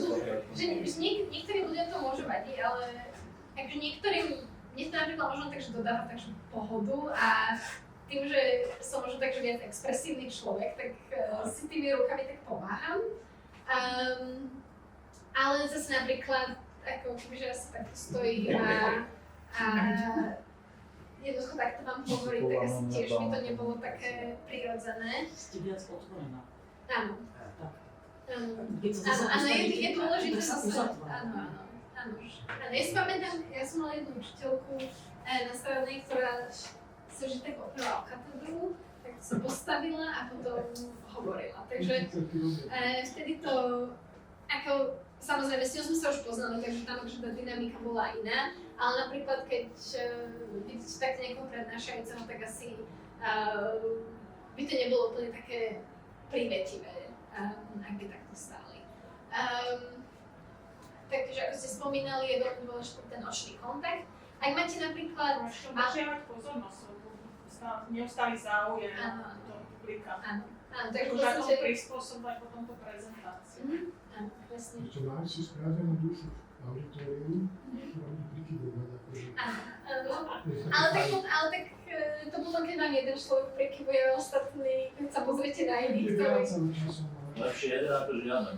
Speaker 1: že niektorým ľuďom to môže vadiť, ale akože niektorým, mne to napríklad možno tak, že dodáva takže pohodu a tým, že som možno takže viac expresívny človek, tak si tými rukami tak pomáham. Ale zase napríklad, ako kebyže ja sa takto stojím a jednoducho takto vám hovoriť, tak asi tiež by to nebolo také prirodzené.
Speaker 8: Ste viac otvorená.
Speaker 1: Áno.
Speaker 8: Tak.
Speaker 1: Áno, je dôležité zase, áno. Ja si pamätám, ja som mala jednu učiteľku na strednej, ktorá sa vždy tak oprala o katedru, tak sa postavila a potom hovorila. Takže vtedy to, ako, samozrejme, s ňou sme sa už poznali, takže tam akože tá dynamika bola iná, ale napríklad, keď vidíte tak niekoho prednášajúceho, tak asi by to nebolo úplne také privetivé, ak by takto stáli. Takže ako ste spomínali, je veľmi dôležitý ten očný kontakt. Ak máte napríklad...
Speaker 11: Držiavať pozornosť, lebo neustály záujem toho publika.
Speaker 1: Áno, takže
Speaker 11: Takže ako prispôsobovať potom tú prezentáciu.
Speaker 1: Áno, presne.
Speaker 2: Ešte nájsť si správenú dušu v auditoriu, ktorá bude prikyvovať akože.
Speaker 1: Ale tak to bolo, keď vám jeden človek prikyvuje a ostatní, keď sa pozriete na iných, ktorí...
Speaker 5: Lepšie jeden ako žiaden.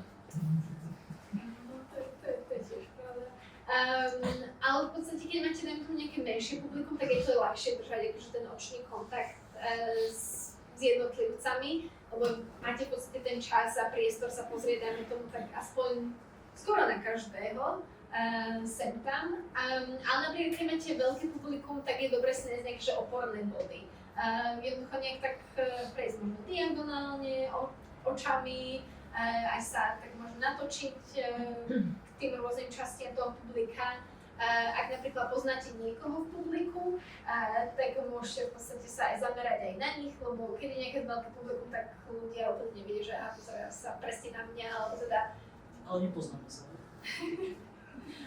Speaker 1: To je tiež pravda. Ale v podstate, keď máte nejaké menšie publikum, tak je to ľahšie držať akože ten očný kontakt s jednotlivcami, lebo máte v podstate ten čas a priestor sa pozrieť, dajme tomu tak aspoň skoro na každého sem tam. Ale napríklad, keď máte veľké publikum, tak je dobre si nájsť nejaké oporné body. Jednoducho nejak tak prejsť možno diagonálne, očami, aj sa tak možno natočiť k tým rôznym častiam toho publika. Ak napríklad poznáte niekoho v publiku, tak môžete v podstate sa aj zamerať aj na nich, lebo keď je nejaké veľké publikum, tak ľudia úplne nevedia, že pozerajú sa presne na mňa, alebo teda...
Speaker 8: Ale nepoznáme sa.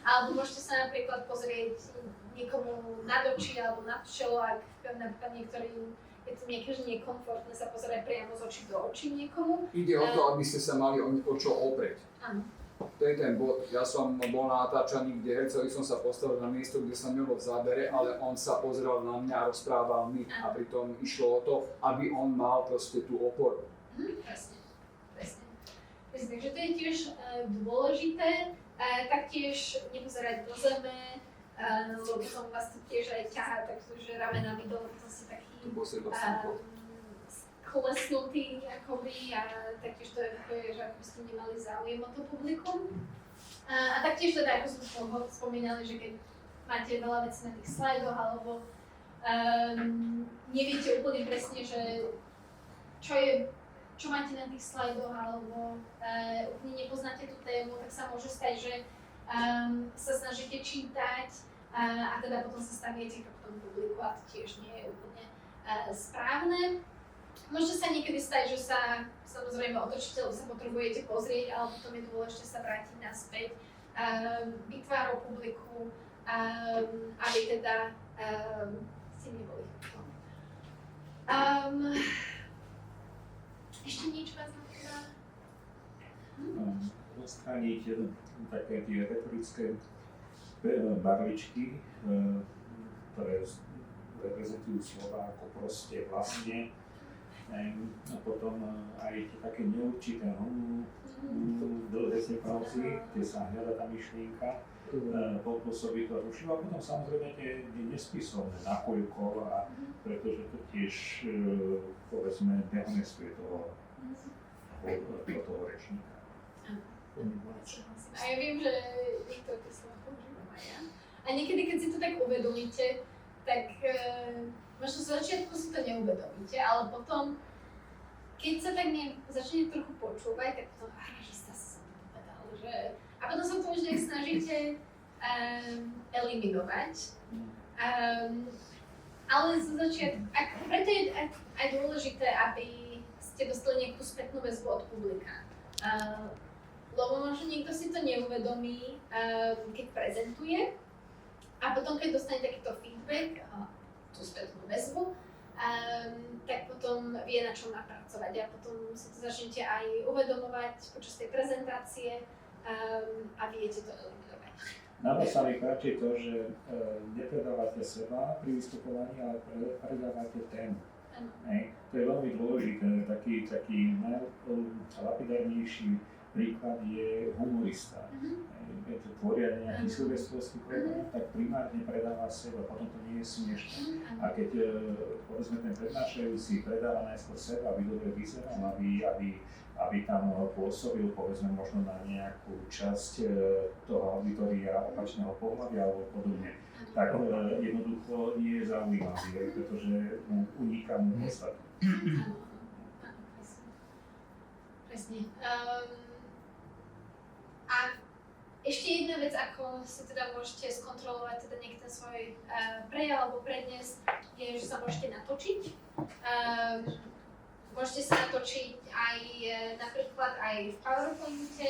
Speaker 1: Alebo môžete sa napríklad pozrieť niekomu nad oči alebo nad čelo, ak napríklad niektorým je to nejaké nekomfortné sa pozerať priamo z očí do očí niekomu.
Speaker 6: Ide o to, aby ste sa mali o čo oprieť.
Speaker 1: Áno.
Speaker 6: To je ten bod. Ja som bol na natáčaní, kde hercovi som sa postavil na miesto, kde som nebol v zábere, ale on sa pozeral na mňa a rozprával mi. A pritom išlo o to, aby on mal proste tú oporu.
Speaker 1: Presne. Takže to je tiež dôležité. Taktiež nepozerať do zeme, lebo potom vás to tiež aj ťahá, takže ramenami dole, potom ste taký klesnutý akoby a taktiež to je, že ako ste nemali záujem o to publikum. A taktiež teda, ako sme spomínali, že keď máte veľa vecí na tých slajdoch alebo neviete úplne presne, že čo máte na tých slajdoch alebo úplne nepoznáte tú tému, tak sa môže stať, že sa snažíte čítať a teda potom sa staviete k tomu publiku a to tiež nie je úplne správne. Môže sa niekedy stať, že sa samozrejme otočíte, lebo sa potrebujete pozrieť, ale potom je dôležité sa vrátiť naspäť vytvárou publiku, aby teda ste neboli. Ešte niečo vás napadá?
Speaker 4: Odstrániť také tie retorické barličky, ktoré reprezentujú slova ako proste, vlastne. A potom aj tie také neurčité dlhé pauzy, kde sa hľadá tá myšlienka, popôsobí to rušivo. A potom samozrejme tie nespisovné nakoľko, pretože to tiež povedzme dehonestuje toho rečníka.
Speaker 1: A ja viem, že niektoré tie slova používam aj ja. A niekedy, keď si to tak uvedomíte, tak možno z začiatku si to neuvedomíte, ale potom, keď sa tak začne trochu počúvať, tak potom, že sa som to povedal, že... A potom sa to už nejak snažíte eliminovať. Ale zo začiatku, preto je aj dôležité, aby ste dostali nejakú spätnú väzbu od publika. Lebo možno niekto si to neuvedomí, keď prezentuje, a potom keď dostane takýto feedback, tú spätnú väzbu, tak potom vie, na čom má pracovať a potom si to začnete aj uvedomovať počas tej prezentácie a viete to eliminovať.
Speaker 4: Na vás sa mi páči to, že nepredávate seba pri vystupovaní, ale predávate tému. To je veľmi dôležité. Taký najlapidárnejší príklad je humorista. Keď tvoria nejaký silvestrovský program, tak primárne predáva seba, potom to nie je smiešné. A keď povedzme ten prednášajúci predáva najskôr seba, aby dobre vyzeral, aby tam pôsobil povedzme možno na nejakú časť toho auditoria opačného pohľavia alebo podobne, tak jednoducho nie je zaujímavý, pretože mu uniká mu podstatu.
Speaker 1: Presne. A ešte jedna vec, ako si teda môžete skontrolovať teda niekto svoj prejav alebo prednes, je, že sa môžete natočiť. Môžete sa natočiť aj napríklad aj v PowerPointe,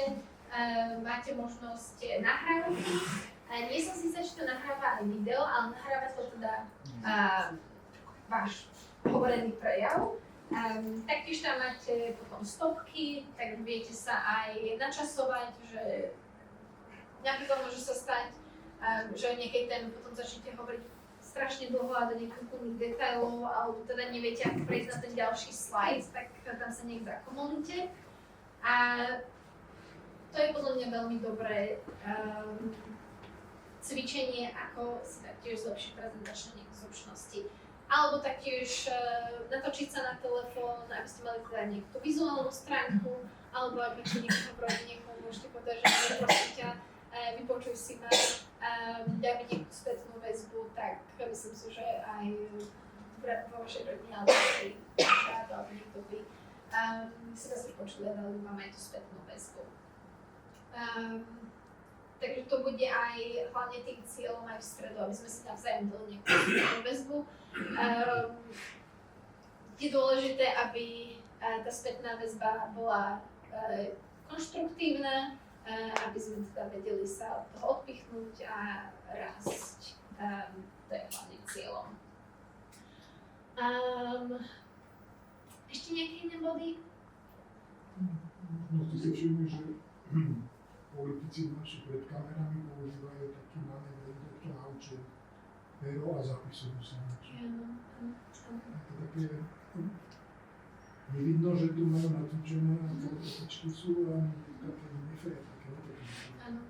Speaker 1: máte možnosť nahrávky. Nie som si istá, či to nahráva aj video, ale nahráva to teda váš hovorený prejav. Taktiež tam máte potom stopky, tak viete sa aj načasovať, že napríklad môže sa stať, že niekedy ten potom začnete hovoriť strašne dlho a do niektorých detailov, alebo teda neviete, ako prejsť na ten ďalší slajd, tak tam sa nejak zakomolíte. A to je podľa mňa veľmi dobré cvičenie, ako si taktiež zlepšiť prezentačné zručnosti. Alebo taktiež natočiť sa na telefón, aby ste mali teda nejakú vizuálnu stránku, alebo aby ste niekoho v rodine môžete povedať, že prosím ťa, vypočuj si ma, daj mi nejakú spätnú väzbu, tak myslím si, že aj vo vašej rodine, alebo vašej brat, alebo niekto by si vás vypočuli a dali vám aj tú spätnú väzbu. Takže to bude aj hlavne tým cieľom aj v stredu, aby sme si navzájom dali nejakú spätnú väzbu. Je dôležité, aby tá spätná väzba bola konštruktívna, aby sme teda vedeli sa od toho odpichnúť a rásť. To je hlavným cieľom. Ešte nejaké iné body?
Speaker 2: No, ty si všimli, že politici naši pred kamerami používajú taký manéver, to naučil pero a zapisujú sa niečo. To také nevidno, že tu majú natúčené a tie otočky sú a také nefér, také
Speaker 1: Áno.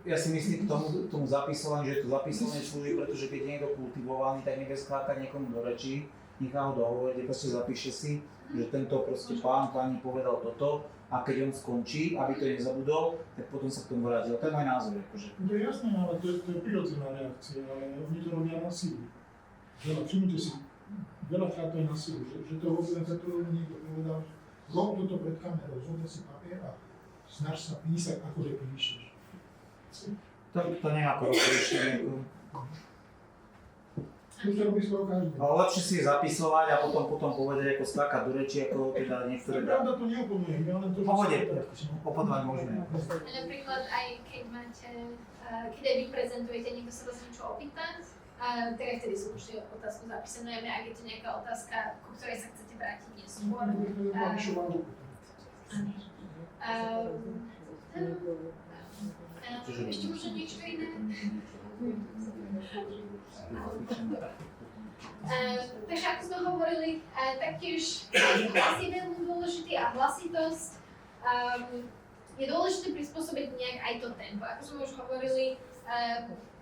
Speaker 3: Ja si myslím k tomu zapisovaniu, že to zapisovanie slúži, pretože keď je niekto kultivovaný, tak nechá skákať niekomu do rečí, nechá ho dohovoriť, proste zapíše si, že tento proste pani povedal toto a keď on skončí, aby to nezabudol, tak potom sa k tomu vrátil. To je môj názor. Akože.
Speaker 2: To je jasné, ale to je prirodzená reakcia, ale oni to robia na silu. Všimnite si, veľakrát to je na silu, že toho organizátorov niekto povedal, že rob toto pred kamerou, zober si papier a snaž sa písať, akože píšeš.
Speaker 3: To nejako rozlišuje.
Speaker 2: To robí skoro každý.
Speaker 3: Ale lepšie si zapisovať a potom povedať, ako skákať do reči, ako teda niektoré...
Speaker 2: Pravda to neoponujem, ja len to...
Speaker 3: Pohode, opodovať môžeme.
Speaker 1: Napríklad aj keď máte, keď aj vy prezentujete, niekto sa vás niečo opýta, tak aj vtedy si môžete otázku zapísať, najmä ak je to nejaká otázka, ku ktorej sa chcete vrátiť neskôr. Ešte možno niečo iné? Takže ako sme hovorili, taktiež hlas je veľmi dôležitý a hlasitosť. Je dôležité prispôsobiť nejak aj to tempo. Ako sme už hovorili,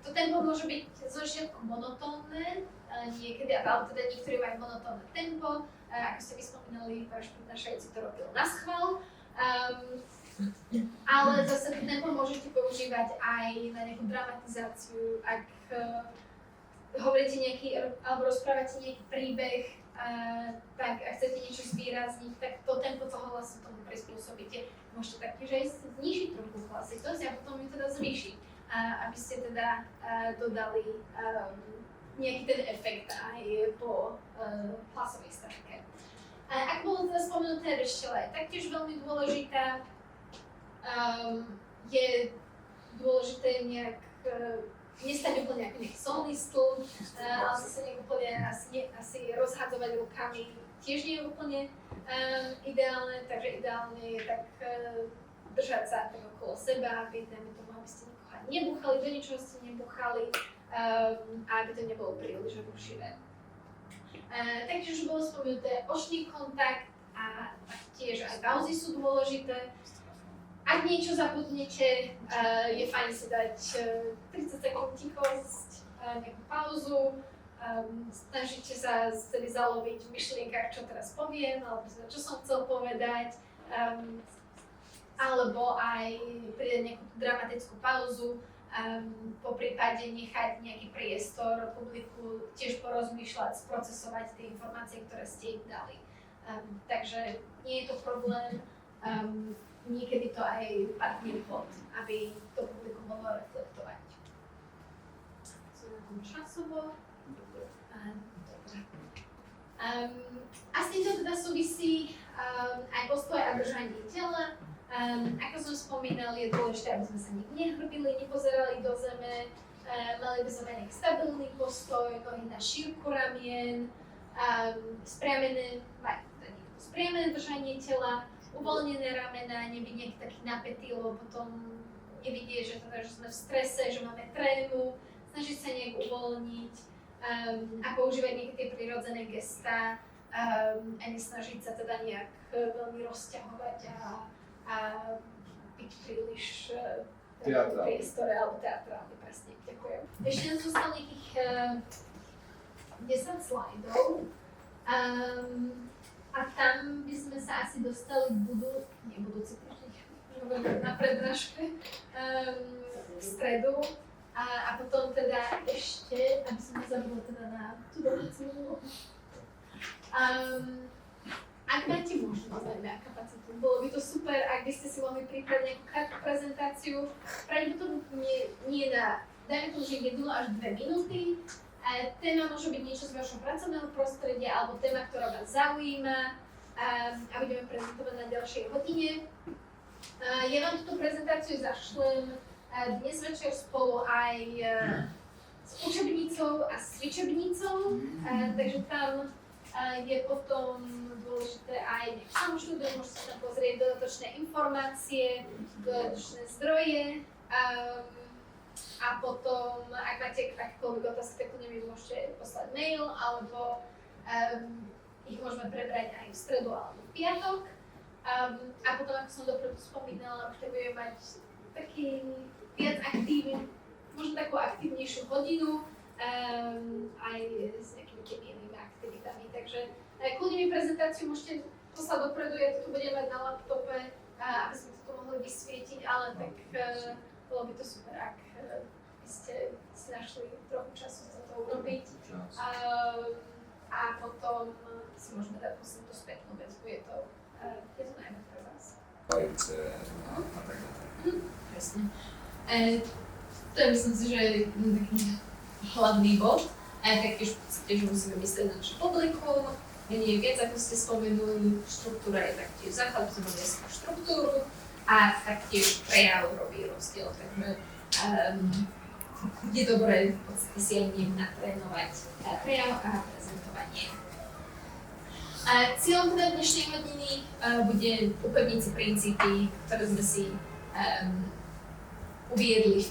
Speaker 1: to tempo môže byť zo začiatku monotónne, niekedy, alebo teda niektorí majú monotónne tempo, ako ste vyspomínali, váš prednášajúci to robil na schvál. Ale zase to tempo môžete používať aj na nejakú dramatizáciu, ak hovoríte nejaký, alebo rozprávate nejaký príbeh, tak ak chcete niečo zvýrazniť, tak to tempo toho hlasu tomu prispôsobíte. Môžete taktiež aj znížiť trochu hlasitosť a potom ju teda zvýšiť, aby ste teda dodali nejaký ten efekt aj po hlasovej stránke. Ak bolo teda spomenuté reštele, taktiež veľmi dôležitá, je dôležité nejak nestať úplne ako nejaký solný stĺp, ale zase nejak úplne asi rozhadzovať rukami tiež nie je úplne ideálne, takže ideálne je tak držať sa tak okolo seba, aby dajme tomu, aby ste nikoho nebúchali, do ničoho ste nebúchali a aby to nebolo príliš rušivé. Taktiež bolo spomenuté očný kontakt a tiež aj pauzy sú dôležité. Ak niečo zabudnete, je fajn si dať 30 sekúnd tichosť, nejakú pauzu, snažíte sa vtedy zaloviť v myšlienkach, čo teraz poviem, alebo čo som chcel povedať, alebo aj pridať nejakú dramatickú pauzu, po prípade nechať nejaký priestor publiku tiež porozmýšľať, sprocesovať tie informácie, ktoré ste im dali. Takže nie je to problém. Niekedy to aj padne vhod, aby to publikum mohlo reflektovať. Sú na tom časovo. Dobre. A s týmto teda súvisí aj postoj a držanie tela. Ako som spomínal, je dôležité, aby sme sa nikdy nehrbili, nepozerali do zeme, mali by sme nejaký stabilný postoj, nohy na šírku ramien, spriamené držanie tela, uvoľnené ramena, nebyť nejaký taký napätý, lebo potom nevidie, že sme v strese, že máme trému, snažiť sa nejak uvoľniť a používať nejaké tie prirodzené gestá a nesnažiť sa teda nejak veľmi rozťahovať a byť príliš v priestore alebo teatrálne, presne. Ďakujem. Ešte nám zostal nejakých 10 slajdov. A tam by sme sa asi dostali budúci týždeň, na prednáške v stredu. A potom teda ešte, aby som nezabudla teda na tú domácu. Ak máte možnosť, najmä a kapacitu, bolo by to super, ak by ste si mohli pripraviť nejakú krátku prezentáciu. Pravdepodobne nie na, dajme tomu, že 1 až 2 minúty. Téma môže byť niečo z vašho pracovného prostredia alebo téma, ktorá vás zaujíma a budeme prezentovať na ďalšej hodine. Ja vám túto prezentáciu zašlem dnes večer spolu aj s učebnicou a s cvičebnicou, takže tam je potom dôležité aj samoštúdium, môžete tam pozrieť dodatočné informácie, dodatočné zdroje. A potom, ak máte akékoľvek otázky, tak mi môžete poslať mail, alebo ich môžeme prebrať aj v stredu alebo v piatok. A potom, ako som dopredu spomínala, už tak budeme mať taký viac aktívny, možno takú aktívnejšiu hodinu, aj s nejakými inými aktivitami. Takže kľudne mi prezentáciu môžete poslať dopredu, ja to tu budem mať na laptope, aby sme to tu mohli vysvietiť, ale tak bolo by to super, ak by ste si našli trochu času za to urobiť. A potom si môžeme dať poslednú tú spätnú väzbu, je to najmä pre vás.
Speaker 4: A tak ďalej.
Speaker 1: Presne. To je, myslím si, že jeden taký hlavný bod. Taktiež v podstate, že musíme myslieť na naše publikum. Nie viac, ako ste spomenuli, štruktúra je taktiež základ, ktorý máme štruktúru. A taktiež prejav robí rozdiel, takže je dobré v podstate si aj nejak natrénovať prejav a prezentovanie. Cieľom teda dnešnej hodiny bude upevniť si princípy, ktoré sme si uviedli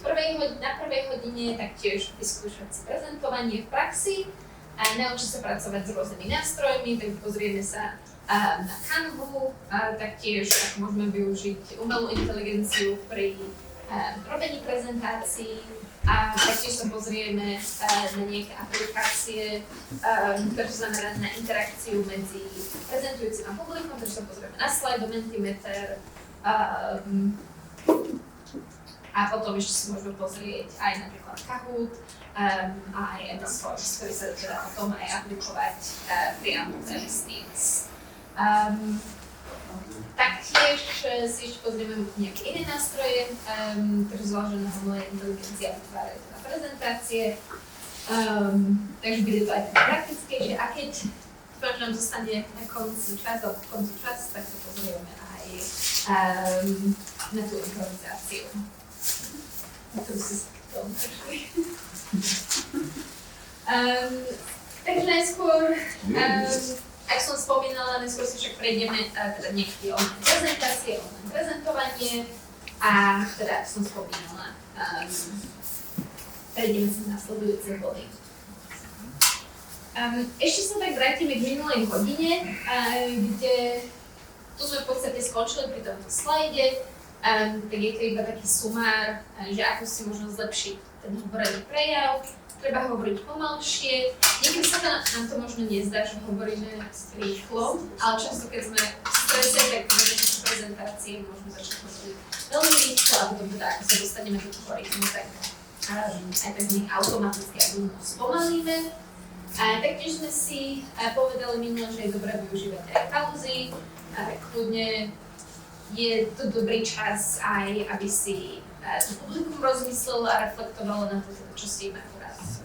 Speaker 1: na prvej hodine, taktiež vyskúšať si prezentovanie v praxi a naučiť sa pracovať s rôznymi nástrojmi, tak pozrieme sa na Canvu, taktiež ako môžeme využiť umelú inteligenciu pri robení prezentácií a taktiež sa pozrieme na nejaké aplikácie, ktoré sú zamerané na interakciu medzi prezentujúcim a publikom, takže sa pozrieme na Slido, Mentimeter a potom ešte si môžeme pozrieť aj napríklad Kahoot a aj MS Force, ktorý sa teda potom aj aplikovať priamo v MS Teams. Taktiež si ešte pozrieme nejaké iné nástroje, ktoré sú založené na umelej inteligencii a vytvárajú teda prezentácie. Takže bude to aj tak praktickejšie a keď nám zostane na konci čas, tak sa pozrieme aj na tú improvizáciu, ktorú si sa k tomu prešli. Takže najskôr, ak som spomínala, neskôr si však prejdeme teda niekedy online prezentácie, online prezentovanie a teda, ako som spomínala, prejdeme sa na nasledujúce body. Ešte sa tak vrátime k minulej hodine, kde tu sme v podstate skončili pri tomto slajde, tak je to iba taký sumár, že ako si možno zlepšiť ten hovorený prejav. Treba hovoriť pomalšie. Niekedy sa nám to možno nezdá, že hovoríme rýchlo, ale často keď sme v strese, tak na tieto prezentácie môžeme začať hovoriť veľmi rýchlo a potom teda ako sa dostaneme do toho rytmu, tak aj tak nech automaticky a spomalíme. Taktiež sme si povedali minule, že je dobré využívať aj pauzy. Kľudne je to dobrý čas aj, aby si to publikum rozmyslelo a reflektovalo na to, čo si im akurát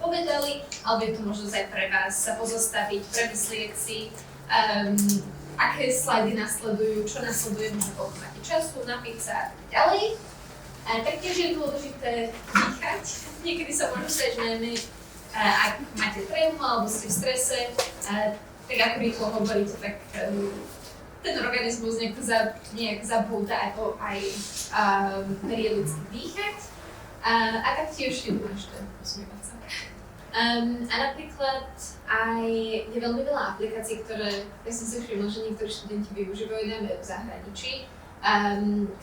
Speaker 1: povedali, alebo je to možnosť aj pre vás sa pozastaviť, premyslieť si, aké slajdy nasledujú, čo nasleduje, možno koľko máte času, napiť sa a tak ďalej. Taktiež je dôležité dýchať. Niekedy sa možno stať, že najmä ak máte trému alebo ste v strese, tak ako rýchlo hovoríte, tak ten organizmus nejak zabúda ako aj periodicky dýchať. A taktiež je dôležité usmievať sa. A napríklad aj je veľmi veľa aplikácií, ktoré, ja som si všimla, že niektorí študenti využívajú najmä v zahraničí,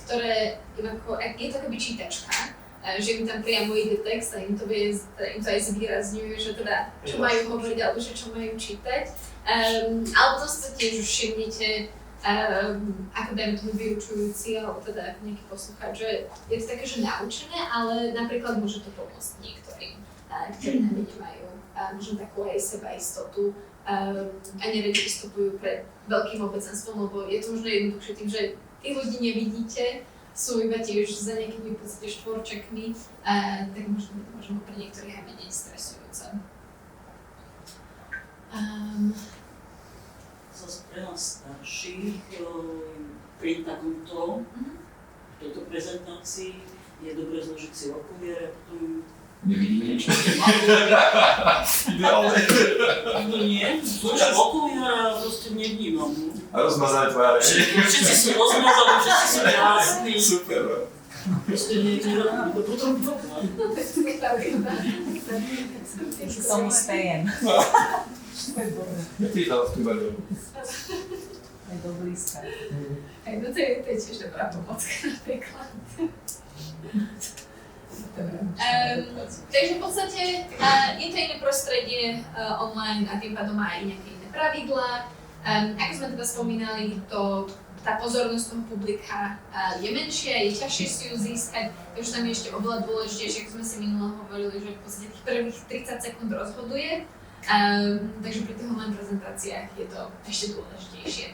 Speaker 1: ktoré je to akoby čítačka, že im tam priamo ide text a im to aj zvýrazňuje, že teda čo majú hovoriť alebo že čo majú čítať. Ale potom sa tiež už všimnite, ako dajme tomu vyučujúci alebo teda ako nejaký poslucháč, že je to také, že naučené, ale napríklad môže to pomôcť niektorým, ktorí nemajú možno takú aj sebaistotu a neradi vystupujú pred veľkým obecenstvom, lebo je to možno jednoduchšie tým, že tých ľudí nevidíte, sú iba tiež za nejakými v podstate štvorčekmi, tak možno pre niektorých aj menej stresujúce.
Speaker 8: Zase pre nás starších pri takomto tejto prezentácii je dobré zložiť si okuliare a potom
Speaker 4: Nevidíme nič.
Speaker 10: Ideálne.
Speaker 8: no nie, zložím okuliare a proste nevnímam.
Speaker 10: A rozmazané tváre.
Speaker 8: Všetci sú rozmazaní, všetci sú krásni.
Speaker 10: Super.
Speaker 8: Proste niekde to potom problém.
Speaker 1: No to je pravda.
Speaker 7: K tomu spejem.
Speaker 10: Nepýtal v túbali.
Speaker 7: Aj do blízka.
Speaker 1: Aj no to je tiež dobrá pomocka napríklad. Takže v podstate je to iné prostredie online a tým pádom má aj nejaké iné pravidlá. Ako sme teda spomínali, tá pozornosť toho publika je menšia, je ťažšie si ju získať, takže tam je ešte oveľa dôležitejšie, ako sme si minule hovorili, že v podstate tých prvých 30 sekúnd rozhoduje, takže pri tých online prezentáciách je to ešte dôležitejšie.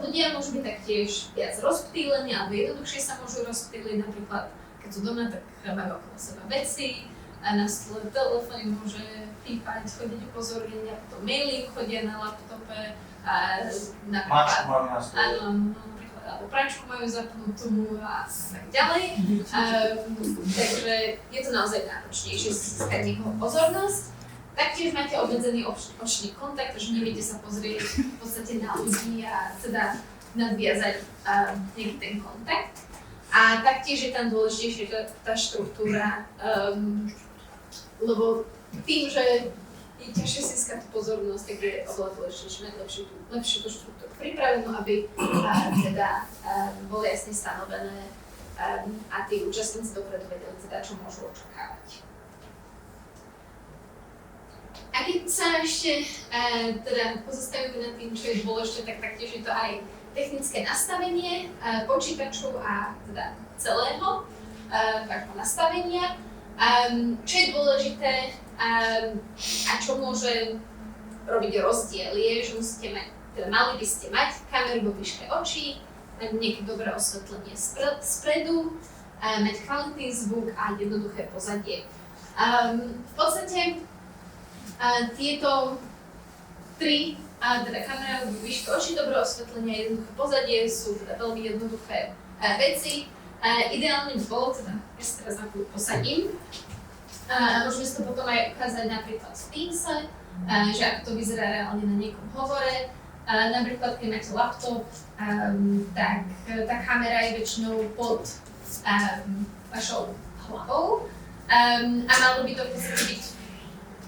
Speaker 1: Ľudia môžu byť taktiež viac rozptýlení, alebo jednoduchšie sa môžu rozptýliť, napríklad keď sú doma, tak majú okolo seba veci, a na stole telefóny môže pípať, chodiť upozornenia, potom maily chodia na laptope, a napríklad, áno, napríklad alebo práčku majú zapnutú a tak ďalej. Takže je to naozaj náročnejšie získať niekoho pozornosť. Taktiež máte obmedzený očný kontakt, takže neviete sa pozrieť v podstate na ľudí a teda nadviazať nejaký ten kontakt. A taktiež je tam dôležitejšia tá štruktúra, lebo tým, že je ťažšie získať tú pozornosť, tak je oveľa dôležitejšie mať lepšiu tú štruktúru pripravenú, aby teda boli jasne stanovené a tí účastníci dopredu vedeli teda, čo môžu očakávať. A keď sa ešte teda pozastavíme nad tým, čo je dôležité, tak taktiež je to aj technické nastavenie počítačov a teda celého vášho nastavenia. Čo je dôležité a čo môže robiť rozdiel je, že musíte mať, teda mali by ste mať kameru vo výške očí, mať nejaké dobré osvetlenie spredu, mať kvalitný zvuk a jednoduché pozadie. V podstate tieto tri, teda kamera vo výške očí, dobré osvetlenie a jednoduché pozadie sú teda veľmi jednoduché veci. Ideálne by bolo, teda ja sa teraz na chvíľu posadím, môžeme si to potom aj ukázať napríklad v Teamse, že ako to vyzerá reálne na niekom hovore. Napríklad, keď máte laptop, tak tá kamera je väčšinou pod vašou hlavou a malo by to v podstate byť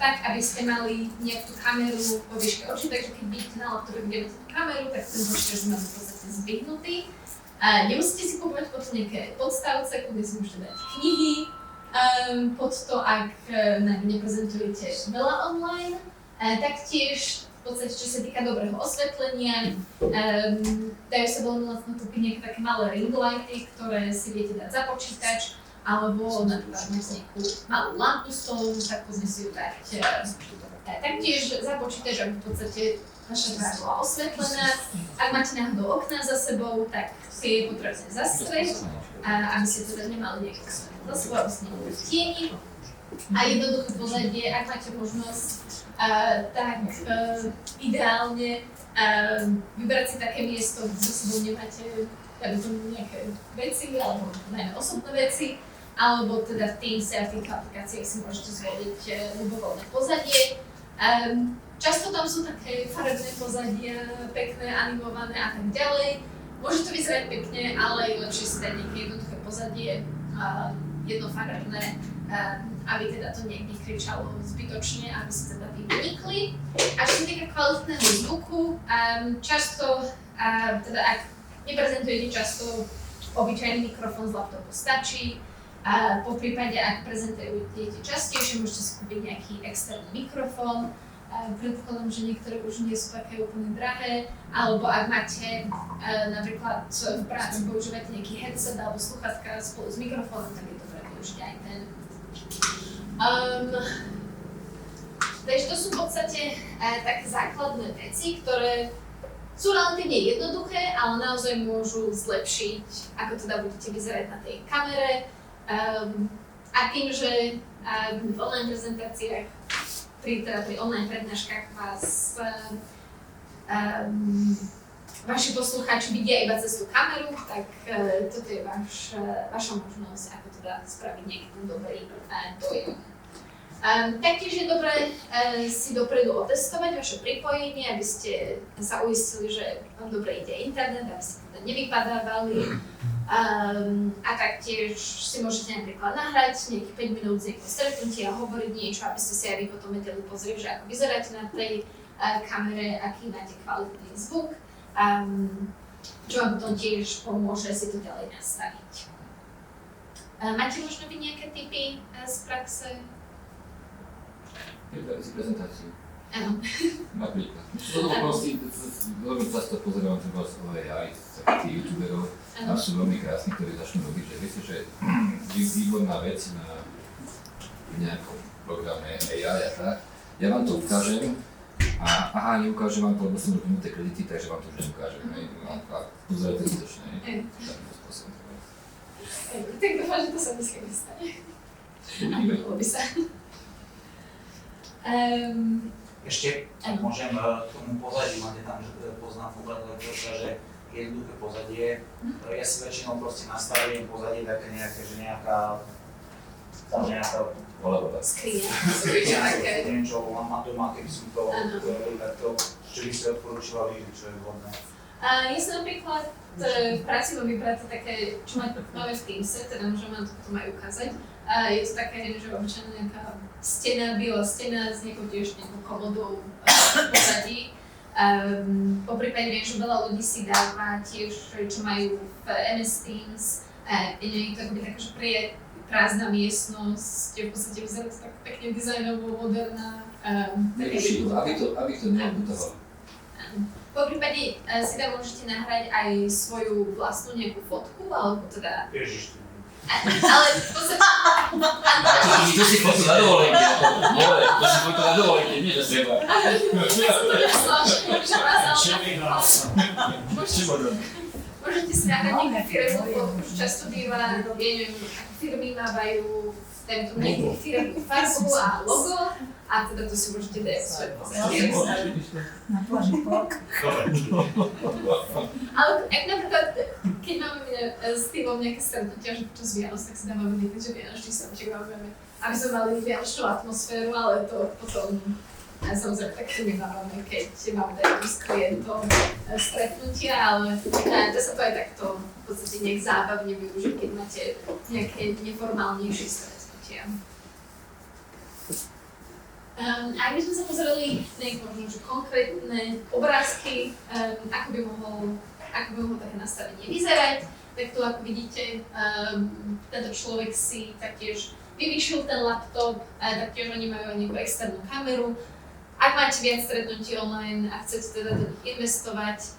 Speaker 1: tak, aby ste mali nejakú kameru vo výške očí, takže keď vidíte na laptope, kde máte tú kameru, tak ten počítač má v podstate zdvihnutý. Nemusíte si kúpovať potom nejaké podstavce, kľudne si môžete dať knihy pod to, ak neprezentujete veľa online. Taktiež v podstate, čo sa týka dobrého osvetlenia, dajú sa veľmi lacno kúpiť nejaké také malé ring lighty, ktoré si viete dať za počítač, alebo napríklad máte nejakú malú lampu stolnú, tak kľudne si ju dať. Taktiež za počítač, aby v podstate vaša tvár bola osvetlená. Ak máte náhodou okná za sebou, tak si je potrebné zastrieť, aby ste teda nemali nejaké svetlo za sebou, aby ste neboli v tieni. A jednoduché pozadie, ak máte možnosť, tak ideálne vybrať si také miesto, kde za sebou nemáte nejaké veci, alebo najmä osobné veci, alebo teda v Teamse a v tých aplikáciách si môžete zvoliť ľubovoľné pozadie. Často tam sú také farebné pozadia, pekné, animované a tak ďalej. Môže to vyzerať pekne, ale je lepšie si dať nejaké jednoduché pozadie, jednofarebné, aby teda to nekričalo zbytočne, aby ste teda vynikli. A čo sa týka kvalitného zvuku, často, teda ak neprezentujete často, obyčajný mikrofón z laptopu stačí. Po prípade, ak prezentujete častejšie, môžete si kúpiť nejaký externý mikrofón. Predpokladám, že niektoré už nie sú také úplne drahé, alebo ak máte napríklad v práci používate nejaký headset alebo sluchatka spolu s mikrofónom, tak je dobré využiť aj ten. Takže to sú v podstate také základné veci, ktoré sú relatívne jednoduché, ale naozaj môžu zlepšiť, ako teda budete vyzerať na tej kamere. A tým, že v online prezentáciách, pri online prednáškach vás vaši poslucháči vidia iba cez tú kameru, tak toto je vaša možnosť, ako teda spraviť nejaký ten dobrý dojem. Taktiež je dobré si dopredu otestovať vaše pripojenie, aby ste sa uistili, že vám dobre ide internet, aby ste teda nevypadávali. A taktiež si môžete napríklad nahrať nejakých 5 minút z nejakého stretnutia a hovoriť niečo, aby ste si aj vy potom vedeli pozrieť, že ako vyzeráte na tej kamere, aký máte kvalitný zvuk, čo vám potom tiež pomôže si to ďalej nastaviť. Máte možno vy nejaké tipy z praxe?
Speaker 12: Pripraviť si prezentáciu.
Speaker 1: Áno.
Speaker 12: Napríklad. To proste veľmi často pozerám treba aj takých youtuberov a sú veľmi krásni, ktorí začnú robiť, že viete, že výborná vec na nejakom programe AI a tak. Ja vám to ukážem a neukážem vám to, lebo som doplnuté kredity, takže vám to už neukážem. A pozerajte zbytočne. Takým spôsobom.
Speaker 1: Tak dúfam, že to sa dneska nestane. Mohlo by sa.
Speaker 3: Ešte môžem k tomu pozadí, máte tam poznámku lektorka, že jednoduché pozadie. Ja si väčšinou proste nastavím pozadie také nejaké, že nejaká neviem čo, mám doma, keby som to robil takto, čo by si odporúčila vyžiť, čo je vhodné.
Speaker 1: Ja som napríklad v práci mám vybrať také, čo máme v Teamse, teda môžem vám to potom aj ukázať. Je to také, že obyčajná nejaká stena, biela stena s nejakou tiež nejakou komodou v pozadí. Po prípade viem, že veľa ľudí si dáva tiež, čo majú v MS Teams. Nie je to akoby taká, že prázdna miestnosť, v podstate vyzerá to tak pekne dizajnovo, moderná.
Speaker 12: Aby to neobutovalo.
Speaker 1: Po prípade si tam môžete nahrať aj svoju vlastnú nejakú fotku, alebo teda...
Speaker 3: Ježiš.
Speaker 1: Ale v podstate...
Speaker 12: To si fotku na dovolenke. Nie, to si fotku na dovolenke, nie že seba.
Speaker 1: Ja som to myslela, že vás môžete si nahrať nejakú firmu, často býva, neviem, firmy mávajú nejakú firmu farbu a logo a teda to si môžete dať svoje pozadie. Ale ak napríklad, keď máme s týmom nejaké stretnutia, že počas Vianoc, tak si dávame niekde, že vianočný stromček máme, aby sme mali vianočnú atmosféru, ale to potom samozrejme takto nemávame, keď máme dať s klientom stretnutia, ale dá sa to aj takto v podstate nejak zábavne využiť, keď máte nejaké neformálnejšie stretnutia. Ak by sme sa pozerali na možno že konkrétne obrázky, ako by mohlo také nastavenie vyzerať, tak tu ako vidíte, tento človek si taktiež vyvýšil ten laptop, taktiež oni majú nejakú externú kameru. Ak máte viac stretnutí online a chcete teda investovať,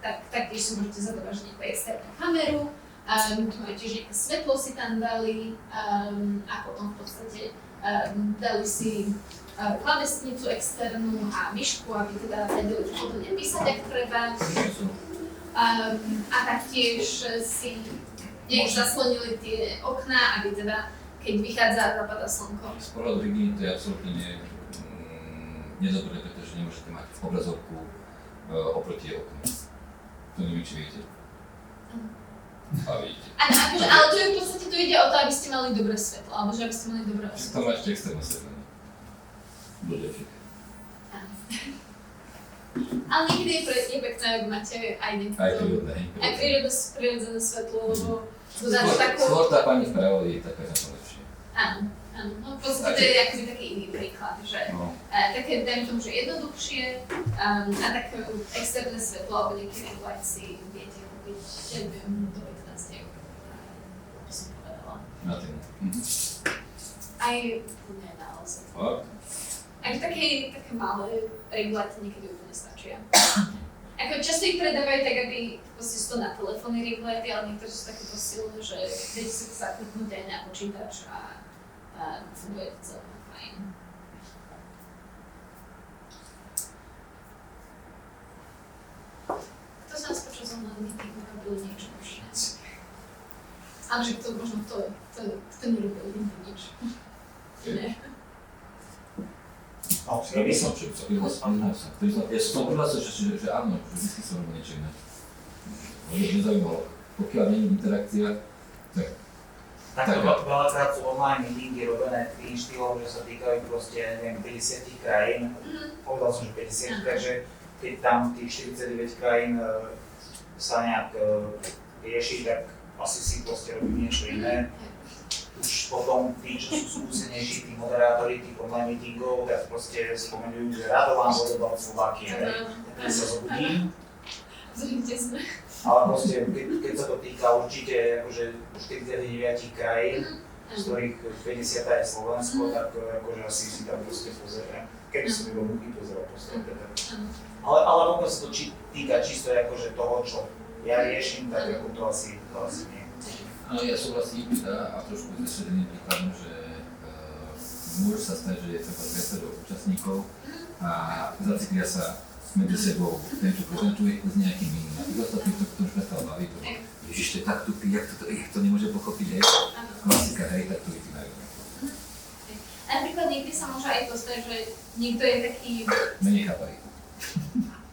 Speaker 1: tak taktiež si môžete zadovážiť nejakú externú kameru. Tu majú tiež nejaké svetlo si tam dali a potom v podstate dali si klávesnicu externú a myšku, aby teda vedeli pohodlne písať, ak treba. A taktiež si nejak zaslonili tie okná, aby teda keď vychádza a zapadá slnko.
Speaker 12: Z pohľadu hygieny to je absolútne nedobré, pretože nemôžete mať obrazovku oproti oknu. To neviem, či viete. A vidíte.
Speaker 1: Áno, akože, ale to je v podstate to ide o to, aby ste mali dobré svetlo, alebo že aby ste mali dobré osvetlo.
Speaker 12: Tam máte externé svetlo. Bude všetko.
Speaker 1: Ale niekedy je pekné, ak máte aj niekto... Aj prírodzené svetlo, lebo dodá to takú...
Speaker 12: Skôr tá pani vpravo je taká na to lepšie.
Speaker 1: Áno. No v podstate to je akoby taký iný príklad, že také, dajme tomu, že jednoduchšie a také externé svetlo alebo nejaké light si viete robiť, že neviem, to je teda ste, ako som povedala.
Speaker 12: Na tým.
Speaker 1: Aj úplne naozaj. Aj také malé reguláty niekedy úplne stačia. Ako často ich predávajú tak, aby sú to na telefónne reguláty, ale niektoré sú takéto silné, že viete si to zakliknúť aj na počítač a funguje to celkom fajn. Kto sa nás počul zo mladých meetingu robil niečo už? Ale že kto možno kto nerobil nikdy nič. Nie.
Speaker 3: Keby som
Speaker 12: Ja som prihlásil, že áno, že vždy som robil niečo iné. Mňa zaujímalo, pokiaľ nie je interakcia,
Speaker 3: tak veľakrát sú online meetingy robené tým štýlom, že sa týkajú proste, neviem, 50 krajín. Povedal som, že 50, takže keď tam tých 49 krajín sa nejak rieši, tak asi si proste robí niečo iné. Už potom tí, čo sú skúsenejší, tí moderátori tých online meetingov, tak proste spomenujú, že Radován vodoval Slovákie, ten sa zobudí. Ale proste, keď sa to týka určite akože 49 krajín, z ktorých 50 je Slovensko, tak akože asi si tam proste pozerám. Keby som ju robil, pozeral proste. Ale pokiaľ sa to týka čisto akože toho, čo ja riešim, tak ako to asi nie.
Speaker 12: Áno, ja súhlasím a trošku zesvedeným príkladom, že môže sa stať, že je treba viacero účastníkov a zaciklia sa medzi sebou ten, čo prezentuje s nejakým iným. A tých ostatných to už prestal baviť, lebo ježiš, to je tak tupý, jak to nemôže pochopiť, hej. Klasika, hej, tak to vytýnajú.
Speaker 1: Napríklad niekdy sa môže aj to stať, že niekto je taký...
Speaker 12: Menej chápavý.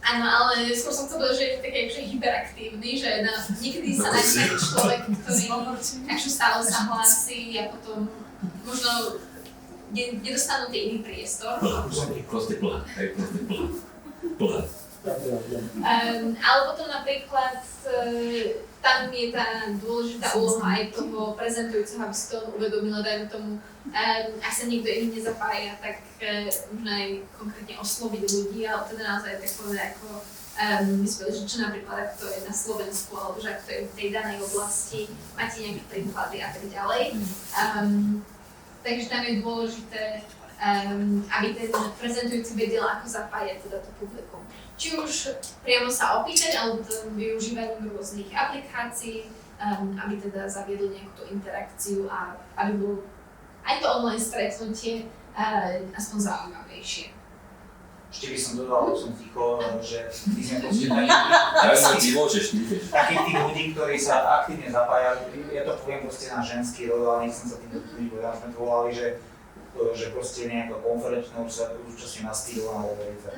Speaker 1: Áno, ale skôr som som to povedala, že je taký akože hyperaktívny, že niekedy sa nájde človek, ktorý akože stále sa hlási a potom možno nedostanú ten iný priestor.
Speaker 12: Proste plán, plán.
Speaker 1: Ale potom napríklad tam je tá dôležitá úloha aj toho prezentujúceho, aby si to uvedomila, dajme tomu, ak sa niekto iný nezapája, tak možno aj konkrétne osloviť ľudí, ale teda naozaj tak povedať ako mysleli, že čo napríklad ak to je na Slovensku, alebo že ak to je v tej danej oblasti, máte nejaké príklady a tak ďalej. Takže tam je dôležité, aby ten prezentujúci vedel, ako zapájať teda to publikum. Či už priamo sa opýtať, alebo využívaním rôznych aplikácií, aby teda zaviedol nejakú tú interakciu a aby bolo aj to online stretnutie aspoň zaujímavejšie.
Speaker 3: Ešte by som dodal, ak som ticho, že my sme proste takých tých ľudí, ktorí sa aktívne zapájali, ja to poviem proste na ženský rod, ale nechcem sa tým dotknúť, bo tam sme to volali, že proste nejaká konferenčná už sa účastní na stylu a hovorice.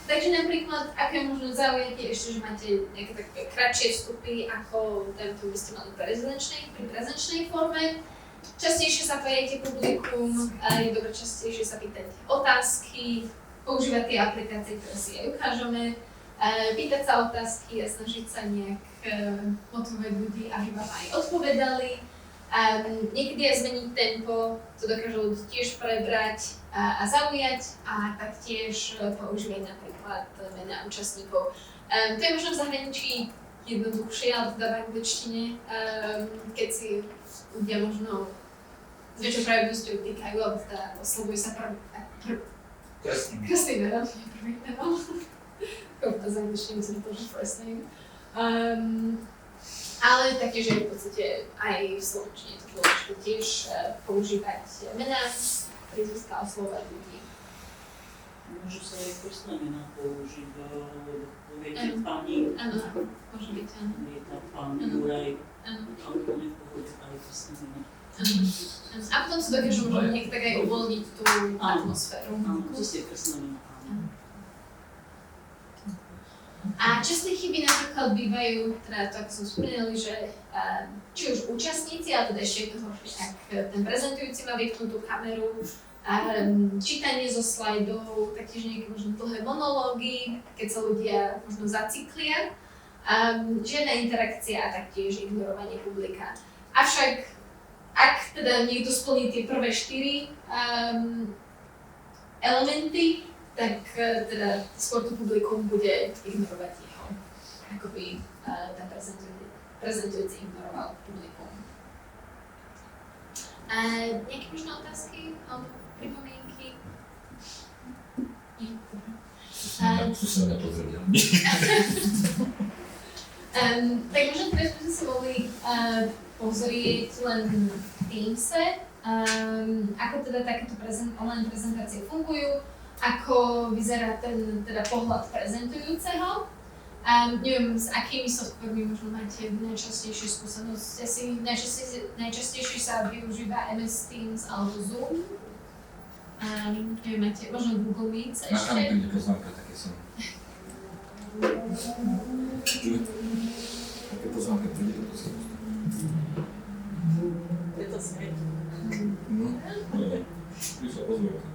Speaker 1: Takže napríklad, aké možno zaujete ešte, že máte nejaké také kratšie vstupy, ako by ste mali pri prezenčnej forme. Častejšie zapájate publikum, je dobré častejšie sa pýtať otázky, používať tie aplikácie, ktoré si aj ukážeme, pýtať sa otázky a snažiť sa nejak motivovať ľudí, aby vám aj odpovedali. Niekedy aj zmeniť tempo, to dokáže ľudí tiež prebrať a zaujať a taktiež používať napríklad mená účastníkov. To je možno v zahraničí jednoduchšie, ale teda v angličtine, keď si ľudia možno s väčšou pravidelnosťou týkajú, alebo teda oslovujú sa krstným menom, nie prvým menom. Z angličtiny myslím to, že first name. Ale taktiež je v podstate aj v slovenčine to dôležité tiež používať mená, prízviská, oslovovať ľudí.
Speaker 8: Môžu sa aj krstné mená použiť, poviete pani.
Speaker 1: Áno, môže byť, áno.
Speaker 8: Je tam pán Juraj, úplne v pohode aj krstné mená.
Speaker 1: A potom sa dokážu možno niekto tak aj uvoľniť tú atmosféru.
Speaker 8: Áno, to ste krstné mená.
Speaker 1: A časté chyby napríklad bývajú, teda to ako som spomínali, že či už účastníci, ale teda ešte je to horšie, ak ten prezentujúci má vypnutú kameru, čítanie zo slajdov, taktiež nejaké možno dlhé monológy, keď sa ľudia možno zacyklia, žiadna interakcia a taktiež ignorovanie publika. Avšak, ak teda niekto splní tie prvé 4 elementy, tak teda skôr to publikum bude ignorovať jeho, ako by ten prezentujúci ignoroval publikum. Nejaké možno otázky alebo pripomienky? Nie?
Speaker 12: Tu sa nepozrieť.
Speaker 1: Tak možno teraz by sme sa mohli pozrieť len v Teamse, ako teda takéto online prezentácie fungujú, ako vyzerá ten teda pohľad prezentujúceho. Neviem, s akými softvermi možno máte najčastejšiu skúsenosť. Asi najčastejšie sa využíva MS Teams alebo Zoom. Neviem, máte možno Google Meet ešte.
Speaker 12: Na kam príde poznámka, také som. Také poznámka príde do poznámka.
Speaker 8: Je to smiech.
Speaker 12: No, tu sa poznámka.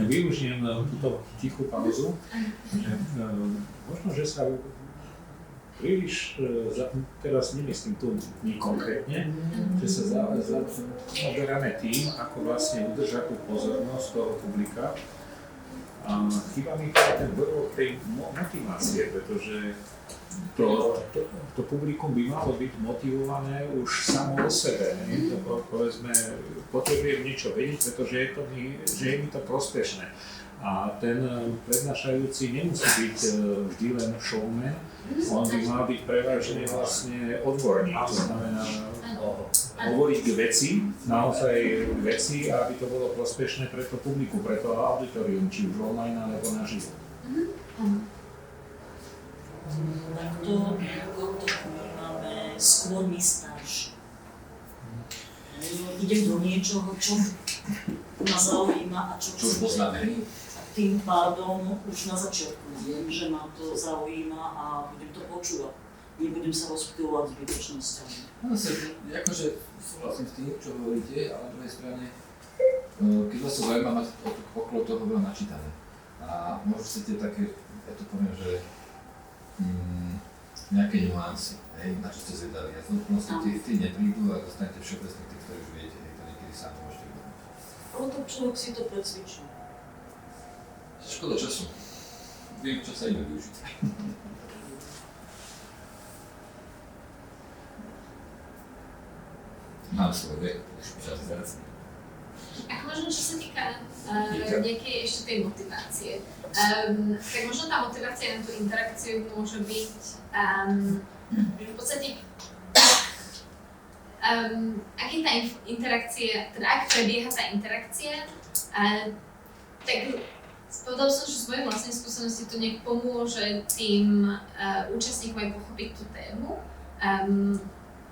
Speaker 4: Využijem túto tichú pauzu, že možno, že sa príliš, teraz nemyslím tu konkrétne, že sa zaberáme tým, ako vlastne udržať tú pozornosť toho publika. A chýba mi ten prvok tej motivácie, pretože to publikum by malo byť motivované už samo o sebe. Povedzme, potrebujem niečo vedieť, pretože je mi to prospešné. A ten prednášajúci nemusí byť vždy len showman, on by mal byť prevažne vlastne odborník, to znamená hovoriť veci, naozaj veci, aby to bolo prospešné pre to publikum, pre to auditorium, či už online alebo naživo.
Speaker 8: Takto máme skôr my starší. Idem do niečoho, čo ma zaujíma a čo
Speaker 12: už poznáme.
Speaker 8: Tým pádom už na začiatku viem, že ma to zaujíma a budem to počúvať. Nebudem sa rozptýlovať zbytočnosťami.
Speaker 12: No akože súhlasím s tým, čo hovoríte, ale na druhej strane, keď vás to zaujíma, máte okolo toho veľa načítané. A možno chcete také, ja to poviem, že nejaké nuancy, na čo ste zvedali. A to vlastne tie neprídu a dostanete všeobecný tých, ktorý už viete, to niekedy sám môžete urobiť.
Speaker 8: Potom človek si to precvičí.
Speaker 12: Škoda času. Viem, čo sa ide využiť. Mám svoj vek, už čas viac.
Speaker 1: Ako možno, čo sa týka nejakej ešte tej motivácie, tak možno tá motivácia na tú interakciu môže byť v podstate ak je tá interakcia, teda ak prebieha tá interakcia, tak povedal som, že z mojej vlastnej skúsenosti to nejak pomôže tým účastníkom aj pochopiť tú tému,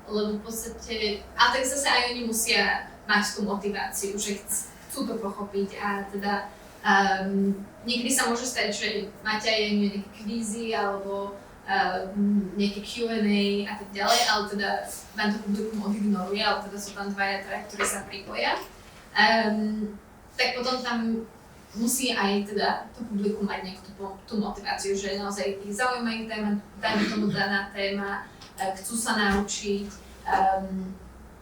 Speaker 1: lebo v podstate, a tak zase aj oni musia mať tú motiváciu, že chcú to pochopiť a teda niekedy sa môže stať, že máte aj nejaké kvízy alebo nejaké Q&A a tak ďalej, ale teda vám to publikum odignoruje, ale teda sú tam dvaja, ktorí sa pripoja. Tak potom tam musí aj teda to publikum mať nejakú tú motiváciu, že naozaj ich zaujímajú téma, dajme tomu daná téma, chcú sa naučiť,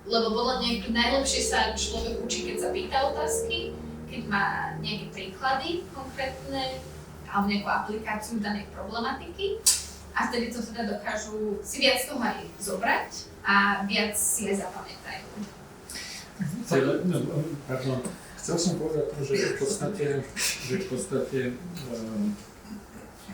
Speaker 1: lebo podľa mňa najlepšie sa človek učí, keď sa pýta otázky, keď má nejaké príklady konkrétne alebo nejakú aplikáciu danej problematiky a vtedy to teda dokážu si viac toho aj zobrať a viac si aj zapamätajú.
Speaker 4: Chcel som povedať to, že v podstate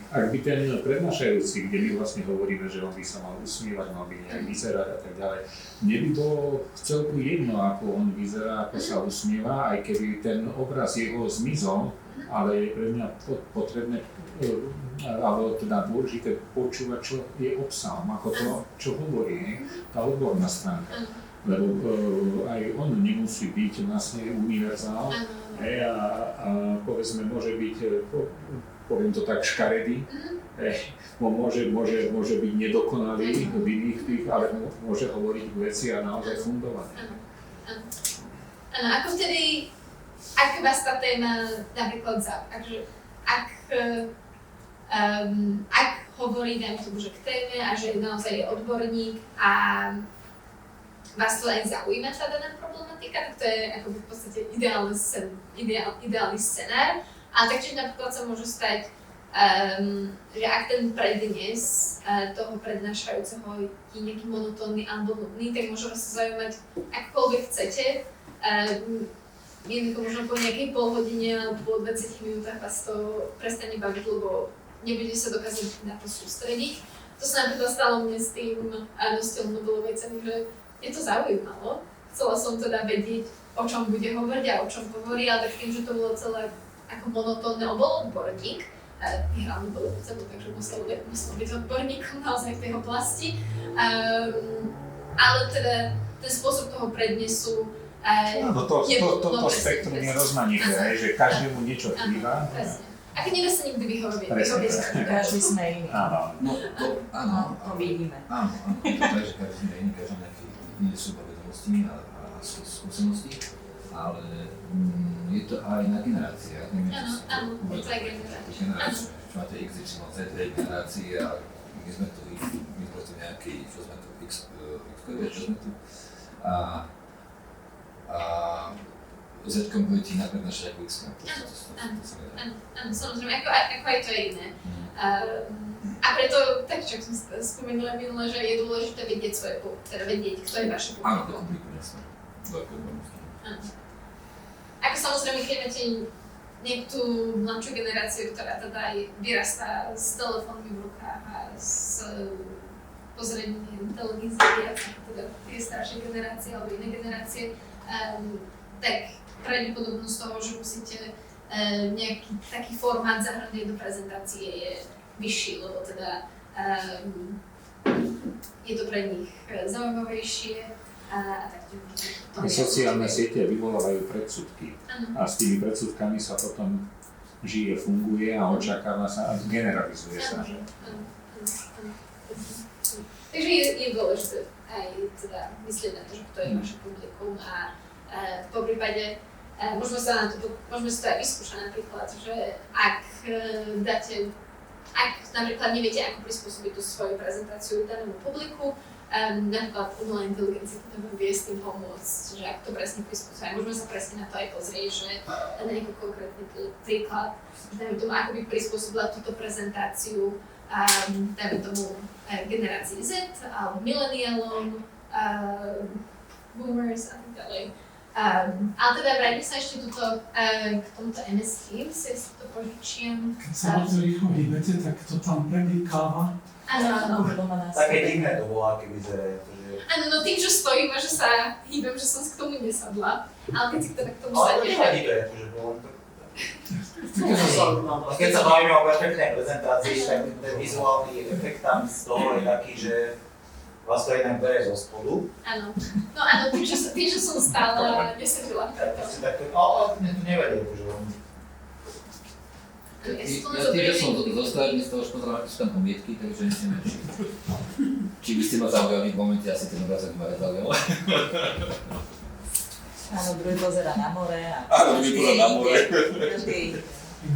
Speaker 4: ak by ten prednášajúci, kde my vlastne hovoríme, že on by sa mal usmievať, mal by nejak vyzerať a tak ďalej, mne by bolo celku jedno, ako on vyzerá, ako sa usmieva, aj keby ten obraz jeho zmizol, ale je pre mňa potrebné, alebo teda dôležité počúvať, čo je obsahom, ako to, čo hovorí, tá odborná stránka. Lebo aj on nemusí byť vlastne univerzál a povedzme môže byť, poviem to tak, škaredý, môže byť nedokonalý v iných tých, ale môže hovoriť veci a naozaj fungovať.
Speaker 1: Áno, ako vtedy, ak vás tá téma napríklad ak hovorí, dajme tomu, že k téme a že naozaj je odborník a vás to aj zaujíma tá daná problematika, tak to je ako v podstate ideálny scenár. Ale taktiež napríklad sa môže stať, že ak ten prednes toho prednášajúceho je nejaký monotónny alebo nudný, tak môže vás zaujímať akkoľvek chcete. Jednoducho možno po nejakej polhodine alebo po 20 minútach vás to prestane baviť, lebo nebudete sa dokázať na to sústrediť. To sa napríklad stalo mne s tým nositeľom Nobelovej ceny, že je to zaujímalo. Chcela som teda vedieť, o čom bude hovoriť a o čom hovorí, ale tak tým, že to bolo celé ako monotónne, on bol odborník, vyhral Nobelovú cenu, takže musel byť odborníkom naozaj v tej oblasti. Ale teda ten spôsob toho prednesu
Speaker 4: to spektrum je rozmanité, že každému niečo chýba.
Speaker 1: A keď nedá sa nikdy vyhovieť,
Speaker 7: každý sme iný.
Speaker 12: No to, áno,
Speaker 7: to vidíme.
Speaker 12: Áno, to je, že každý sme iný, každý nejaký iný súbor vedomostí a skúseností, ale je to aj na generácie.
Speaker 1: Áno, je to aj generácie.
Speaker 12: Čo máte X, Y, Z, generácie a my sme tu nejaký, čo sme tu, X, čo sme tu. A Z-kom budete inak prednášať ako X-kom.
Speaker 1: Áno, samozrejme, ako aj to je iné. A preto, tak čo som spomínala minule, že je dôležité vedieť kto je vaše publikum.
Speaker 12: Áno, to publikum, jasné.
Speaker 1: Ako samozrejme, keď máte niekto mladšiu generáciu, ktorá teda vyrastá s telefónmi v rukách a s pozrením televízie, teda tie staršie generácie alebo iné generácie, tak pravdepodobnosť toho, že musíte nejaký taký formát zahrnúť do prezentácie je vyšší, lebo teda je to pre nich zaujímavejšie a taktiež.
Speaker 4: Sociálne siete vyvolávajú predsudky a s tými predsudkami sa potom žije, funguje a očakáva sa a generalizuje sa.
Speaker 1: Takže je dôležité aj teda myslieť na to, že kto je vaše publikum a po prípade môžeme si to aj vyskúšať napríklad, že ak napríklad neviete, ako prispôsobiť tú svoju prezentáciu danému publiku, napríklad umelá inteligencia potom vie s tým pomôcť, že ak to presne prispôsobí. Môžeme sa presne na to aj pozrieť, že na nejaký konkrétny príklad, dajme tomu, ako by prispôsobila túto prezentáciu, dajme tomu generácii Z, alebo mileniálom, boomers a tak ďalej. Ale teda vrátim sa ešte k tomuto MS Teams, ja si to požičiam.
Speaker 9: Keď sa moc rýchlo hýbete, tak to tam preklikáva.
Speaker 1: Áno.
Speaker 3: Také divné to bola, keď vyzerá.
Speaker 1: Áno, no tým, že stojím a že sa hýbem, že som k tomu nesadla. Ale keď si teda k tomu
Speaker 3: sadne. Ale nevadí to, akože bolo to. Keď sa bavíme o perfektnej prezentácii, tak ten vizuálny efekt tam z toho je taký, že vás to jednak bere zo spodu.
Speaker 1: Áno. No áno, tým, že som stále nesedila.
Speaker 3: Ale mne to nevadí, akože
Speaker 12: Ja tým, že som zostal, dnes to už pozerám, aké sú tam pomietky, takže neviem, či by ste ma zaujali v momente, asi ten obrazok ma nezaujal.
Speaker 7: Áno, druhý pozerá na more a
Speaker 12: druhý pozerá na more.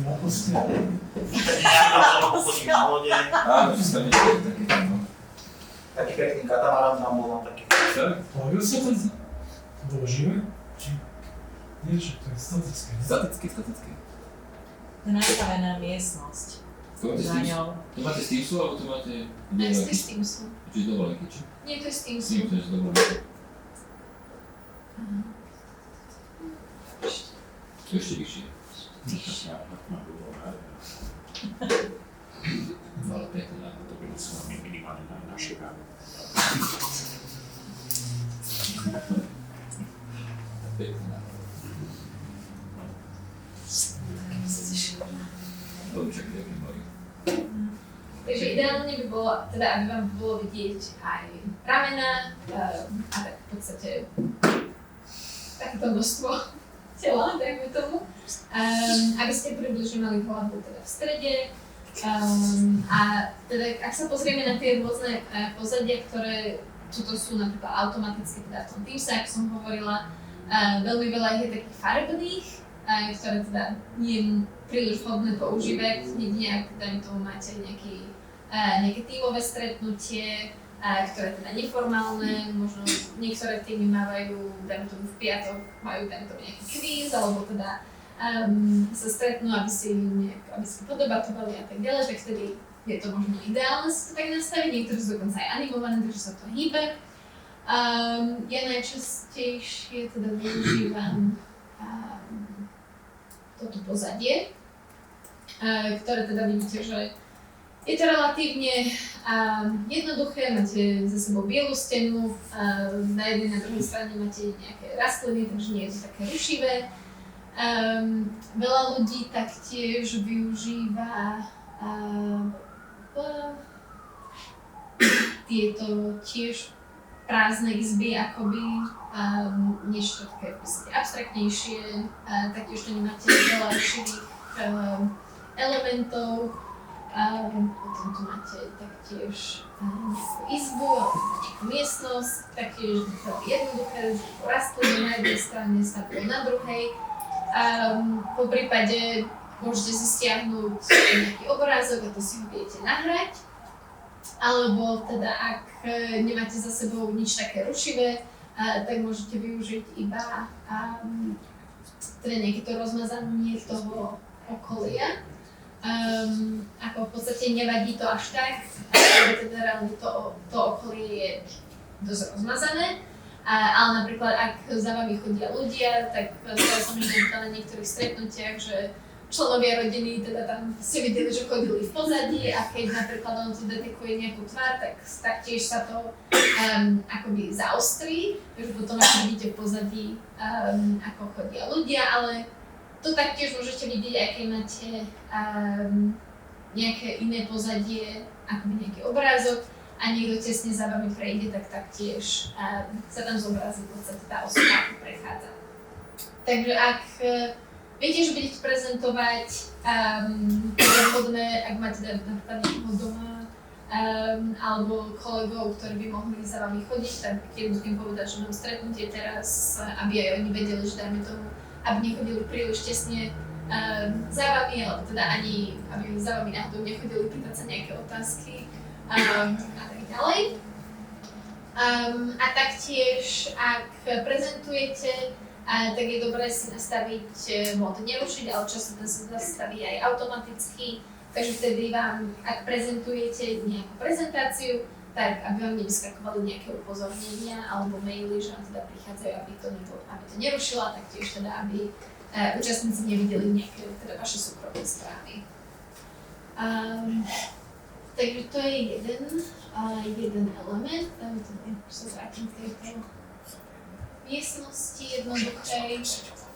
Speaker 9: Na posteli.
Speaker 3: Na lode.
Speaker 12: Áno, že sa niečo také tam, no.
Speaker 3: Taký pekný katamarán tam bol, taký.
Speaker 9: Pojavil sa to? To bolo živé? Nie, že to je statické.
Speaker 12: Statické.
Speaker 7: To je nastavená miestnosť.
Speaker 12: To máte z Teamsu, alebo to máte...
Speaker 1: Ne, z Teamsu.
Speaker 12: Čiže dovolenky, či?
Speaker 1: Nie, to je z Teamsu.
Speaker 12: Teams, to je z dovolenky. To je ešte vyššie. Ale pekne, to bude s vami minimálne na našej káve. Pekne.
Speaker 1: Takže ideálne by bolo, teda aby vám bolo vidieť aj ramena a tak v podstate takéto množstvo tela, dajme tomu. Aby ste približne mali hlavu teda v strede. A teda ak sa pozrieme na tie rôzne pozadia, ktoré tuto sú napríklad automaticky teda v tom Teamse, ako som hovorila, veľmi veľa ich je takých farebných, ktoré teda nie je príliš vhodné používať, jedine ak dajme tomu máte nejaké tímové stretnutie, ktoré je teda neformálne, možno niektoré týmy mávajú, dajme tomu v piatok, majú dajme tomu nejaký kvíz, alebo teda sa stretnú, aby si podebatovali a tak ďalej, tak vtedy je to možno ideálne si to tak nastaviť, niektorí sú dokonca aj animované, takže sa to hýbe. Ja najčastejšie teda využívam toto pozadie, ktoré teda vidíte, že je to relatívne jednoduché, máte za sebou bielu stenu, na jednej na druhej strane máte nejaké rastliny, takže nie je to také rušivé. Veľa ľudí taktiež využíva tieto tiež prázdne izby, akoby niečo také abstraktnejšie, taktiež to nemáte veľa rušivých elementov. Potom tu máte taktiež nejakú izbu alebo nejakú miestnosť, taktiež jednoduché rastliny na jednej strane, stavbu na druhej. Po prípade môžete si stiahnuť nejaký obrázok a to si ho viete nahrať. Alebo teda ak nemáte za sebou nič také rušivé, tak môžete využiť iba teda nejaké to rozmazanie toho okolia. Ako v podstate nevadí to až tak, ale teda reálne to okolie je dosť rozmazané. Ale napríklad ak za vami chodia ľudia, tak stalo sa mi na niektorých stretnutiach, že členovia rodiny, teda tam ste videli, že chodili v pozadí a keď napríklad on tu detekuje nejakú tvár, tak taktiež sa to akoby zaostrí, že potom ako vidíte v pozadí, ako chodia ľudia, ale to taktiež môžete vidieť, aj keď máte nejaké iné pozadie, akoby nejaký obrázok a niekto tesne za vami prejde, tak taktiež sa tam zobrazí v podstate tá osoba, ako prechádza. Takže ak viete, že budete prezentovať, je vhodné, ak máte napríklad niekoho doma alebo kolegov, ktorí by mohli za vami chodiť, tak keď musím povedať, že mám stretnutie teraz, aby aj oni vedeli, že dajme tomu, aby nechodili príliš tesne za vami, alebo teda ani, aby za vami náhodou nechodili pýtať sa nejaké otázky a tak ďalej. A taktiež, ak prezentujete, tak je dobré si nastaviť mód nerušiť, ale často ten sa nastaví aj automaticky, takže vtedy vám, ak prezentujete nejakú prezentáciu, tak aby vám nevyskakovali nejaké upozornenia alebo maily, že vám teda prichádzajú, aby to nerušilo, a taktiež teda, aby účastníci nevideli nejaké teda vaše súkromné správy. Takže to je jeden element, už sa vrátim k tejto miestnosti jednoduchej.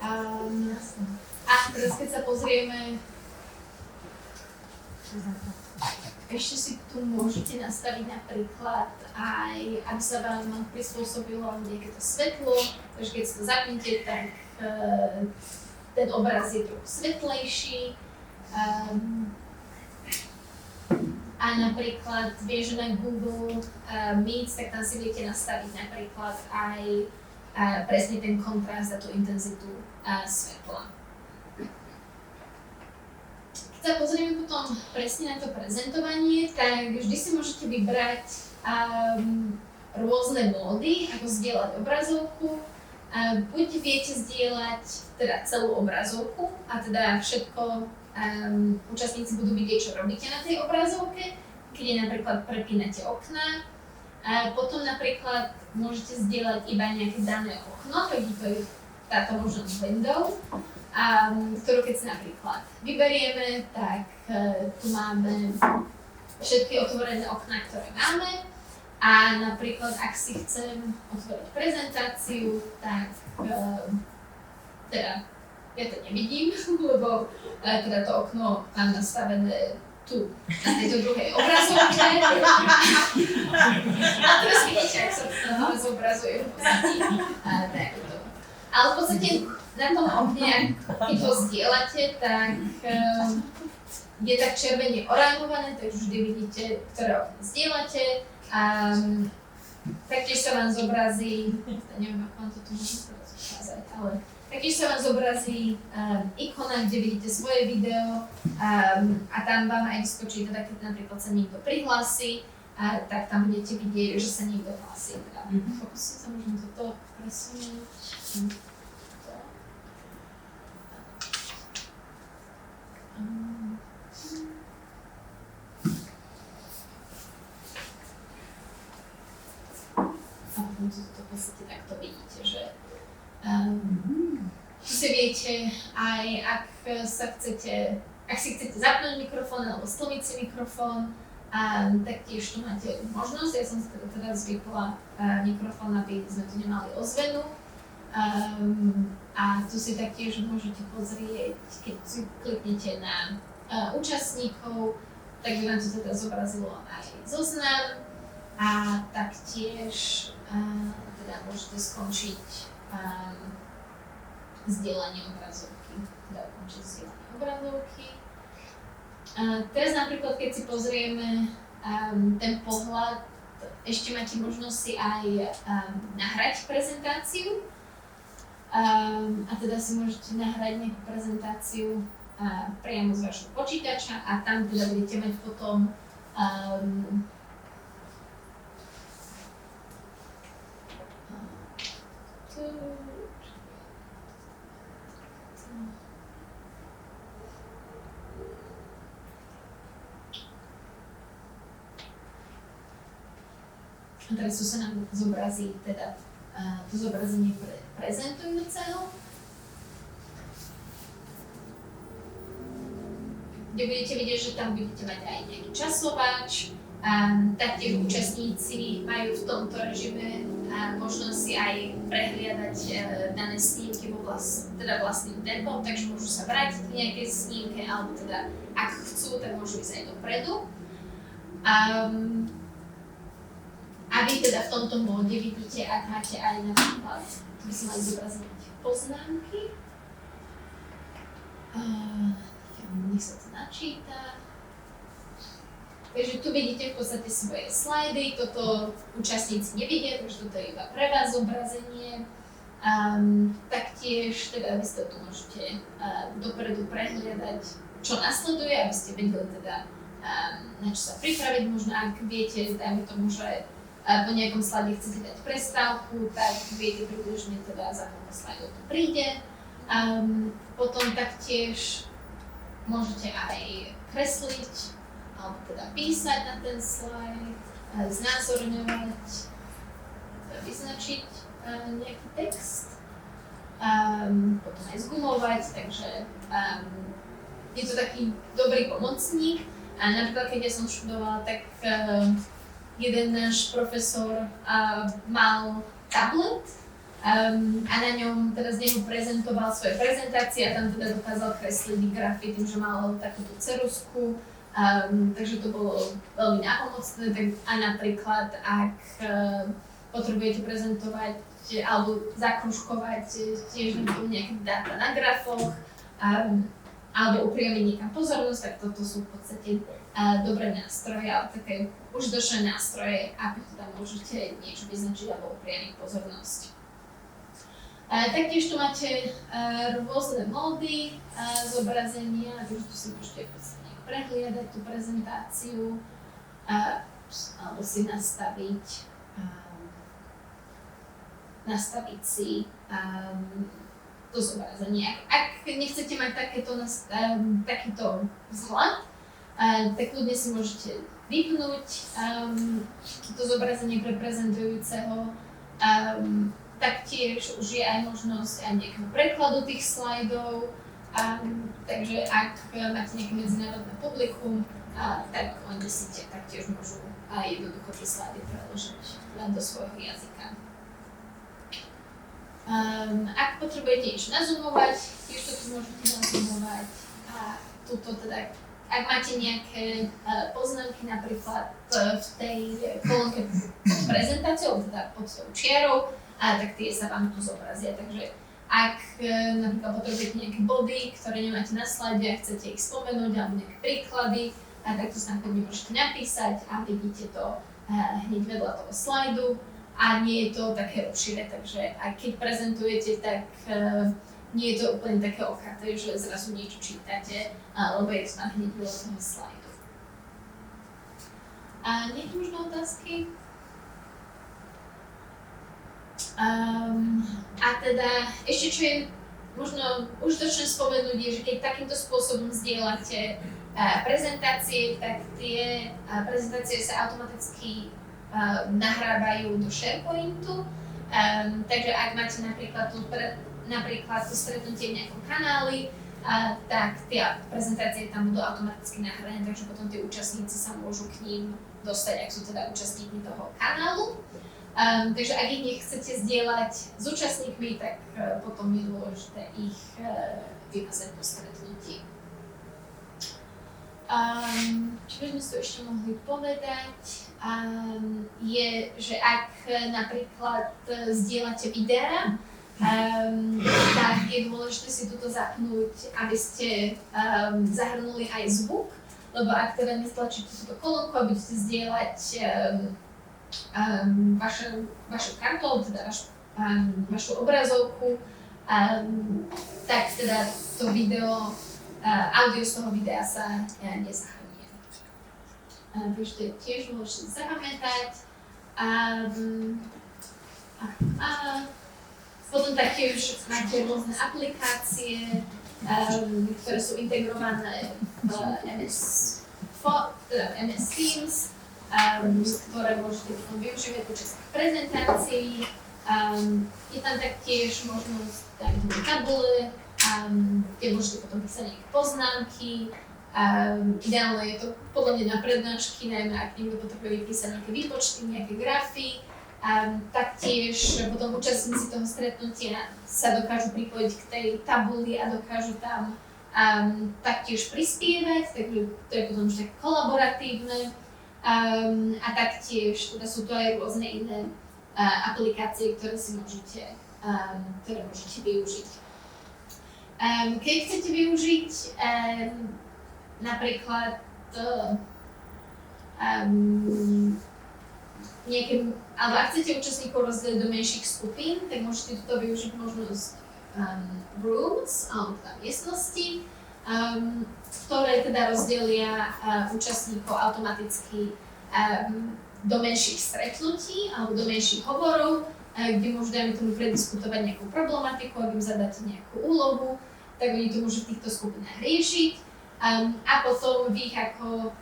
Speaker 1: A teraz keď sa pozrieme, ešte si tu môžete nastaviť napríklad aj, aby sa vám prispôsobilo nejaké to svetlo, takže keď si to zapnete, tak ten obraz je trochu svetlejší. A napríklad vie, že na Google Meet, tak tam si viete nastaviť napríklad aj presne ten kontrast a tú intenzitu svetla. Keď sa pozrieme potom presne na to prezentovanie, tak vždy si môžete vybrať rôzne módy, ako zdieľať obrazovku. Buď viete zdieľať teda celú obrazovku a teda všetko účastníci budú vidieť, čo robíte na tej obrazovke, keď je napríklad prepínate okná. Potom napríklad môžete zdieľať iba nejaké dané okno, takže to je táto možnosť window, ktorú keď si napríklad vyberieme, tak tu máme všetky otvorené okná, ktoré máme. A napríklad, ak si chcem otvoriť prezentáciu, tak teda ja to nevidím, lebo teda to okno mám nastavené tu, na tejto druhej obrazovke. A teraz vidíte, ak sa to zobrazuje v podstate takto. Ale v podstate na tom okne, keď to zdieľate, tak je tak červene oranžované, takže vždy vidíte, ktoré okno zdieľate. Taktiež sa vám zobrazí, neviem, ako vám to tu môžem ukázať, ale taktiež sa vám zobrazí ikona, kde vidíte svoje video a tam vám aj vyskočí, teda keď napríklad sa niekto prihlási, tak tam budete vidieť, že sa niekto hlási. Pokúsim sa možno toto presunúť. A potom to v podstate takto vidíte, že si viete aj, ak si chcete zapnúť mikrofón alebo stlmiť si mikrofón, taktiež tu máte možnosť. Ja som si teda zvykla mikrofón, aby sme tu nemali ozvenu. A tu si taktiež môžete pozrieť, keď si kliknete na účastníkov, tak by vám to teda zobrazilo aj zoznam a taktiež teda môžete skončiť zdieľanie obrazovky, teda ukončiť zdieľanie obrazovky. Teraz napríklad, keď si pozrieme ten pohľad, ešte máte možnosť si aj nahrať prezentáciu. A teda si môžete nahrať nejakú prezentáciu priamo z vašho počítača a tam teda budete mať potom a teraz tu sa nám zobrazí teda to zobrazenie prezentujúceho. kde budete vidieť, že tam budete mať aj nejaký časovač. Taktiež účastníci majú v tomto režime možnosť si aj prehliadať dané snímky teda vlastným tempom, takže môžu sa vrátiť k nejakej snímke, alebo teda ak chcú, tak môžu ísť aj dopredu. A vy teda v tomto móde vidíte, ak máte aj napríklad, tu by som mali zobraziť poznámky. Nech sa to načíta. Takže tu vidíte v podstate svoje slajdy, toto účastníci nevidia, takže toto je iba pre vás zobrazenie. Taktiež teda vy si to tu môžete dopredu prehliadať, čo nasleduje, aby ste vedeli teda, na čo sa pripraviť. Možno ak viete, dajme tomu, že po nejakom slajde chcete dať prestávku, tak viete približne teda za koľko slajdov to príde. Potom taktiež môžete aj kresliť, alebo teda písať na ten slajd, znázorňovať, vyznačiť nejaký text, potom aj zgumovať, takže je to taký dobrý pomocník. A napríklad, keď ja som študovala, tak jeden náš profesor mal tablet a na ňom teda z neho prezentoval svoje prezentácie a tam teda dokázal kresliť grafy tým, že mal takúto ceruzku. Takže to bolo veľmi nápomocné. A napríklad, ak potrebujete prezentovať alebo zakružkovať tiež nejaké dáta na grafoch alebo upriamiť niekam pozornosť, tak toto sú v podstate dobré nástroje, ale také užitočné nástroje, ako teda môžete niečo vyznačiť alebo upriamiť pozornosť. Taktiež tu máte rôzne módy zobrazenia, takže tu si môžete v podstate prehliadať tú prezentáciu alebo si nastaviť si to zobrazenie. Ak nechcete mať takýto vzhľad, tak kľudne si môžete vypnúť to zobrazenie prezentujúceho. Taktiež už je aj možnosť aj nejakého prekladu tých slajdov, takže ak máte nejaké medzinárodné publikum, tak oni si taktiež môžu jednoducho tie slajdy preložiť do svojho jazyka. Ak potrebujete niečo nazoomovať, tiež to tu môžete nazoomovať. A tuto teda, ak máte nejaké poznámky napríklad v tej kolónke prezentácie, alebo teda pod tou čiarou, tak tie sa vám tu zobrazia. Takže ak napríklad potrebujete nejaké body, ktoré nemáte na slajde a chcete ich spomenúť, alebo nejaké príklady, tak to sa môžete napísať a vidíte to hneď vedľa toho slajdu. A nie je to také obširé, takže aj keď prezentujete, tak nie je to úplne také ochaté, že zrazu niečo čítate, lebo je to tam hneď vedľa toho slajdu. A nejaké možno otázky? A teda ešte čo je možno užitočné spomenúť je, že keď takýmto spôsobom zdieľate prezentácie, tak tie prezentácie sa automaticky nahrávajú do SharePointu, takže ak máte napríklad to stretnutie v nejakom kanáli, tak tie prezentácie tam budú automaticky nahrané, takže potom tí účastníci sa môžu k ním dostať, ak sú teda účastníkmi toho kanálu. Takže ak ich nechcete zdieľať s účastníkmi, tak potom je dôležité ich vymazať po stretnutí. Čo by sme si ešte mohli povedať, je, že ak napríklad zdieľate videá, tak je dôležité si toto zapnúť, aby ste zahrnuli aj zvuk, lebo ak teda nestlačíte túto kolónku a budete zdieľať vašu kartou, teda vašu obrazovku, tak teda to video, audio z toho videa sa nezahrnie. Takže to je tiež dôležité zapamätať. Potom taktiež máte rôzne aplikácie, ktoré sú integrované v MS Teams, ktoré môžete potom využívať počas prezentácií. Je tam taktiež možnosť dať tabule, kde môžete potom písať nejaké poznámky, Ideálne je to podľa mňa na prednášky, najmä ak niekto potrebuje vypísať nejaké výpočty, nejaké grafy. Taktiež potom účastníci toho stretnutia sa dokážu pripojiť k tej tabuli a dokážu tam taktiež prispievať, takže to je potom už také kolaboratívne. A taktiež teda sú to aj rôzne iné aplikácie, ktoré môžete využiť. Keď chcete využiť napríklad alebo ak chcete účastníkov rozdeliť do menších skupín, tak môžete tuto využiť možnosť rooms, alebo teda miestnosti, ktoré teda rozdelia účastníkov automaticky do menších stretnutí alebo do menších hovorov, kde môžu, dajme tomu, prediskutovať nejakú problematiku, ak im zadáte nejakú úlohu, tak oni to môžu v týchto skupinách riešiť. A potom vy ako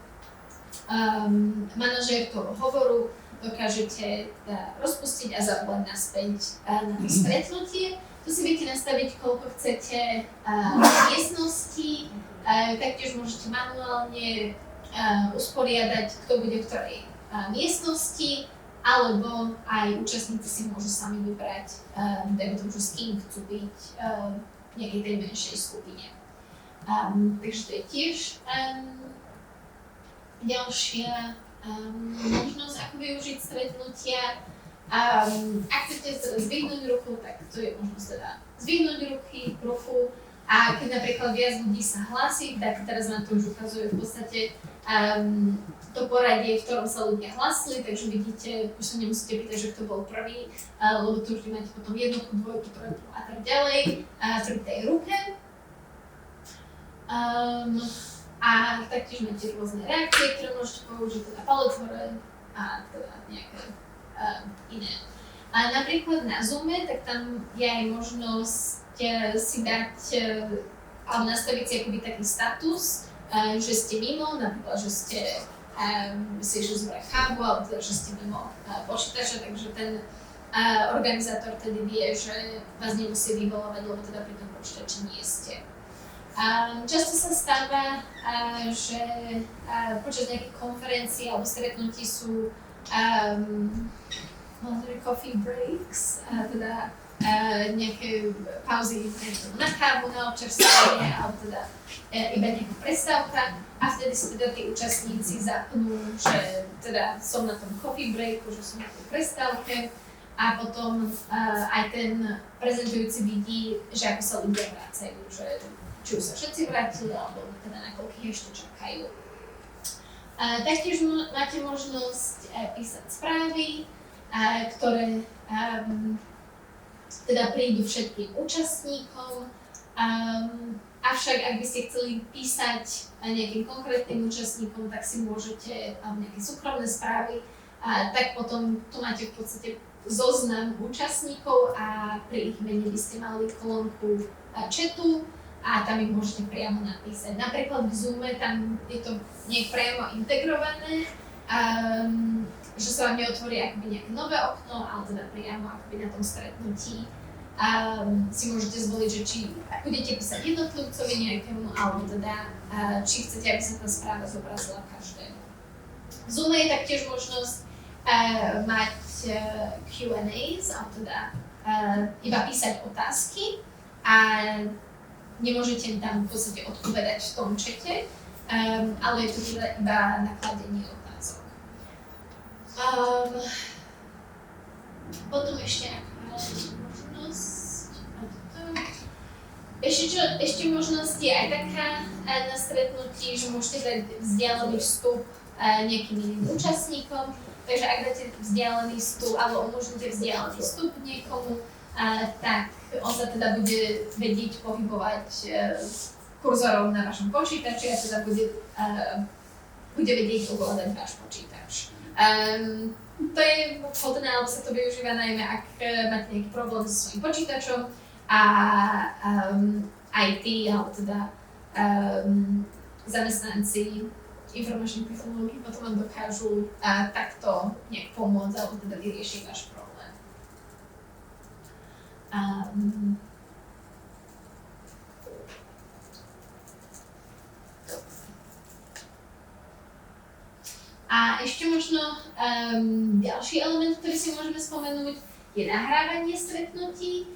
Speaker 1: manažér toho hovoru dokážete rozpustiť a zavolať naspäť na to stretnutie. Tu si viete nastaviť, koľko chcete miestností, taktiež môžete manuálne usporiadať, kto bude v ktorej miestnosti, alebo aj účastníci si môžu sami vybrať, dajme tomu, s kým chcú byť v nejakej tej menšej skupine. Takže to je tiež ďalšia možnosť, ako využiť stretnutia. Ak chcete zdvihnúť ruku, tak to je možnosť teda zdvihnúť ruku. A keď napríklad viac ľudí sa hlási, tak teraz vám to už ukazuje v podstate to poradie, v ktorom sa ľudia hlásili, takže vidíte, už sa nemusíte pýtať, že kto bol prvý, lebo tu vždy máte potom jednotku, dvojku, trojku a tak ďalej pri tej ruke. A taktiež máte rôzne reakcie, ktoré môžete použiť, teda palec hore a teda nejaké iné. A napríklad na Zoome, tak tam je aj možnosť si dať alebo nastaviť si akoby taký status, že ste mimo, napríklad, že ste si išli zobrať kávu, alebo teda, že ste mimo počítača, takže ten organizátor tedy vie, že vás nemusí vyvolovať, lebo teda pri tom počítači nie ste. Často sa stáva, že počas nejakých konferencií alebo stretnutí sú coffee breaks, teda nejaké pauzy na kávu, na občerstvenie, alebo teda iba nejaká prestávka a vtedy si teda tí účastníci zapnú, že teda som na tom coffee breaku, že som na tej prestávke a potom aj ten prezentujúci vidí, že ako sa ľudia vracajú, že či už sa všetci vrátili, alebo teda na koľkých ešte čakajú. Taktiež máte možnosť písať správy, ktoré teda prídu všetkým účastníkom. Avšak ak by ste chceli písať nejakým konkrétnym účastníkom, tak si môžete nejaké súkromné správy, tak potom tu máte v podstate zoznam účastníkov a pri ich mene by ste mali kolónku chatu a tam ich môžete priamo napísať. Napríklad v Zoome tam je to nie priamo integrované, že sa vám neotvorí akoby nejaké nové okno, ale teda priamo akoby na tom stretnutí. Si môžete zvoliť, že či budete písať jednotlivcovi nejakému, alebo teda či chcete, aby sa tá správa zobrazila každému. V Zoome je taktiež možnosť mať Q&As, alebo teda iba písať otázky a nemôžete tam v podstate odpovedať v tom čete, ale je to teda iba na kladenie otázok. Potom ešte možnosť. Ešte možnosť je aj taká na stretnutí, že môžete dať vzdialený vstup nejakým iným účastníkom. Takže ak dáte vzdialený vstup alebo umožníte vzdialený vstup niekomu, tak on sa teda bude vedieť pohybovať kurzorom na vašom počítači a teda bude vedieť ovládať váš počítač. To je vhodné, alebo sa to využíva najmä, ak máte nejaký problém so svojím počítačom a IT, alebo teda zamestnanci informačných technológií potom vám dokážu takto nejak pomôcť, alebo teda vyriešiť váš problém. A ešte možno ďalší element, ktorý si môžeme spomenúť, je nahrávanie stretnutí,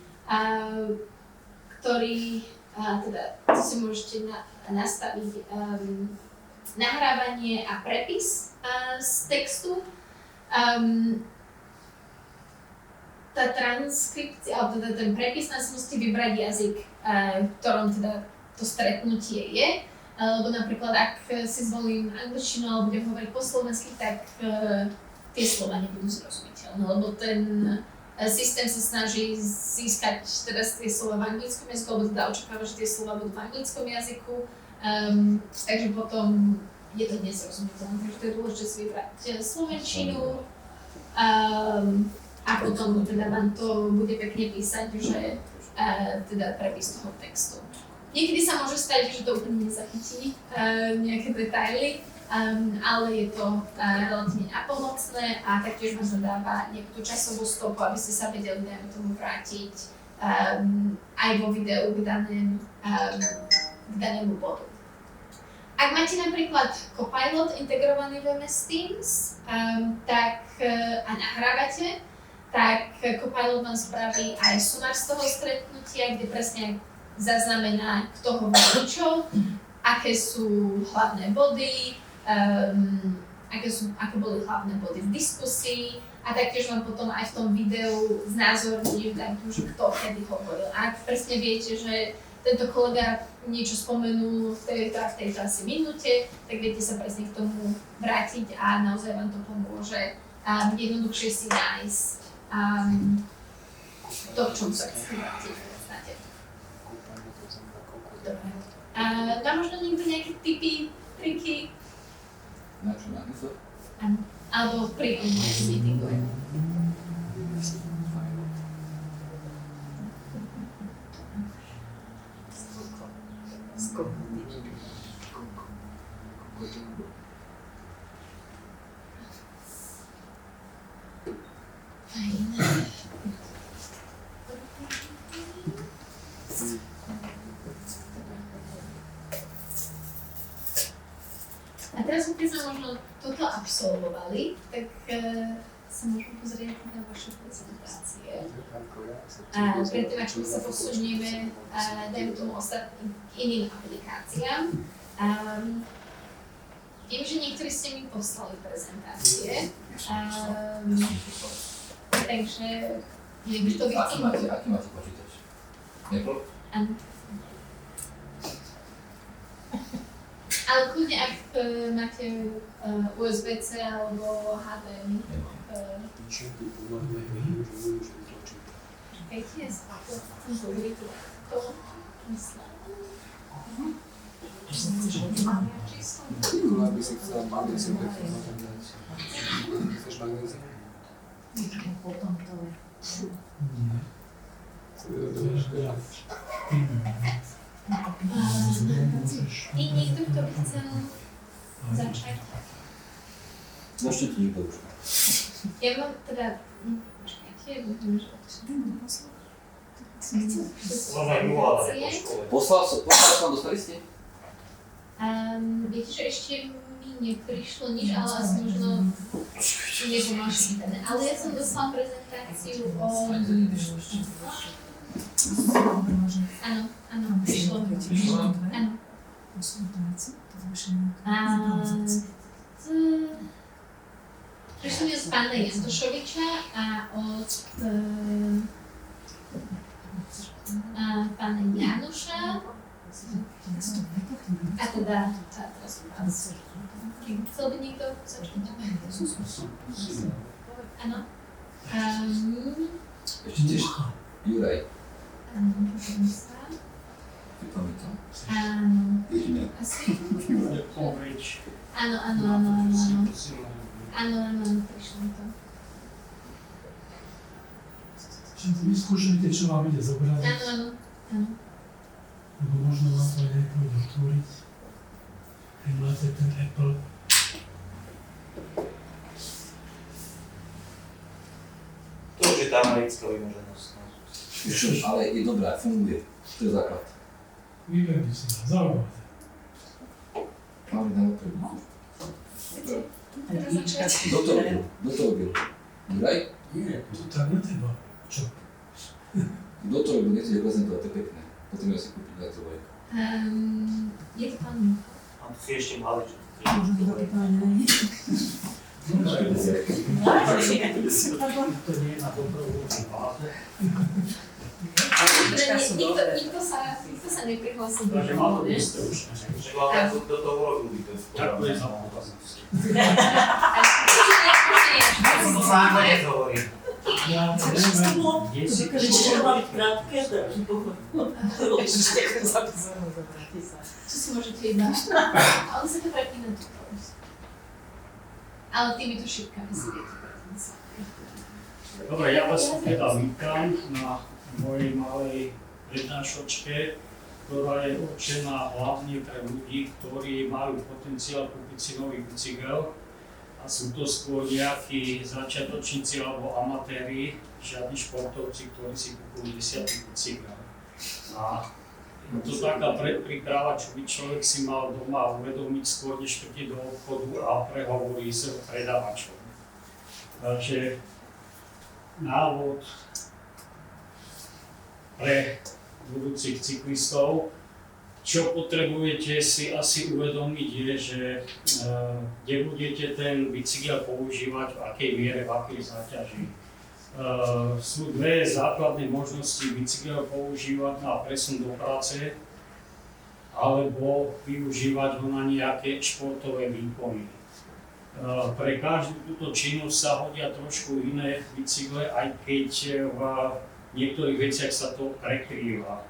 Speaker 1: ktorý, teda to si môžete nastaviť nahrávanie a prepis z textu. Tá transkripcia, alebo teda ten prepis nás musí vybrať jazyk, v ktorom teda to stretnutie je. Lebo napríklad, ak si zvolím angličtinu alebo budem hovoriť po slovensky, tak tie slova nebudú zrozumiteľné, lebo ten systém sa snaží získať teda tie slova v anglickom jazyku, alebo teda očakáva, že tie slova budú v anglickom jazyku, takže potom je to nezrozumiteľné. Takže to je dôležité si vybrať slovenčinu a potom teda vám to bude pekne písať, že teda prepis toho textu. Niekedy sa môže stať, že to úplne nezachytí nejaké detaily, ale je to relatívne napomocné a taktiež vám zadáva nejakú tú časovú stopu, aby ste sa vedeli, dajme tomu, vrátiť aj vo videu k danému bodu. Ak máte napríklad Copilot integrovaný v MS Teams a nahrávate, tak Copilot vám spraví aj sumár z toho stretnutia, kde presne zaznamená, kto hovorí čo, aké sú hlavné body, aké boli hlavné body v diskusii a taktiež vám potom aj v tom videu znázorní, že kto kedy hovoril. Ak presne viete, že tento kolega niečo spomenul v tejto asi minúte, tak viete sa presne k tomu vrátiť a naozaj vám to pomôže jednoduchšie si nájsť to, v čom sa chcete vrátiť. Dobre. Dá možno niekto nejaké tipy, triky?
Speaker 12: Na čo, na to?
Speaker 1: Áno. Alebo pri meetingu. A teraz, keď sme možno toto absolvovali, tak sa môžeme pozrieť na vaše prezentácie. A predtým, ako sa posunieme, dajme tomu ostatným iným aplikáciám. Viem, že niektorí ste mi poslali prezentácie, takže nech to vycímate.
Speaker 12: Aký máte počítač? Apple?
Speaker 1: Áno. Ale kľudne, ak máte USB-C alebo HDMI. Čakajte, ja sa chcem zložiť to myslím.
Speaker 6: Aby si chcel magnézium, tak to môžem dať. Chceš magnézium?
Speaker 7: Potom to je.
Speaker 1: Je niekto, kto by chcel začať?
Speaker 12: Začnite niekto už.
Speaker 1: Ja mám teda... Počkajte, budem, že
Speaker 12: Poslal som, dostali ste?
Speaker 1: Viete, že ešte mi neprišlo nič, ale asi možno nepomáš internet. Ale ja som dostala prezentáciu o... Áno, prišlo. Áno. Prišlo mi od pána Jantošoviča a od pána Januša. A teda, teraz vás. Chcel by niekto začať? Áno.
Speaker 12: Ešte tiež Juraj.
Speaker 1: Áno, pozriem sa.
Speaker 12: Vypáme to.
Speaker 1: Áno. Asi? Áno. Áno, prišlo mi to.
Speaker 9: Čiže vyskúšajte, čo vám ide zobrať.
Speaker 1: Áno.
Speaker 9: Lebo možno vám to aj nepôjde otvoriť. Keď máte ten Apple.
Speaker 3: To už je tá americká vymoženosť.
Speaker 12: Ale je dobrá, funguje. To je základ.
Speaker 9: Vyberite si na zaujímavé.
Speaker 12: Mali na opäť.
Speaker 1: Teraz začať.
Speaker 12: Kto to robil? Juraj?
Speaker 9: Nie, to tak na teba. Čo?
Speaker 12: Kto to robil? Nechceš prezentovať, to je pekné. Potrebujem si kúpiť na to bajku.
Speaker 1: Je to pán Michal.
Speaker 3: A si ešte mladý, čo
Speaker 9: To nie je na dobrovoľnej báze.
Speaker 1: Nikto sa neprihlásil do
Speaker 9: Takže má to
Speaker 1: toho, ne?
Speaker 9: isté už.
Speaker 3: Že hlavne do toho urobil by to v
Speaker 9: Tak to je
Speaker 3: poriadku.
Speaker 9: za pozornosť.
Speaker 3: Ja som to sám nehovorím.
Speaker 9: Ja neviem, kde si
Speaker 8: krátke, takže
Speaker 1: Čo si môžete jednať? Ale sa to prepína tu. Ale týmito šipkami si viete preto.
Speaker 9: Dobre, ja vás teda vítam na mojej malej prednášočke, ktorá je určená hlavne pre ľudí, ktorí majú potenciál kúpiť si nový bicykel. A sú to skôr nejakí začiatočníci alebo amatéri, žiadni športovci, ktorí si kupujú 10. bicykel. A je to taká predpríprava, čo by človek si mal doma uvedomiť skôr, než príde do obchodu a prehovorí s predávačom. Takže návod pre budúcich cyklistov. Čo potrebujete si asi uvedomiť je, že kde budete ten bicykel používať, v akej miere, v akej záťaži. Sú dve základné možnosti bicykel používať na presun do práce alebo využívať ho na nejaké športové výkony. Pre každú túto činnosť sa hodia trošku iné bicykle, aj keď v niektorých veciach sa to prekrýva.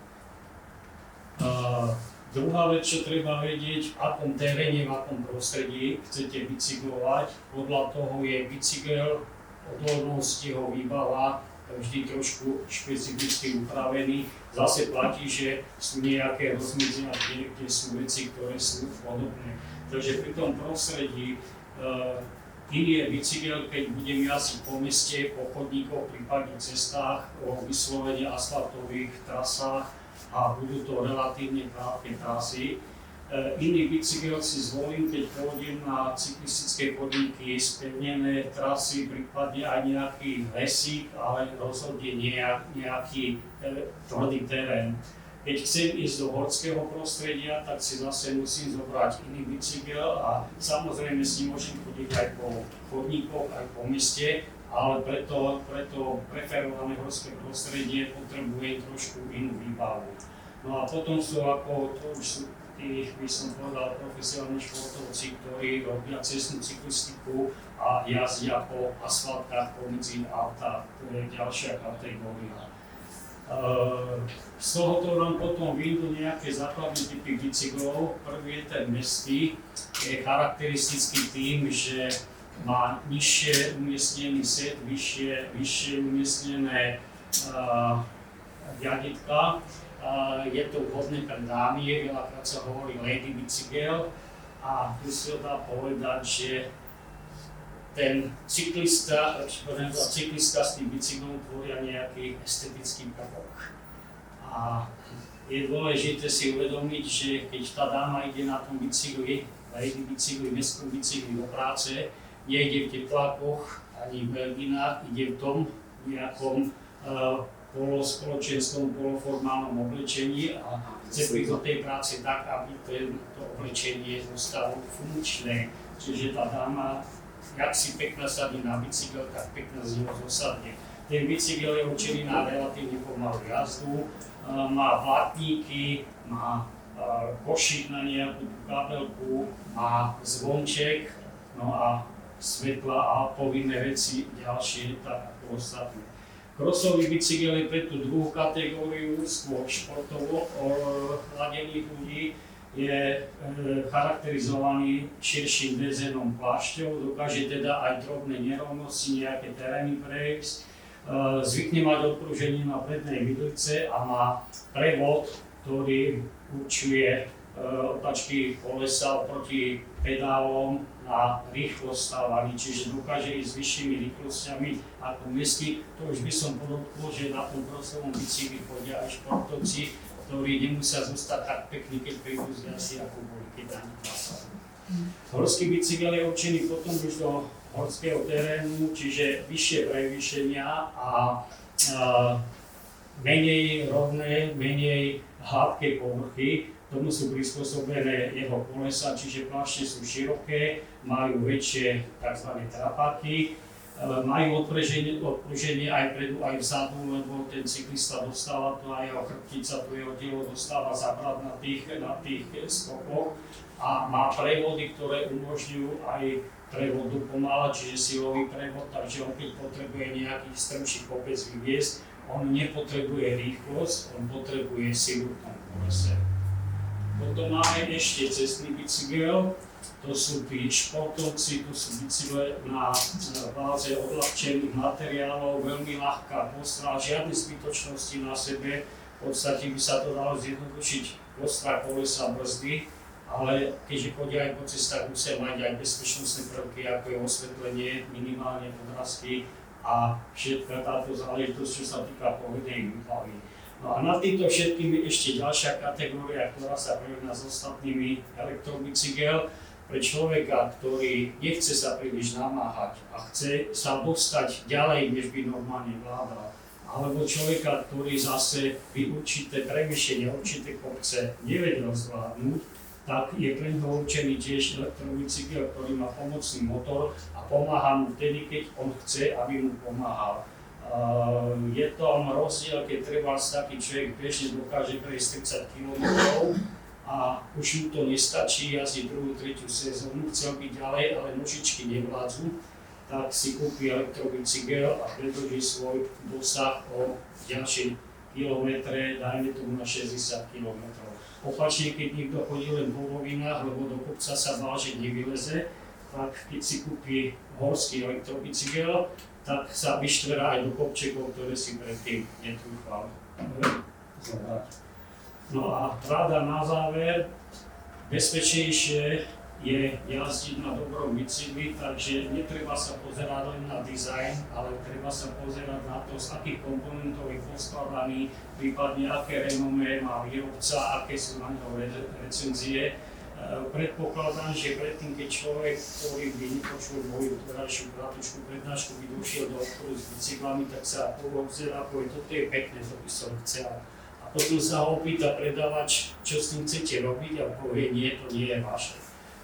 Speaker 9: Druhá vec, čo treba vedieť, v akom teréne, v akom prostredí chcete bicyklovať. Podľa toho je bicykel, odolnosť jeho výbava vždy trošku špecificky upravený. Zase platí, že sú nejaké rozmedzenia, kde sú veci, ktoré sú podobné. Takže pri tom prostredí iný je bicykel, keď budem jazdiť po meste, po chodníkoch, prípadne cestách, o vyslovene asfaltových trasách, a budú to relatívne krátke trasy. Iný bicykel si zvolím, keď pôjdem na cyklistické chodníky, spevnené trasy, prípadne aj nejaký lesík, ale rozhodne nejaký tvrdý terén. Keď chcem ísť do horského prostredia, tak si zase musím zobrať iný bicykel a samozrejme s ním môžem chodiť aj po chodníkoch, aj po meste, ale preto preferované horské prostredie potrebuje trošku inú výbavu. No a potom sú to už sú tí, by som povedal, profesionálni športovci, ktorí robia cestnú cyklistiku a jazdia po asfaltkách, pomedzi auta, to je ďalšia kategória. Z tohoto nám potom vyjdú nejaké základné typy bicyklov. Prvý je ten mestský, je charakteristický tým, že má nižšie umiestnený set, vyššie umiestnené riaditka. Je to vhodné pre dámy, veľakrát sa hovorí lady bicykel a tu sa dá povedať, že ten cyklista s tým bicyklom tvoria nejaký estetický prvok. A je dôležité si uvedomiť, že keď tá dáma ide na tom bicykli, lady bicykli, mestskom bicykli do práce, nejde v teplákoch ani v belginách, ide v tom nejakom polospoločenskom, poloformálnom oblečení a chce prísť do tej práce tak, aby to oblečenie zostalo funkčné. Čiže tá dáma, jak si pekne sadí na bicykel, tak pekne z neho zosadne. Ten bicykel je určený na relatívne pomalú jazdu, má platníky, má košík na nejakú kabelku, má zvonček, no a svetla a povinné veci ďalšie, tak ako ostatné. Crossový bicykel je pre tú druhú kategóriu, skôr športovo ladených ľudí, je charakterizovaný širším dezénom plášťov, dokáže teda aj drobné nerovnosti, nejaké terény prejsť, zvykne mať odpruženie na prednej vidlice a má prevod, ktorý určuje otačky kolesa oproti pedálom na rýchlosť stávaní, čiže dokáže ísť s vyššími rýchlosťami ako mesky. To už by som podotkol, že na tom crossovom bicykli chodia aj športovci, ktorí nemusia zostať tak pekní, keď prídu z jasy, ako boli, keď ani klasali. Horský bicykel je určený potom už do horského terénu, čiže vyššie prevýšenia a menej rovné, menej hladké povrchy. Tomu sú prispôsobené jeho kolesa, čiže plášte sú široké, majú väčšie tzv. Trapáky, majú odpruženie aj predu, aj vzadu, lebo ten cyklista dostáva to, aj jeho chrbtica, to jeho telo dostáva zabrať na tých skokoch a má prevody, ktoré umožňujú aj prevodu pomáhať, čiže silový prevod, takže on keď potrebuje nejaký strmší kopec vyviesť, on nepotrebuje rýchlosť, on potrebuje silu v tom kolese. Potom máme ešte cestný bicykel, to sú tí športovci, to sú bicykle na báze odľahčených materiálov, veľmi ľahká postrá, žiadne zbytočnosti na sebe, v podstate by sa to dalo zjednodušiť postrá kolesa brzdy, ale keďže chodia aj po cestách, musia mať aj bezpečnostné prvky, ako je osvetlenie, minimálne podrazky a všetká táto záležitosť, čo sa týka povednej výbavy. No a na týmto všetkým je ešte ďalšia kategória, ktorá sa prejedná s ostatnými elektrobicykel. Pre človeka, ktorý nechce sa príliš namáhať a chce sa dostať ďalej, než by normálne vládal, alebo človeka, ktorý zase by určité prevýšenie, určité kopce nevedel zvládnuť, tak je pre neho určený tiež elektrobicykel, ktorý má pomocný motor a pomáha mu vtedy, keď on chce, aby mu pomáhal. Je tam rozdiel, keď treba taký človek bežne dokáže prejsť 30 km a už mu to nestačí, asi 2. 3. sezónu, chcel byť ďalej, ale nožičky nevládzu, tak si kúpi elektrobicykel a predĺží svoj dosah o ďalšie kilometre, dajme tomu na 60 km. Opačne, keď niekto chodí len po rovinách, lebo do kopca sa vážiť nevyleze, tak keď si kúpi horský elektrobicykel, tak sa vyštverá aj do kopčekov, ktoré si predtým netrúfal zobrať. No a rada na záver, bezpečnejšie je jazdiť na dobrom bicykli, takže netreba sa pozerať len na dizajn, ale treba sa pozerať na to, z akých komponentov je poskladaný, prípadne aké renomé má výrobca, aké sú na neho recenzie. Predpokladám, že predtým, keď človek, ktorý by nepočul moju včerajšiu krátku prednášku, by došiel do obchodu s bicyklami, tak sa obzerá a povie, toto je pekné, to by som chcel. A potom sa ho opýta predávač, čo s tým chcete robiť a povie, nie, to nie je vaše.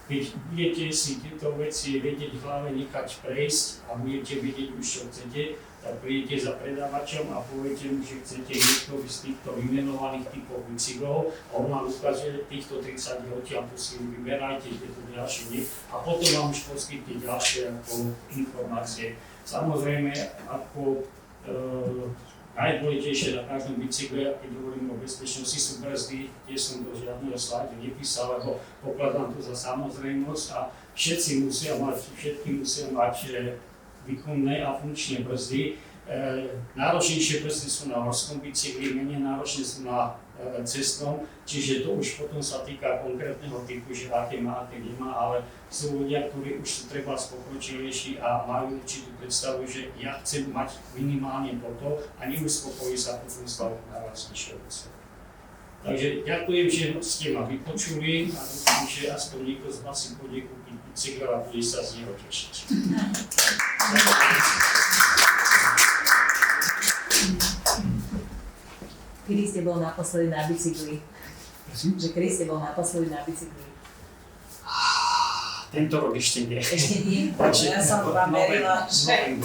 Speaker 9: Keď budete si tieto veci vedieť v hlave nechať prejsť a budete vedieť už, čo chcete, tak prídete za predávačom a poviete mu, že chcete niektorý z týchto vymenovaných typov bicyklov a on vám ukáže týchto 30 odtiaľ si vyberajte, tieto ďalšie nie a potom vám už poskytne ďalšie informácie. Samozrejme, ako najdôležitejšie na každom bicykle, keď hovorím o bezpečnosti, sú brzdy, tie som do žiadneho slajdu nepísal, lebo pokladám to za samozrejmosť a všetky musia mať výkonné a funkčné brzdy. Náročnejšie brzdy sú na horskom bicykli, menej náročné sú na cestnom, čiže to už potom sa týka konkrétneho typu, že aké má, aké nemá, ale sú ľudia, ktorí už sú treba pokročilejší a majú určitú predstavu, že ja chcem mať minimálne toto a neuspokojí sa potom stavok na vlastnejšie veci. Takže ďakujem, že ste ma vypočuli a dúfam, že aspoň niekto z vás si pôjde kúpiť bicykel a bude sa z neho tešiť.
Speaker 7: Kedy ste bol naposledy na bicykli? Že kedy ste bol naposledy na bicykli?
Speaker 9: Tento rok ešte nie.
Speaker 7: Ešte nie? Ja som vám verila, že...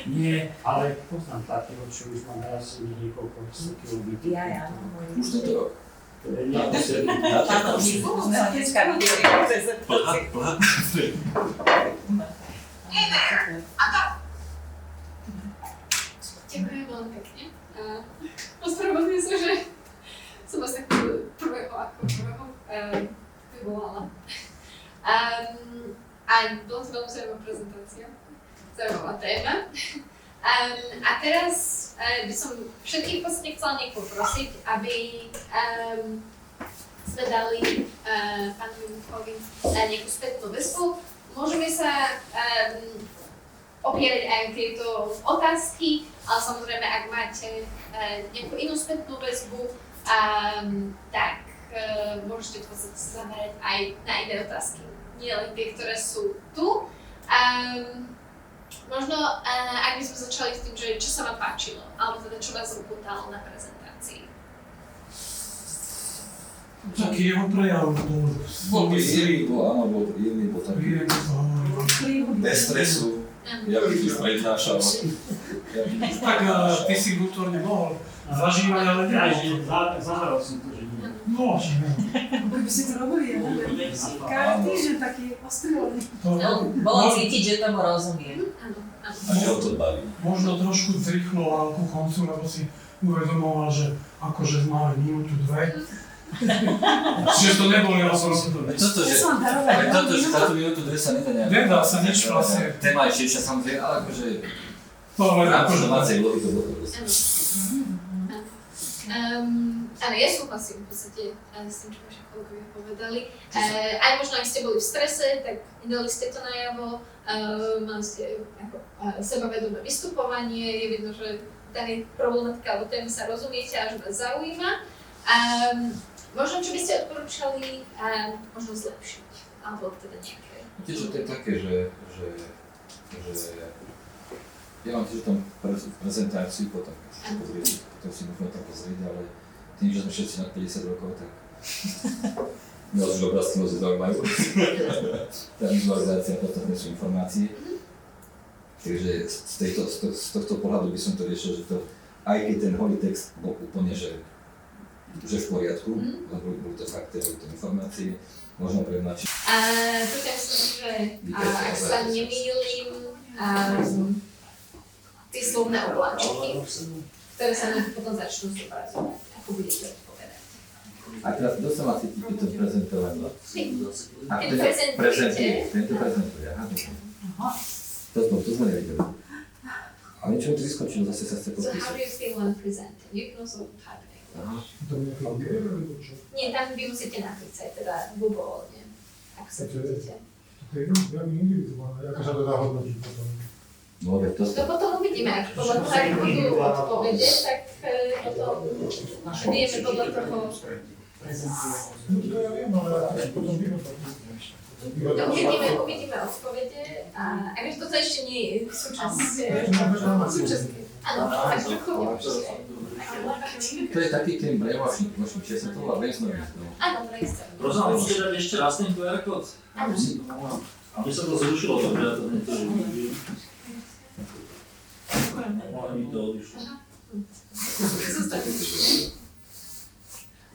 Speaker 9: Nie, ale poznám takého, čo už má narazení niekoľko kilometrov.
Speaker 7: Ja,
Speaker 12: Už tento rok?
Speaker 9: Naposledy.
Speaker 7: Áno, my sme ho dneska videli po prezentácii.
Speaker 1: Ďakujem veľmi pekne. Ospravedlňujem sa, že som vás tak prvého vyvolala. A bola to veľmi zaujímavá prezentácia, zaujímavá téma. A teraz by som všetkých podstate chcela niekoho poprosiť, aby sme dali pánovi Muchovi nejakú spätnú väzbu. Môžeme sa opierať aj o tieto otázky, ale samozrejme, ak máte nejakú inú spätnú väzbu, tak môžete v podstate zamerať aj na iné otázky. nie len tie, ktoré sú tu. Možno, ak by sme začali s tým, že čo sa vám páčilo, alebo teda čo vás upútalo na prezentácii.
Speaker 13: Taký jeho prejav bol
Speaker 12: Príjemný bol, áno, bol príjemný, bol taký bez stresu, ja by tu prednášal.
Speaker 13: Tak ty si vnútorne mohol zažívať, ale nie.
Speaker 5: Zahral som to, že nie.
Speaker 13: No, že ne.
Speaker 11: By si to robili, ja každý, že taký ostrý.
Speaker 7: Bolo cítiť, že tomu rozumie.
Speaker 12: A že ho to baví.
Speaker 13: Možno trošku zrýchloval ku koncu, lebo si uvedomoval, že akože máme minútu, 2. Čiže to nebol ja som si to...
Speaker 12: Toto, že táto minútu 2 sa nedá nejak...
Speaker 13: Nedá sa nič vlastne.
Speaker 12: Téma je širšia samozrejme, ale akože...
Speaker 13: Ale
Speaker 12: v rámci domácej úlohy to bolo.
Speaker 1: Áno, ja súhlasím v podstate s tým, čo vaši kolegovia povedali. Aj možno, ak ste boli v strese, tak dali ste to najavo, mali ste ako sebavedomé vystupovanie, je vidno, že danej problematika alebo témy sa rozumiete a že vás zaujíma. Možno, čo by ste odporúčali možno zlepšiť, alebo teda nejaké...
Speaker 12: Viete, že to je také, že ja mám tiež tam prezentáciu potom, potom si môžeme tam pozrieť, ale tým, že sme všetci nad 50 rokov, tak nás už obrázky moc zaujímajú. Tá vizualizácia, potom sú informácie. Takže z tohto pohľadu by som to riešil, že to, aj keď ten holý text bol úplne, že v poriadku, lebo boli to fakty, boli to informácie, možno prednáčiť.
Speaker 1: Tu myslím, že ak sa nemýlim, tie slovné obláčky, ktoré sa nám potom začnú zobrazovať, ako budete odpovedať.
Speaker 12: A teraz kto sa má cítiť pri tom prezentovaní? Tento prezentuje, aha. To sme nevideli. Ale niečo mi tu vyskočilo, zase sa chce
Speaker 1: So
Speaker 12: podpísať.
Speaker 1: how do you feel when presenting? You can also type in English.
Speaker 12: Aha.
Speaker 1: Nie, tam vy musíte napísať, teda ľubovoľne, ak sa cítite.
Speaker 2: To je veľmi individuálne, ako sa to dá hodnotiť potom.
Speaker 12: No, veď to
Speaker 1: To potom uvidíme, ak podľa toho, ak budú odpovede, tak potom vieme podľa toho.
Speaker 2: No to ja viem, ale potom vyhodnotím.
Speaker 1: Uvidíme odpovede a ak toto ešte nie je súčasť. Áno, tak kľudne môžete.
Speaker 12: To je taký ten brainstorming, čiže sa to volá brainstorming.
Speaker 1: Áno, brainstorming.
Speaker 5: Rozumiem, môžete dať ešte raz ten QR kód?
Speaker 1: Áno.
Speaker 5: A mne sa to zrušilo, takže ja to nevyužijem. Ale mi to odišlo.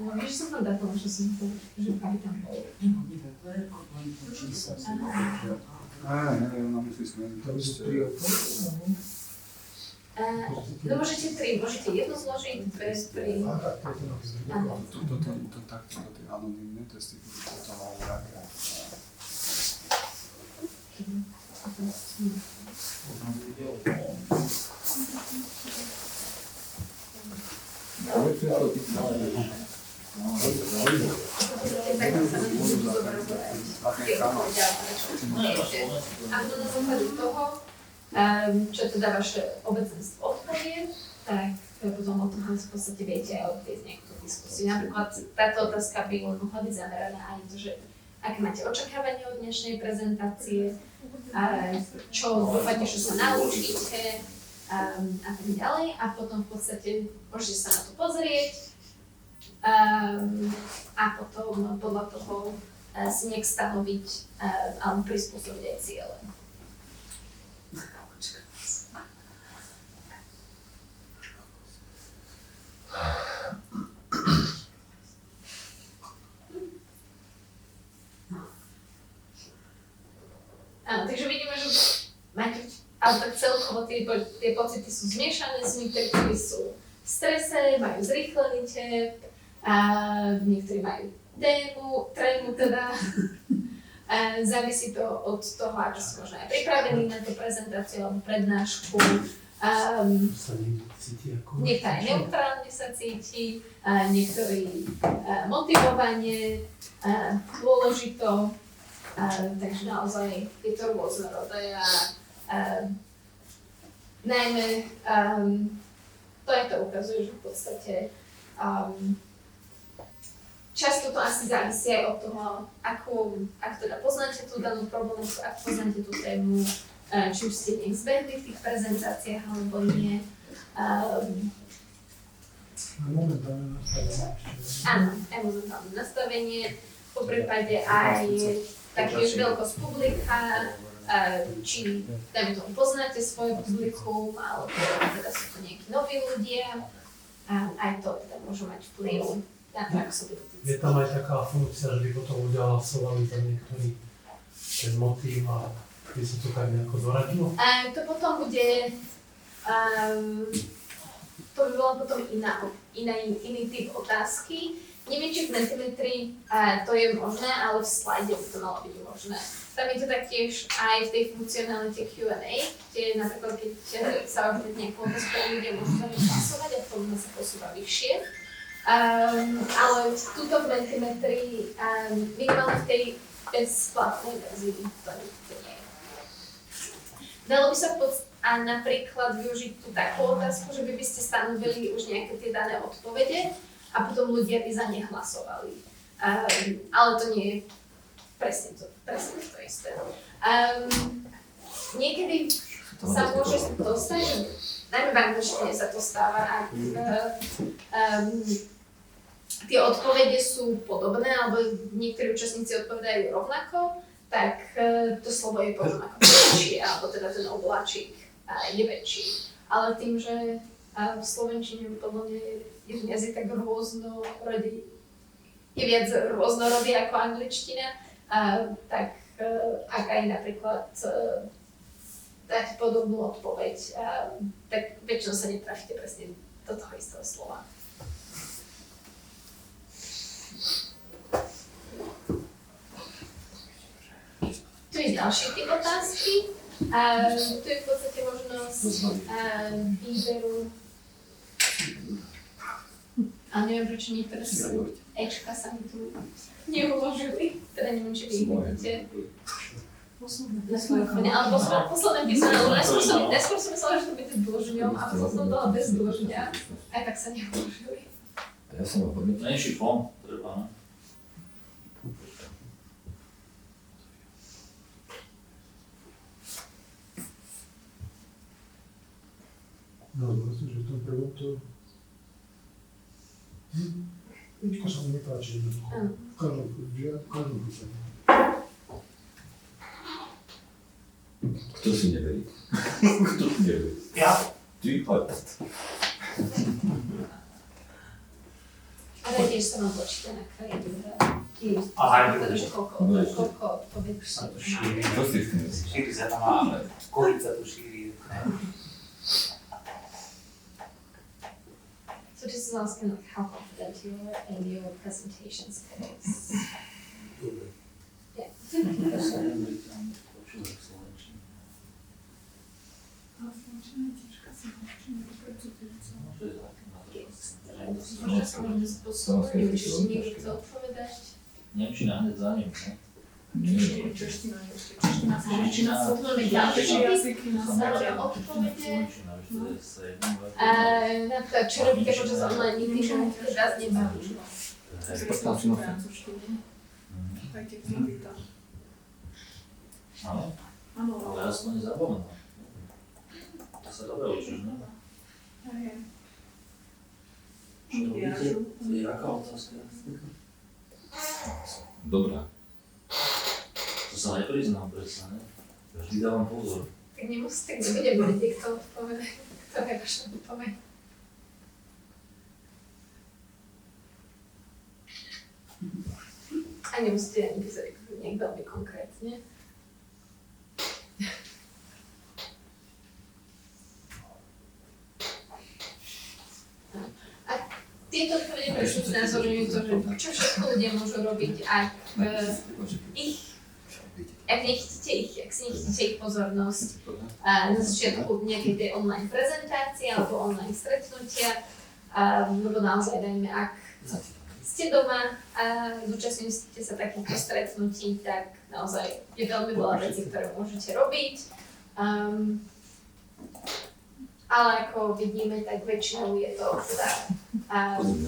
Speaker 1: No vieš, som tam dala, že som to, že aj tam bol.
Speaker 6: Ona myslí smeň.
Speaker 1: No môžete tri, môžete jedno zložiť, dve, tri. Áno.
Speaker 6: To takto, to je anonimné, to je z tých toho úraka.
Speaker 1: A to na základe toho, čo teda vaše obecenstvo odpovie, tak potom o tom v podstate viete aj odviesť nejakú diskusiu. Napríklad táto otázka by mohla byť zameraná aj na to, že aké máte očakávanie od dnešnej prezentácie, čo dúfate, že sa naučíte a tak ďalej. A potom v podstate môžete sa na to pozrieť a potom podľa toho si nejak stanoviť alebo prispôsobiť aj ciele. Áno, takže vidíme, že máte, ale tak celkovo tie pocity sú zmiešané, s niektorí sú v strese, majú zrýchlený tep, niektorí majú trému teda. Závisí to od toho, ako sú možno aj pripravení na tú prezentáciu alebo prednášku. Niekto aj neutrálne sa cíti, niektorí motivovanie, dôležito. Takže naozaj je to rôznorodé a najmä to aj to ukazuje, že v podstate často to asi závisí aj od toho, ako teda poznáte tú danú problematiku, ako poznáte tú tému, či už ste nejak zbehli v tých prezentáciách alebo nie.
Speaker 2: Momentálne nastavenie.
Speaker 1: Áno, aj momentálne nastavenie, po prípade aj taktiež veľkosť publika, či dajme tomu poznáte svoje publikum, alebo teda sú to nejakí noví ľudia, aj to teda môže mať vplyv na to, ako sa to týka.
Speaker 13: Je tam aj taká funkcia, že by potom ľudia hlasovali za niektorý ten motív a by sa to tak nejako doradilo?
Speaker 1: To potom bude, to by bola potom iný typ otázky. Neviem, či v Mentimetri to je možné, ale v slide by to malo byť možné. Tam je to taktiež aj v tej funkcionalite Q&A, kde napríklad keď sa už nejakú otázku ľudia môžu za ňu hlasovať a potom sa posúva vyššie. Ale tuto v Mentimetri minimálne v tej bezplatnej verzii to nie je. Dalo by sa napríklad využiť tú takú otázku, že by ste stanovili už nejaké tie dané odpovede a potom ľudia by za ne hlasovali. Ale to nie je presne to isté. Niekedy sa môže dostať, že najmä v angličtine sa to stáva, ak tie odpovede sú podobné, alebo niektorí účastníci odpovedajú rovnako, tak to slovo je potom ako väčšie, alebo teda ten obláčik je väčší. Ale tým, že v slovenčine podľa mňa je ten jazyk tak rôznorodý, je viac rôznorodý ako angličtina, tak ak aj napríklad dáte podobnú odpoveď, tak väčšinou sa netrafíte presne do toho istého slova. Tu je ďalší typ otázky. Tu je v podstate možnosť výberu. Ale neviem, prečo niektoré Ečka sa mi tu neuložili. Teda neviem, či vy ich vidíte. Na svojom fone. Ale posledné písmeno, ale najskôr som myslela, že to bude dĺžňom a potom som dala bez dĺžňa. Aj tak sa neuložili.
Speaker 12: Ja som ho hodnotil.
Speaker 5: Menší fond treba, ne?
Speaker 2: No, vlastne, že to prvom to... Ničko sa mi nepáči jednoducho. V každom prípade.
Speaker 12: Kto si neverí? Kto si neverí?
Speaker 3: Ja?
Speaker 12: Ty, poď.
Speaker 1: Ale tiež sa mám počíta na kraji.
Speaker 3: Aha,
Speaker 1: koľko odpovedí sa tu
Speaker 12: šíri. Čo si s tým?
Speaker 3: Šíri sa tam máme. Koľko sa tu šíri.
Speaker 1: So this is asking like how confident you are in your presentation skills. Yeah.
Speaker 5: Nemčina hneď za ním, ne?
Speaker 11: Čeština ešte. Čeština sú veľmi ďalšie jazyky na záver.
Speaker 1: Napríklad, čo robíte počas online meetingu, ktorý vás nebaví?
Speaker 11: Sú francúzštine. Aj keď zložitá.
Speaker 5: Áno?
Speaker 11: Áno.
Speaker 5: Ale ja som to nezapomenul. To sa dobre učíš, ne?
Speaker 11: Hej.
Speaker 5: Čo robíte? To je aká otázka?
Speaker 12: Dobrá.
Speaker 5: To sa nepriznám predsa, ne? Vždy dávam pozor.
Speaker 1: Tak nemusíte, nebudem vedieť, kto odpovedá, kto je vaša odpoveď. A nemusíte ani písať nejak veľmi konkrétne. A tieto odpovede presne znázorňujú to, že čo všetko ľudia môžu robiť, ak si nechcete ich pozornosť na začiatku nejakej tej online prezentácie alebo online stretnutia, lebo naozaj dajme, ak ste doma a zúčastňujete sa takýchto stretnutí, tak naozaj je veľmi veľa vecí, ktoré môžete robiť. Ale ako vidíme, tak väčšinou je to teda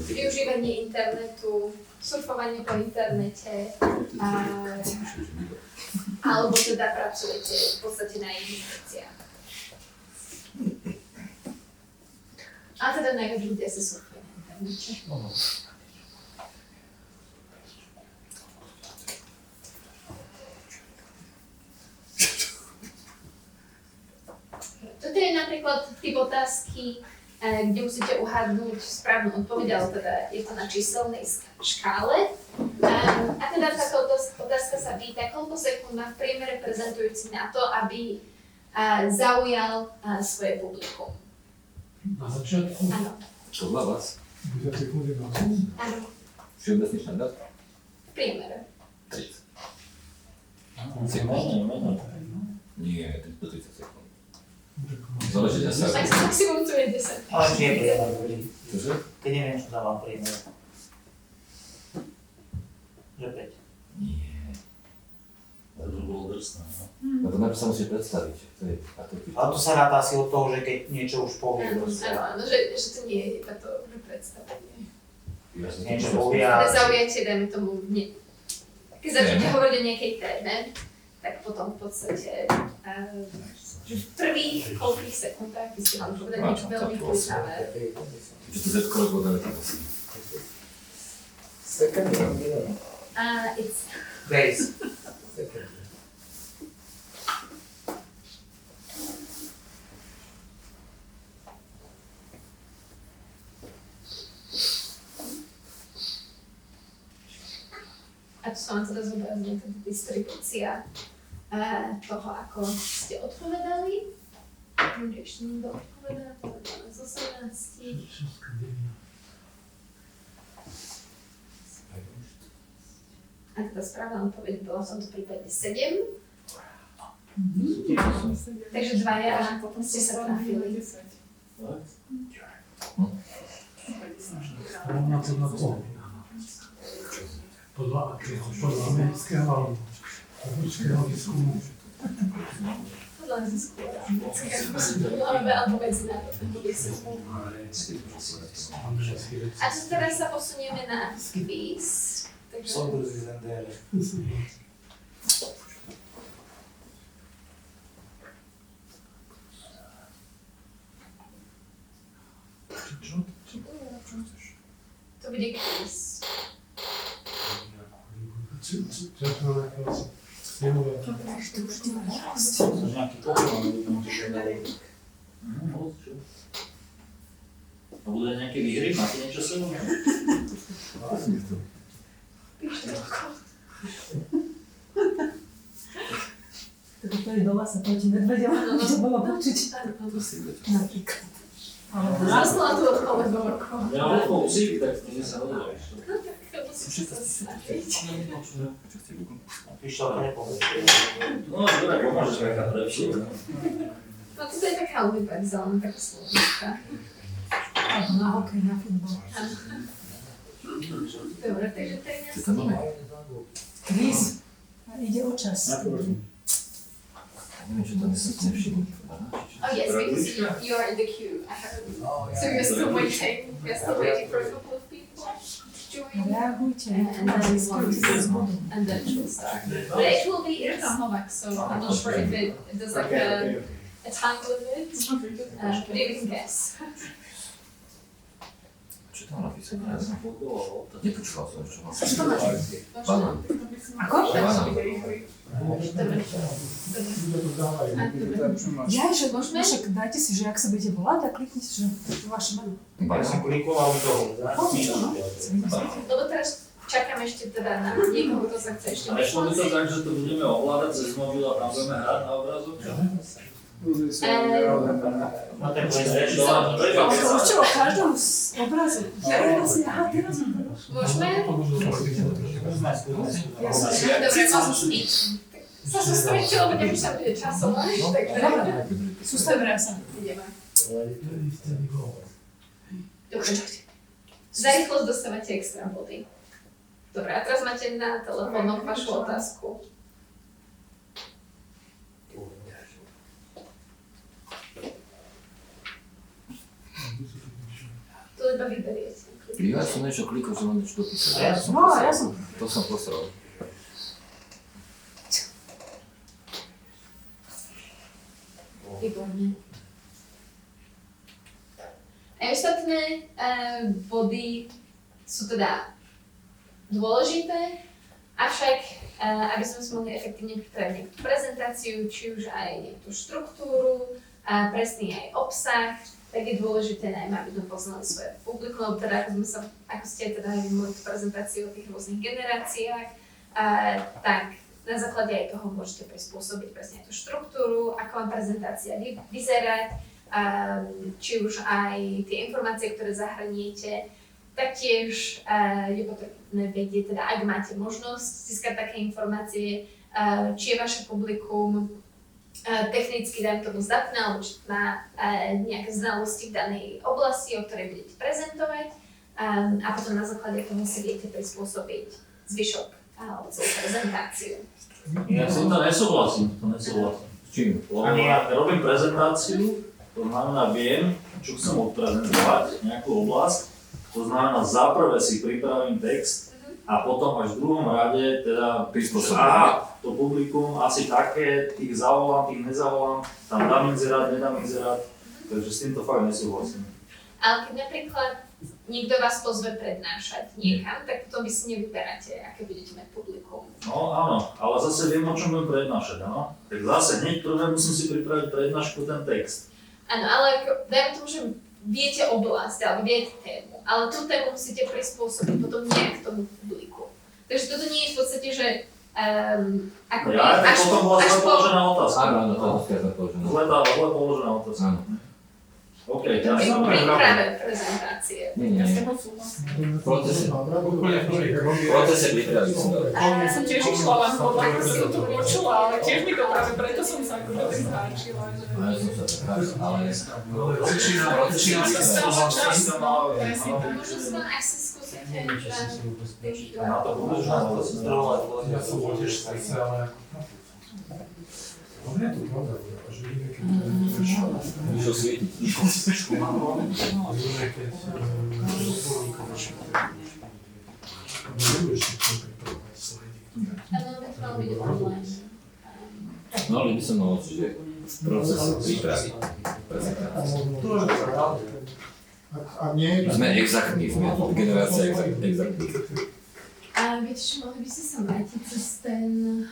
Speaker 1: využívanie internetu, surfovanie po internete, alebo teda pracujete v podstate na iných veciach. A teda najviac ľudia sa surfujú na internete. Toto je napríklad typ otázky, kde musíte uhádnuť správnu odpoveď, ale teda je to na číselnej škále. A teda táto otázka sa pýta, koľko sekúnd má v priemere prezentujúci na to, aby zaujal svoje publikum.
Speaker 13: Na začiatku?
Speaker 1: Áno.
Speaker 12: Podľa vás?
Speaker 13: 10 sekúnd je málo?
Speaker 1: Áno.
Speaker 12: Všeobecný štandard?
Speaker 1: V priemere.
Speaker 12: 30. Nie, do 30 sekúnd. Záleží na sa.
Speaker 1: Maximum tu je 10.
Speaker 3: Ale nie je priemer dobrý.
Speaker 12: Čože?
Speaker 3: Keď neviem, čo dávam priemer. Že 5.
Speaker 12: Nie.
Speaker 5: To by bolo drsné, no.
Speaker 12: No to najprv sa musíš predstaviť. To je, a to
Speaker 3: Ale to sa ráta asi od toho, že keď niečo už povie.
Speaker 1: Áno, že to nie je iba to predstavenie.
Speaker 3: Niečo povie a...
Speaker 1: Ale zaujate, dajme tomu, keď začnete hovoriť o nejakej téme, tak potom v podstate v prvých koľkých sekundách by ste mali povedať niečo veľmi kľúčové.
Speaker 12: Že to Z-ko rozhodne tam asi.
Speaker 10: Second one,
Speaker 1: It's...
Speaker 3: Base.
Speaker 10: second.
Speaker 1: A tu sa vám teda zobrazuje tá distribúcia toho, ako ste odpovedali. Môže ešte niekto odpovedať, to je z 18. A teda správna odpoveď bola v tomto prípade 7. Takže dvaja ste sa trafili.
Speaker 13: Rovná podľa toho. Podľa akého? Podľa amerického alebo ruského výskumu.
Speaker 1: Podľa zisku. Alebo medzinárodného výskumu. A tu teraz sa posunieme na quiz.
Speaker 3: Som prezident.
Speaker 1: To bude quiz.
Speaker 3: Nejaký Pokémon budú čiže dali.
Speaker 5: A budú aj nejaké výhry? Máte niečo s sebou?
Speaker 11: To je doma sa proti medveďom, čo bolo počuť. Napríklad.
Speaker 1: Zasla tu od kolegov.
Speaker 5: Ja mám veľkou psík, tak to sa hodilo.
Speaker 1: No tak musíš sa snažiť.
Speaker 3: Píš to nepovie.
Speaker 5: No, dobre, pomôžeš taká lepšie.
Speaker 1: No to je taká univerzálna, taká slovenska.
Speaker 11: Alebo na hokej, na futbol.
Speaker 1: Dobre, takže 13.
Speaker 12: Čo tam máme?
Speaker 11: Kvíz. Ide o čas.
Speaker 12: Neviem, čo tam je sa nevšimnúť.
Speaker 1: Oh yes, because you are in the queue. I heard. So you're still waiting. You're still waiting for a couple of people to join.
Speaker 11: Reagujte.
Speaker 1: And then it will start. But it will be in Slovak, so I'm not sure if it does like a time limit. But you can guess.
Speaker 12: Čo tam napísané? Nepočúval som, čo mám.
Speaker 11: Čo to máš?
Speaker 12: Banán.
Speaker 11: Ako? Ja, že môžeme, však dajte si, že ak sa budete volať, tak kliknite, že vaše meno.
Speaker 3: Ja som klikoval toho.
Speaker 1: Lebo teraz čakám ešte teda na niekoho, kto sa chce ešte
Speaker 5: A išlo by to tak, že to budeme ovládať cez mobil a tam budeme hrať na obrazok?
Speaker 3: No ten
Speaker 11: To už čo, o každom obrazu. Aha, teraz.
Speaker 1: Môžeme? Dobre, mám speech. Sa sústredite, lebo neviem, čo bude časovať.
Speaker 11: Sústredím sa.
Speaker 1: Ideme. Dobre. Za rýchlosť dostávate extra body. Dobre, a teraz máte na telefónoch vašu otázku. Tu iba vyberiete.
Speaker 12: Ja som niečo klikol, že mám niečo dopísať.
Speaker 3: Ja
Speaker 7: som.
Speaker 12: To som poslal.
Speaker 1: Výborne. Aj ostatné body sú teda dôležité, avšak aby sme si mohli efektívne pripraviť nejakú prezentáciu, či už aj tú štruktúru, presný aj obsah, tak je dôležité najmä, aby sme poznali svoje publikum, lebo teda ako ste teda aj mali tú prezentáciu o tých rôznych generáciách, tak na základe aj toho môžete prispôsobiť presne tú štruktúru, ako vám prezentácia vyzerať, či už aj tie informácie, ktoré zahrniete. Taktiež je potrebné vedieť, teda ak máte možnosť získať také informácie, či je vaše publikum technicky, dajme tomu, zdatné, alebo či má nejaké znalosti v danej oblasti, o ktorej budete prezentovať, a potom na základe toho si viete prispôsobiť zvyšok alebo celú prezentáciu.
Speaker 5: Ja s týmto nesúhlasím.
Speaker 12: S čím?
Speaker 5: Lebo ja robím prezentáciu, to znamená viem, čo chcem odprezentovať, nejakú oblasť, to znamená za prvé si pripravím text a potom až v druhom rade teda aha, to publikum asi také, tých zavolám, tých nezavolám, tam dám inzerát, nedám inzerát, takže s týmto fakt nesúhlasím.
Speaker 1: Ale keď napríklad niekto vás pozve prednášať niekam, tak potom vy si nevyberáte, aké budete mať publikum.
Speaker 5: No áno, ale zase viem, o čom budem prednášať, áno. Tak zase hneď prvé musím si pripraviť prednášku, ten text.
Speaker 1: Áno, ale dajme tomu, že viete oblasť, alebo viete tému, ale tú tému musíte prispôsobiť potom nejak tomu publiku. Takže toto nie je v podstate, že akoby
Speaker 5: Ja, tak potom bola zle položená otázka.
Speaker 12: Áno, to je zle položená.
Speaker 5: Zle položená otázka. OK, teraz
Speaker 1: pri príprave prezentácie.
Speaker 12: Nie. Procese prípravy som dal.
Speaker 11: Ja som tiež išla len po ako si to počula, ale tiež mi to práve preto som sa ako tak zháčila, že...
Speaker 12: Ja som sa tak ale...
Speaker 1: Možno sa ak si skúsite
Speaker 5: na to budeš
Speaker 13: Ja som bol tiež z srdce, ale... Dobre, to pravda, že iné keď...
Speaker 12: Vyšiel svietiť.
Speaker 13: Iné keď... Nebudeš si pripravovať slajdy.
Speaker 12: No, ale by som mal určite proces prípravy prezentácie.
Speaker 2: A nie...
Speaker 12: Sme exaktní, sme generácia exaktných.
Speaker 1: A viete čo, mohli by ste sa vrátiť cez ten...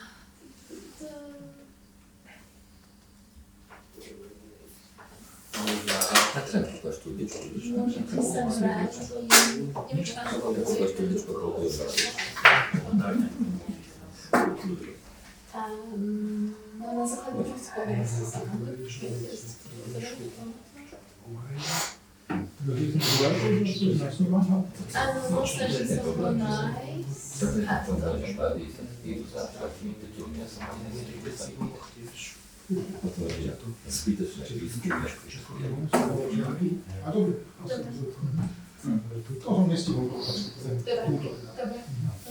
Speaker 12: Treba štúdičku.
Speaker 1: Môžete sa vrátiť... Neviem, čo tam
Speaker 12: Treba štúdičku kultúry.
Speaker 1: No na základe tých spovedností sa mohli áno, možno, že sa to nájsť. A to
Speaker 12: Zbytočné výskumné.
Speaker 2: A dobre. To som nestihol.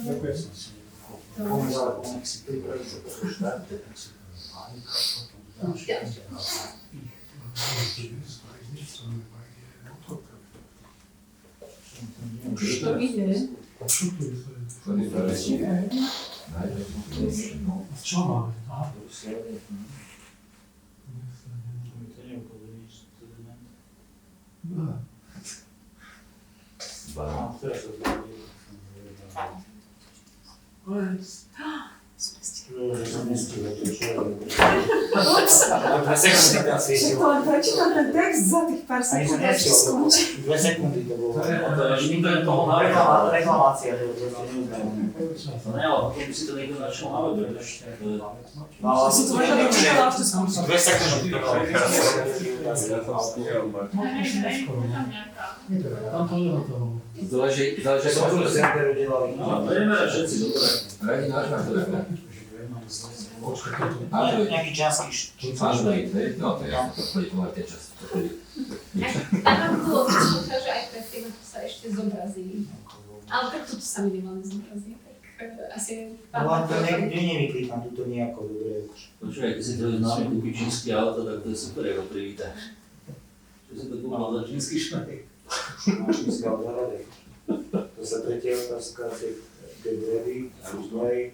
Speaker 1: Dobre.
Speaker 2: Ďakujem.
Speaker 11: Už to ide.
Speaker 13: Čo máme? Aha.
Speaker 7: Však to len prečítam ten text za tých pár sekúnd, až to skončí.
Speaker 3: 2 sekundy to bolo.
Speaker 5: To je toho
Speaker 3: Reklamácia, to proste neuznávané.
Speaker 5: To ne, ale potom by si to niekto našiel na webe, vieš.
Speaker 3: No ale
Speaker 11: Si to možno dočítala, až to skončí.
Speaker 3: 2 sekundy to bolo.
Speaker 13: Tam to je na toho.
Speaker 12: Záleží,
Speaker 3: To som tu centru delali.
Speaker 5: No, berieme všetci, dobre.
Speaker 12: Radi náš na telefón.
Speaker 13: Počkaj, toto.
Speaker 3: Nejaký čas
Speaker 12: Android, hej? No to je jasné, to chodí pomerne ten čas.
Speaker 1: Tam vám bolo vyskúšať, že aj predtým, ako sa ešte zobrazí. Ale tak toto sa minimálne zobrazí, tak asi...
Speaker 3: ale to nikdy nevyklikám túto nejako dobre.
Speaker 5: Počúvaj, keď si to známe kúpiť čínsky auto, tak to je super, ako privítaš. Čo si to kúpal za čínsky šmej?
Speaker 3: Čínsky auto zaradej. To sa tretia otázka, get ready, play,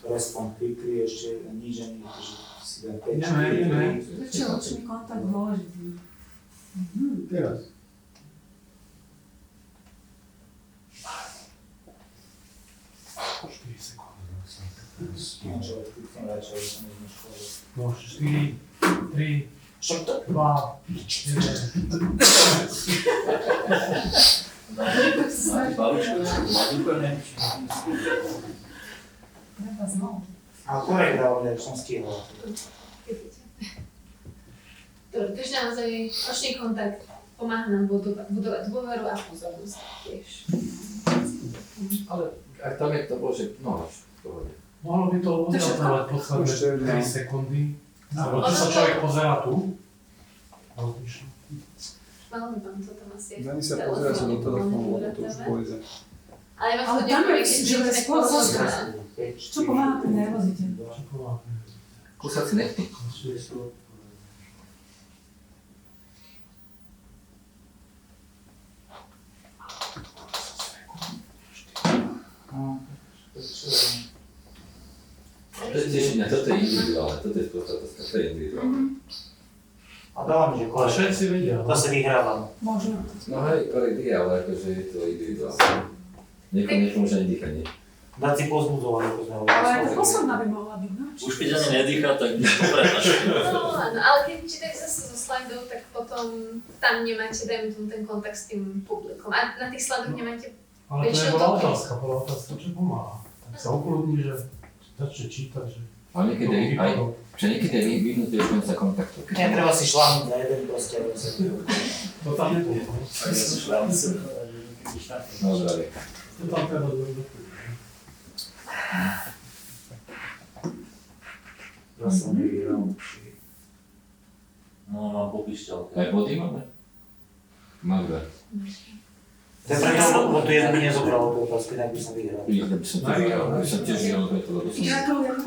Speaker 3: respond quickly, ešte nič ani, že si dá 5
Speaker 13: Ne.
Speaker 11: Prečo je očný kontakt dôležitý?
Speaker 2: Teraz.
Speaker 3: Čo odkliknem radšej, aby som neznal školu.
Speaker 13: No, 4, 3,
Speaker 3: Však to
Speaker 13: 2, 1.
Speaker 5: Máte babičku, máte úplne.
Speaker 11: Treba znovu.
Speaker 3: ale korek dal, že som stihol.
Speaker 1: Dobre, takže naozaj očný kontakt pomáha nám budovať dôveru a pozornosť tiež.
Speaker 12: Ale aj tam je to bolo, že no, v pohode.
Speaker 13: Mohlo by to odhľadávať posledné 3 sekundy. Lebo čo sa človek pozerá tu?
Speaker 1: Veľmi vám to tam asi
Speaker 6: Dani sa pozerá sa do telefónu, lebo to už pôjde.
Speaker 1: Ale vás
Speaker 11: Ale
Speaker 1: to
Speaker 11: tam
Speaker 1: nepovie,
Speaker 11: je,
Speaker 1: keď
Speaker 11: že
Speaker 1: ste
Speaker 11: je skôr
Speaker 1: pozorná.
Speaker 11: Čo pomáha pri nervozite?
Speaker 13: Čo pomáha?
Speaker 12: Kúsať si nechty. To je tiež iné, toto je individuálne, toto je sprostá otázka, to je individuálne.
Speaker 3: A dávam, že
Speaker 13: Ale
Speaker 3: korek.
Speaker 13: všetci vedia.
Speaker 3: To sa vyhrávam.
Speaker 11: Možno.
Speaker 12: No hej, korek vie, ale akože je to individuálne. Niekomu nepomôže ani dýchanie.
Speaker 3: Dať si pozbudzovať, ako sme
Speaker 11: Ale aj tá
Speaker 3: hovorili.
Speaker 11: posledná by mohla byť, no?
Speaker 5: Už keď ani nedýcha, tak to prednáša.
Speaker 1: No áno, ale keď čítate zase zo slajdov, tak potom tam nemáte, dajme tomu ten kontakt s tým publikom. A na tých slajdoch nemáte.
Speaker 13: Ale to bola otázka, čo pomáha. Tak sa ukludní, že začne čítať, že...
Speaker 12: Ale niekedy aj, že niekedy je vyhnutý už konca kontaktu.
Speaker 3: Nie, treba si šláhnuť na jeden proste, aby sa
Speaker 13: To tam nebolo.
Speaker 5: Tak ja som šľam sa.
Speaker 12: No zdravie.
Speaker 13: To tam treba zrobiť.
Speaker 3: Ja som nevyhral.
Speaker 5: No, mám popíšťalke.
Speaker 12: Aj body máme? Mám dve.
Speaker 3: To je preto, lebo tu jeden mi nezobral tú otázku, inak by som vyhral.
Speaker 12: Ja by som tiež vyhral, lebo som tiež vyhral, lebo som...
Speaker 11: Gratulujem.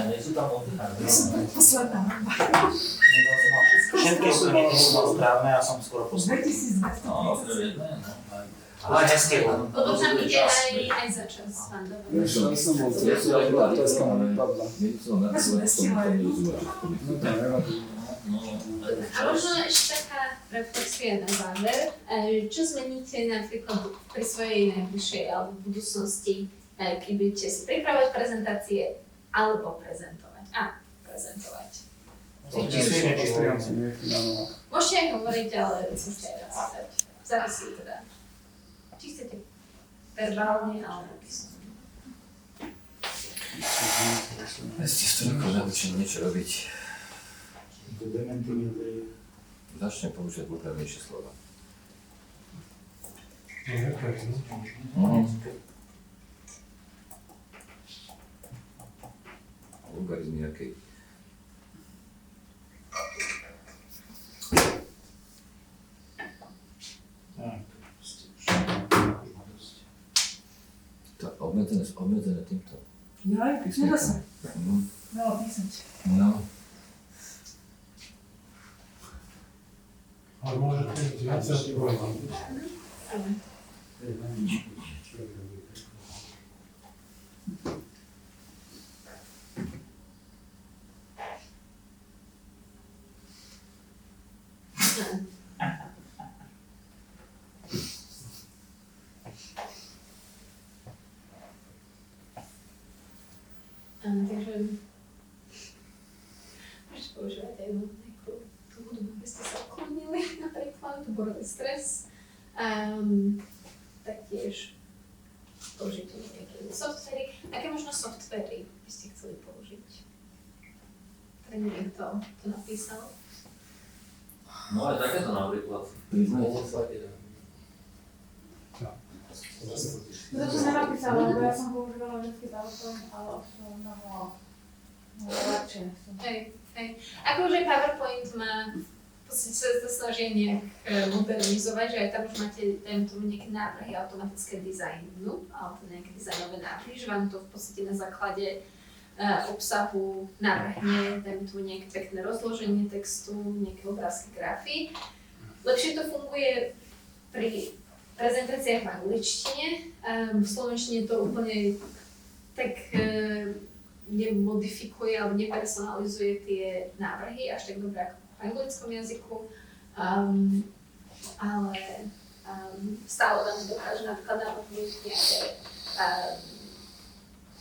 Speaker 5: Nie sú tam oddychané.
Speaker 11: Posledná.
Speaker 3: Všetky sú nie sú správne a som skoro posledný.
Speaker 11: 2200.
Speaker 5: No, to je jedné, no.
Speaker 3: Ale hezké bolo.
Speaker 1: Lebo tam ide aj za čas vandovať.
Speaker 6: Ja som bol cieľ, ale otázka ma nepadla.
Speaker 12: Som na to nerozumel.
Speaker 6: No to nevadí.
Speaker 1: A možno ešte taká reflexia na záver. Čo zmeníte napríklad pri svojej najbližšej alebo budúcnosti, keď budete si pripravovať prezentácie alebo prezentovať? Prezentovať. Môžete aj hovoriť, ale musíte aj napísať. Závisí teda. Či chcete verbálne, alebo písomne.
Speaker 12: Ste v tom naučení niečo robiť. Začnem používať vulgárnejšie slova. Vulgarizmy akej? To obmedzené týmto.
Speaker 11: Jaj, nedá sa.
Speaker 12: Mhm.
Speaker 11: Veľa písať.
Speaker 12: No.
Speaker 13: Ale môže to byť viacej odpovedí.
Speaker 1: Takže môžete používať aj nejakú tú hudbu, aby ste sa ukludnili, napríklad, borový stres. Taktiež použite nejaké softvery. Aké možno softvery by ste chceli použiť? Pre niekto to napísal?
Speaker 5: No aj takéto napríklad.
Speaker 11: To som nenapísala, lebo ja som používala vždycky PowerPoint, ale už som mnoho lepšie.
Speaker 1: Hej. Akože PowerPoint má, v podstate sa to snaží nejak modernizovať, že aj tam už máte, dajme tomu nejaké návrhy automatické dizajnu, alebo nejaké dizajnové návrhy, že vám to v podstate na základe obsahu navrhne, dajme tomu nejaké pekné rozloženie textu, nejaké obrázky, grafy. Lepšie to funguje pri prezentáciách v angličtine. V slovenčine to úplne tak nemodifikuje alebo nepersonalizuje tie návrhy až tak dobre ako v anglickom jazyku. Ale stále tam dokáže napríklad navrhnúť nejaké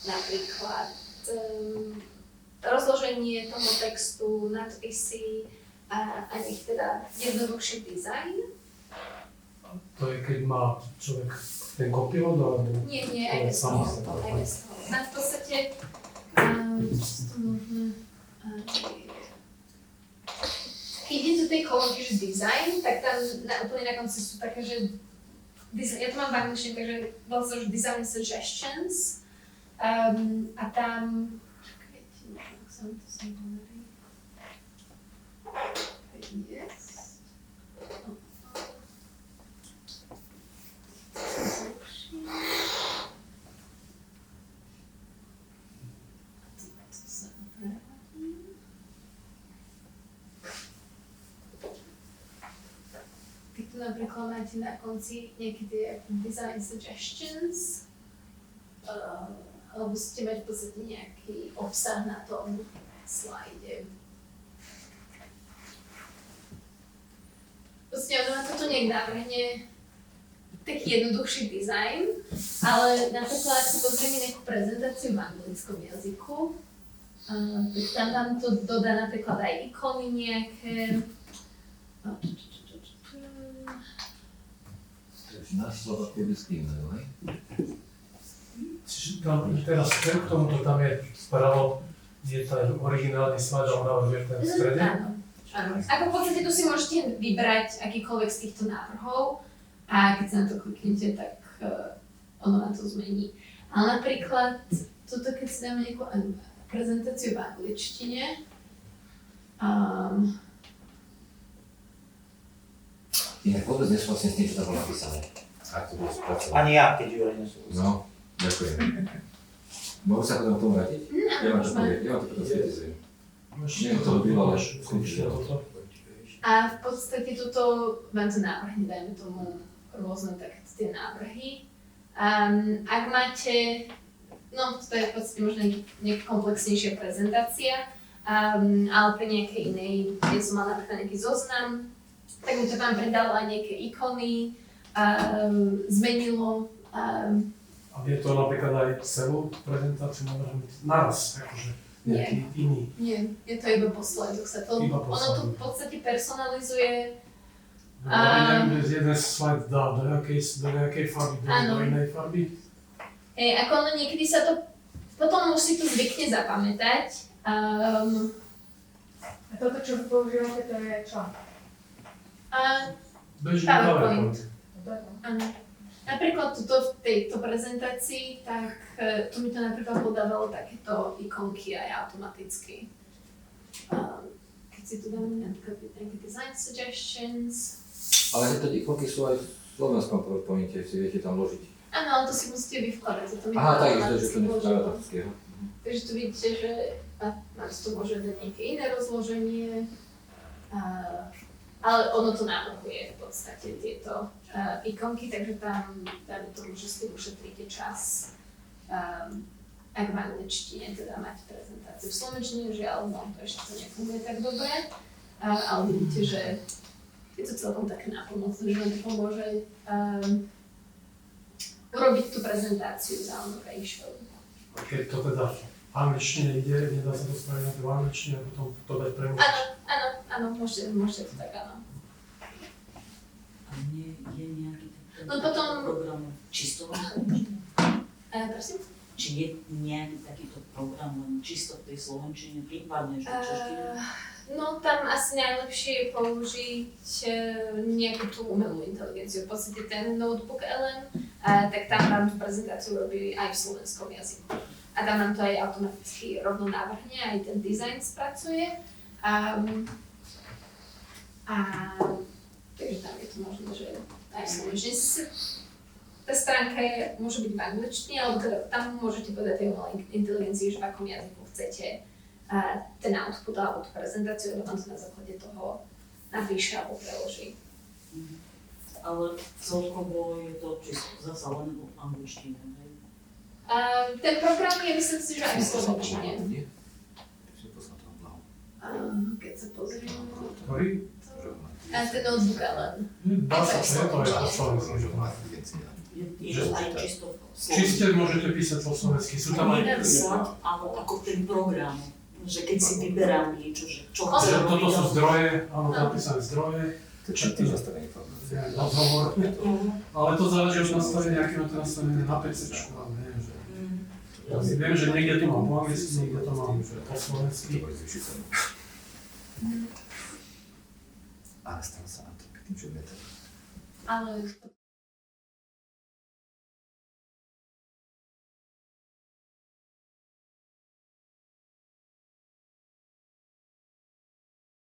Speaker 1: napríklad rozloženie toho textu, nadpisy a nech teda jednoduchší dizajn.
Speaker 13: To je, keď má človek ten kopilot, alebo
Speaker 1: Nie, aj bez toho. Na v podstate keď je do tej kolónky, že design, tak tam úplne na konci sú také, že ja to mám v angličtine, takže vlastne už design suggestions a tam ak sa mi to sem podarí. Yes. Napríklad máte na konci nejaké tie design suggestions, alebo chcete mať v podstate nejaký obsah na tom slajde. Proste ono na toto nejak navrhne taký jednoduchší dizajn, ale napríklad ak si pozrieme nejakú prezentáciu v anglickom jazyku, tak tam vám to dodá napríklad aj ikony nejaké.
Speaker 12: Slova kľudským, hej?
Speaker 13: Čiže tam teraz k tomuto tam je spravo, je ten originálny slajd, ale navrhuje ten v strede.
Speaker 1: Áno. Ako v podstate tu si môžete vybrať akýkoľvek z týchto návrhov a keď sa na to kliknete, tak ono na to zmení. Ale napríklad toto, keď si dáme nejakú prezentáciu v angličtine,
Speaker 12: Inak vôbec nesúhlasím s tým, čo tam bolo napísané. Ak to bolo spracované.
Speaker 3: Ani ja, keď Juraj nesúhlasím.
Speaker 12: No, ďakujem. Mohol sa potom k tomu vrátiť? Ja vám to poviem, ja vám to potom skritizujem. Neviem, to bylo, ale skončilo.
Speaker 1: A v podstate toto vám to návrhne, dajme tomu rôzne takéto tie návrhy. Ak máte, no to je v podstate možno nejaká komplexnejšia prezentácia, ale pri nejakej inej, kde som mala napríklad nejaký zoznam, tak mi to tam predalo aj nejaké ikony, zmenilo.
Speaker 13: A vie to napríklad aj celú prezentáciu navrhnúť naraz, akože nejaký iný.
Speaker 1: Nie, je to iba po slajdoch sa to, ono to v podstate personalizuje.
Speaker 13: Jeden slajd dá do nejakej farby, do inej farby.
Speaker 1: Ako ono niekedy sa to, potom už si to zvykne zapamätať.
Speaker 11: A toto, čo vy používate, to je čo?
Speaker 1: PowerPoint. Áno. Napríklad tuto v tejto prezentácii, tak tu mi to napríklad podávalo takéto ikonky aj automaticky. Keď si tu dáme napríklad nejaké design suggestions.
Speaker 12: Ale tieto ikonky sú aj v slovenskom PowerPointe, si viete tam ložiť.
Speaker 1: Áno, ale to si musíte vyvkladať.
Speaker 12: Aha, tak je to, že to nevklada takého.
Speaker 1: Takže tu vidíte, že máte tu môže dať nejaké iné rozloženie. Ale ono to navrhuje v podstate tieto ikonky, takže tam dáme tomu, že si ušetríte čas, ak v angličtine teda máte prezentáciu. V slovenčine žiaľ, no to ešte to nefunguje tak dobre, ale vidíte, že je to celkom také nápomocné, že vám to pomôže urobiť tú prezentáciu zaujímavejšou.
Speaker 13: Keď to teda v angličtine ide, nedá sa to spraviť na to v angličtine a potom to dať premučiť.
Speaker 1: Áno, môžete to tak, áno.
Speaker 8: A nie je nejaký
Speaker 1: No potom...
Speaker 8: program čisto v slovenčine?
Speaker 1: Prosím?
Speaker 8: Či je nejaký takýto program len čisto v tej slovenčine, prípadne, že v češtine?
Speaker 1: No tam asi najlepšie je použiť nejakú tú umelú inteligenciu. V podstate ten notebook Ellen, tak tam vám tú prezentáciu robí aj v slovenskom jazyku. A tam nám to aj automaticky rovno navrhne, aj ten dizajn spracuje. Takže tam je to možné, že aj v slovenčine. tá stránka môže byť v angličtine, alebo teda tam môžete povedať tej umelej inteligencii, že v akom jazyku chcete ten output alebo tú prezentáciu, lebo vám to na základe toho napíše alebo preloží.
Speaker 8: Ale celkovo je to čisto zasa len v angličtine, hej?
Speaker 1: Ten program je, myslím si, že aj v slovenčine. Keď sa pozriem...
Speaker 13: Ktorý?
Speaker 1: Ten notebook len.
Speaker 13: Dá sa, to je na slovensky.
Speaker 8: Je to aj čisto
Speaker 13: Čiste môžete písať po slovensky, sú tam aj...
Speaker 8: Nepísať, ale ako ten program, že keď si vyberám niečo, že čo
Speaker 13: Že
Speaker 8: chcem
Speaker 13: toto
Speaker 8: robiť.
Speaker 13: sú zdroje, áno, napísané zdroje. Rozhovor. Ale to záleží od nastavenia, aké máte nastavené na PC-čku, ale neviem, že... Ja si viem, že niekde to mám po anglicky, niekde to mám po slovensky.
Speaker 12: Ale stalo sa nám to pekným, že
Speaker 1: Ale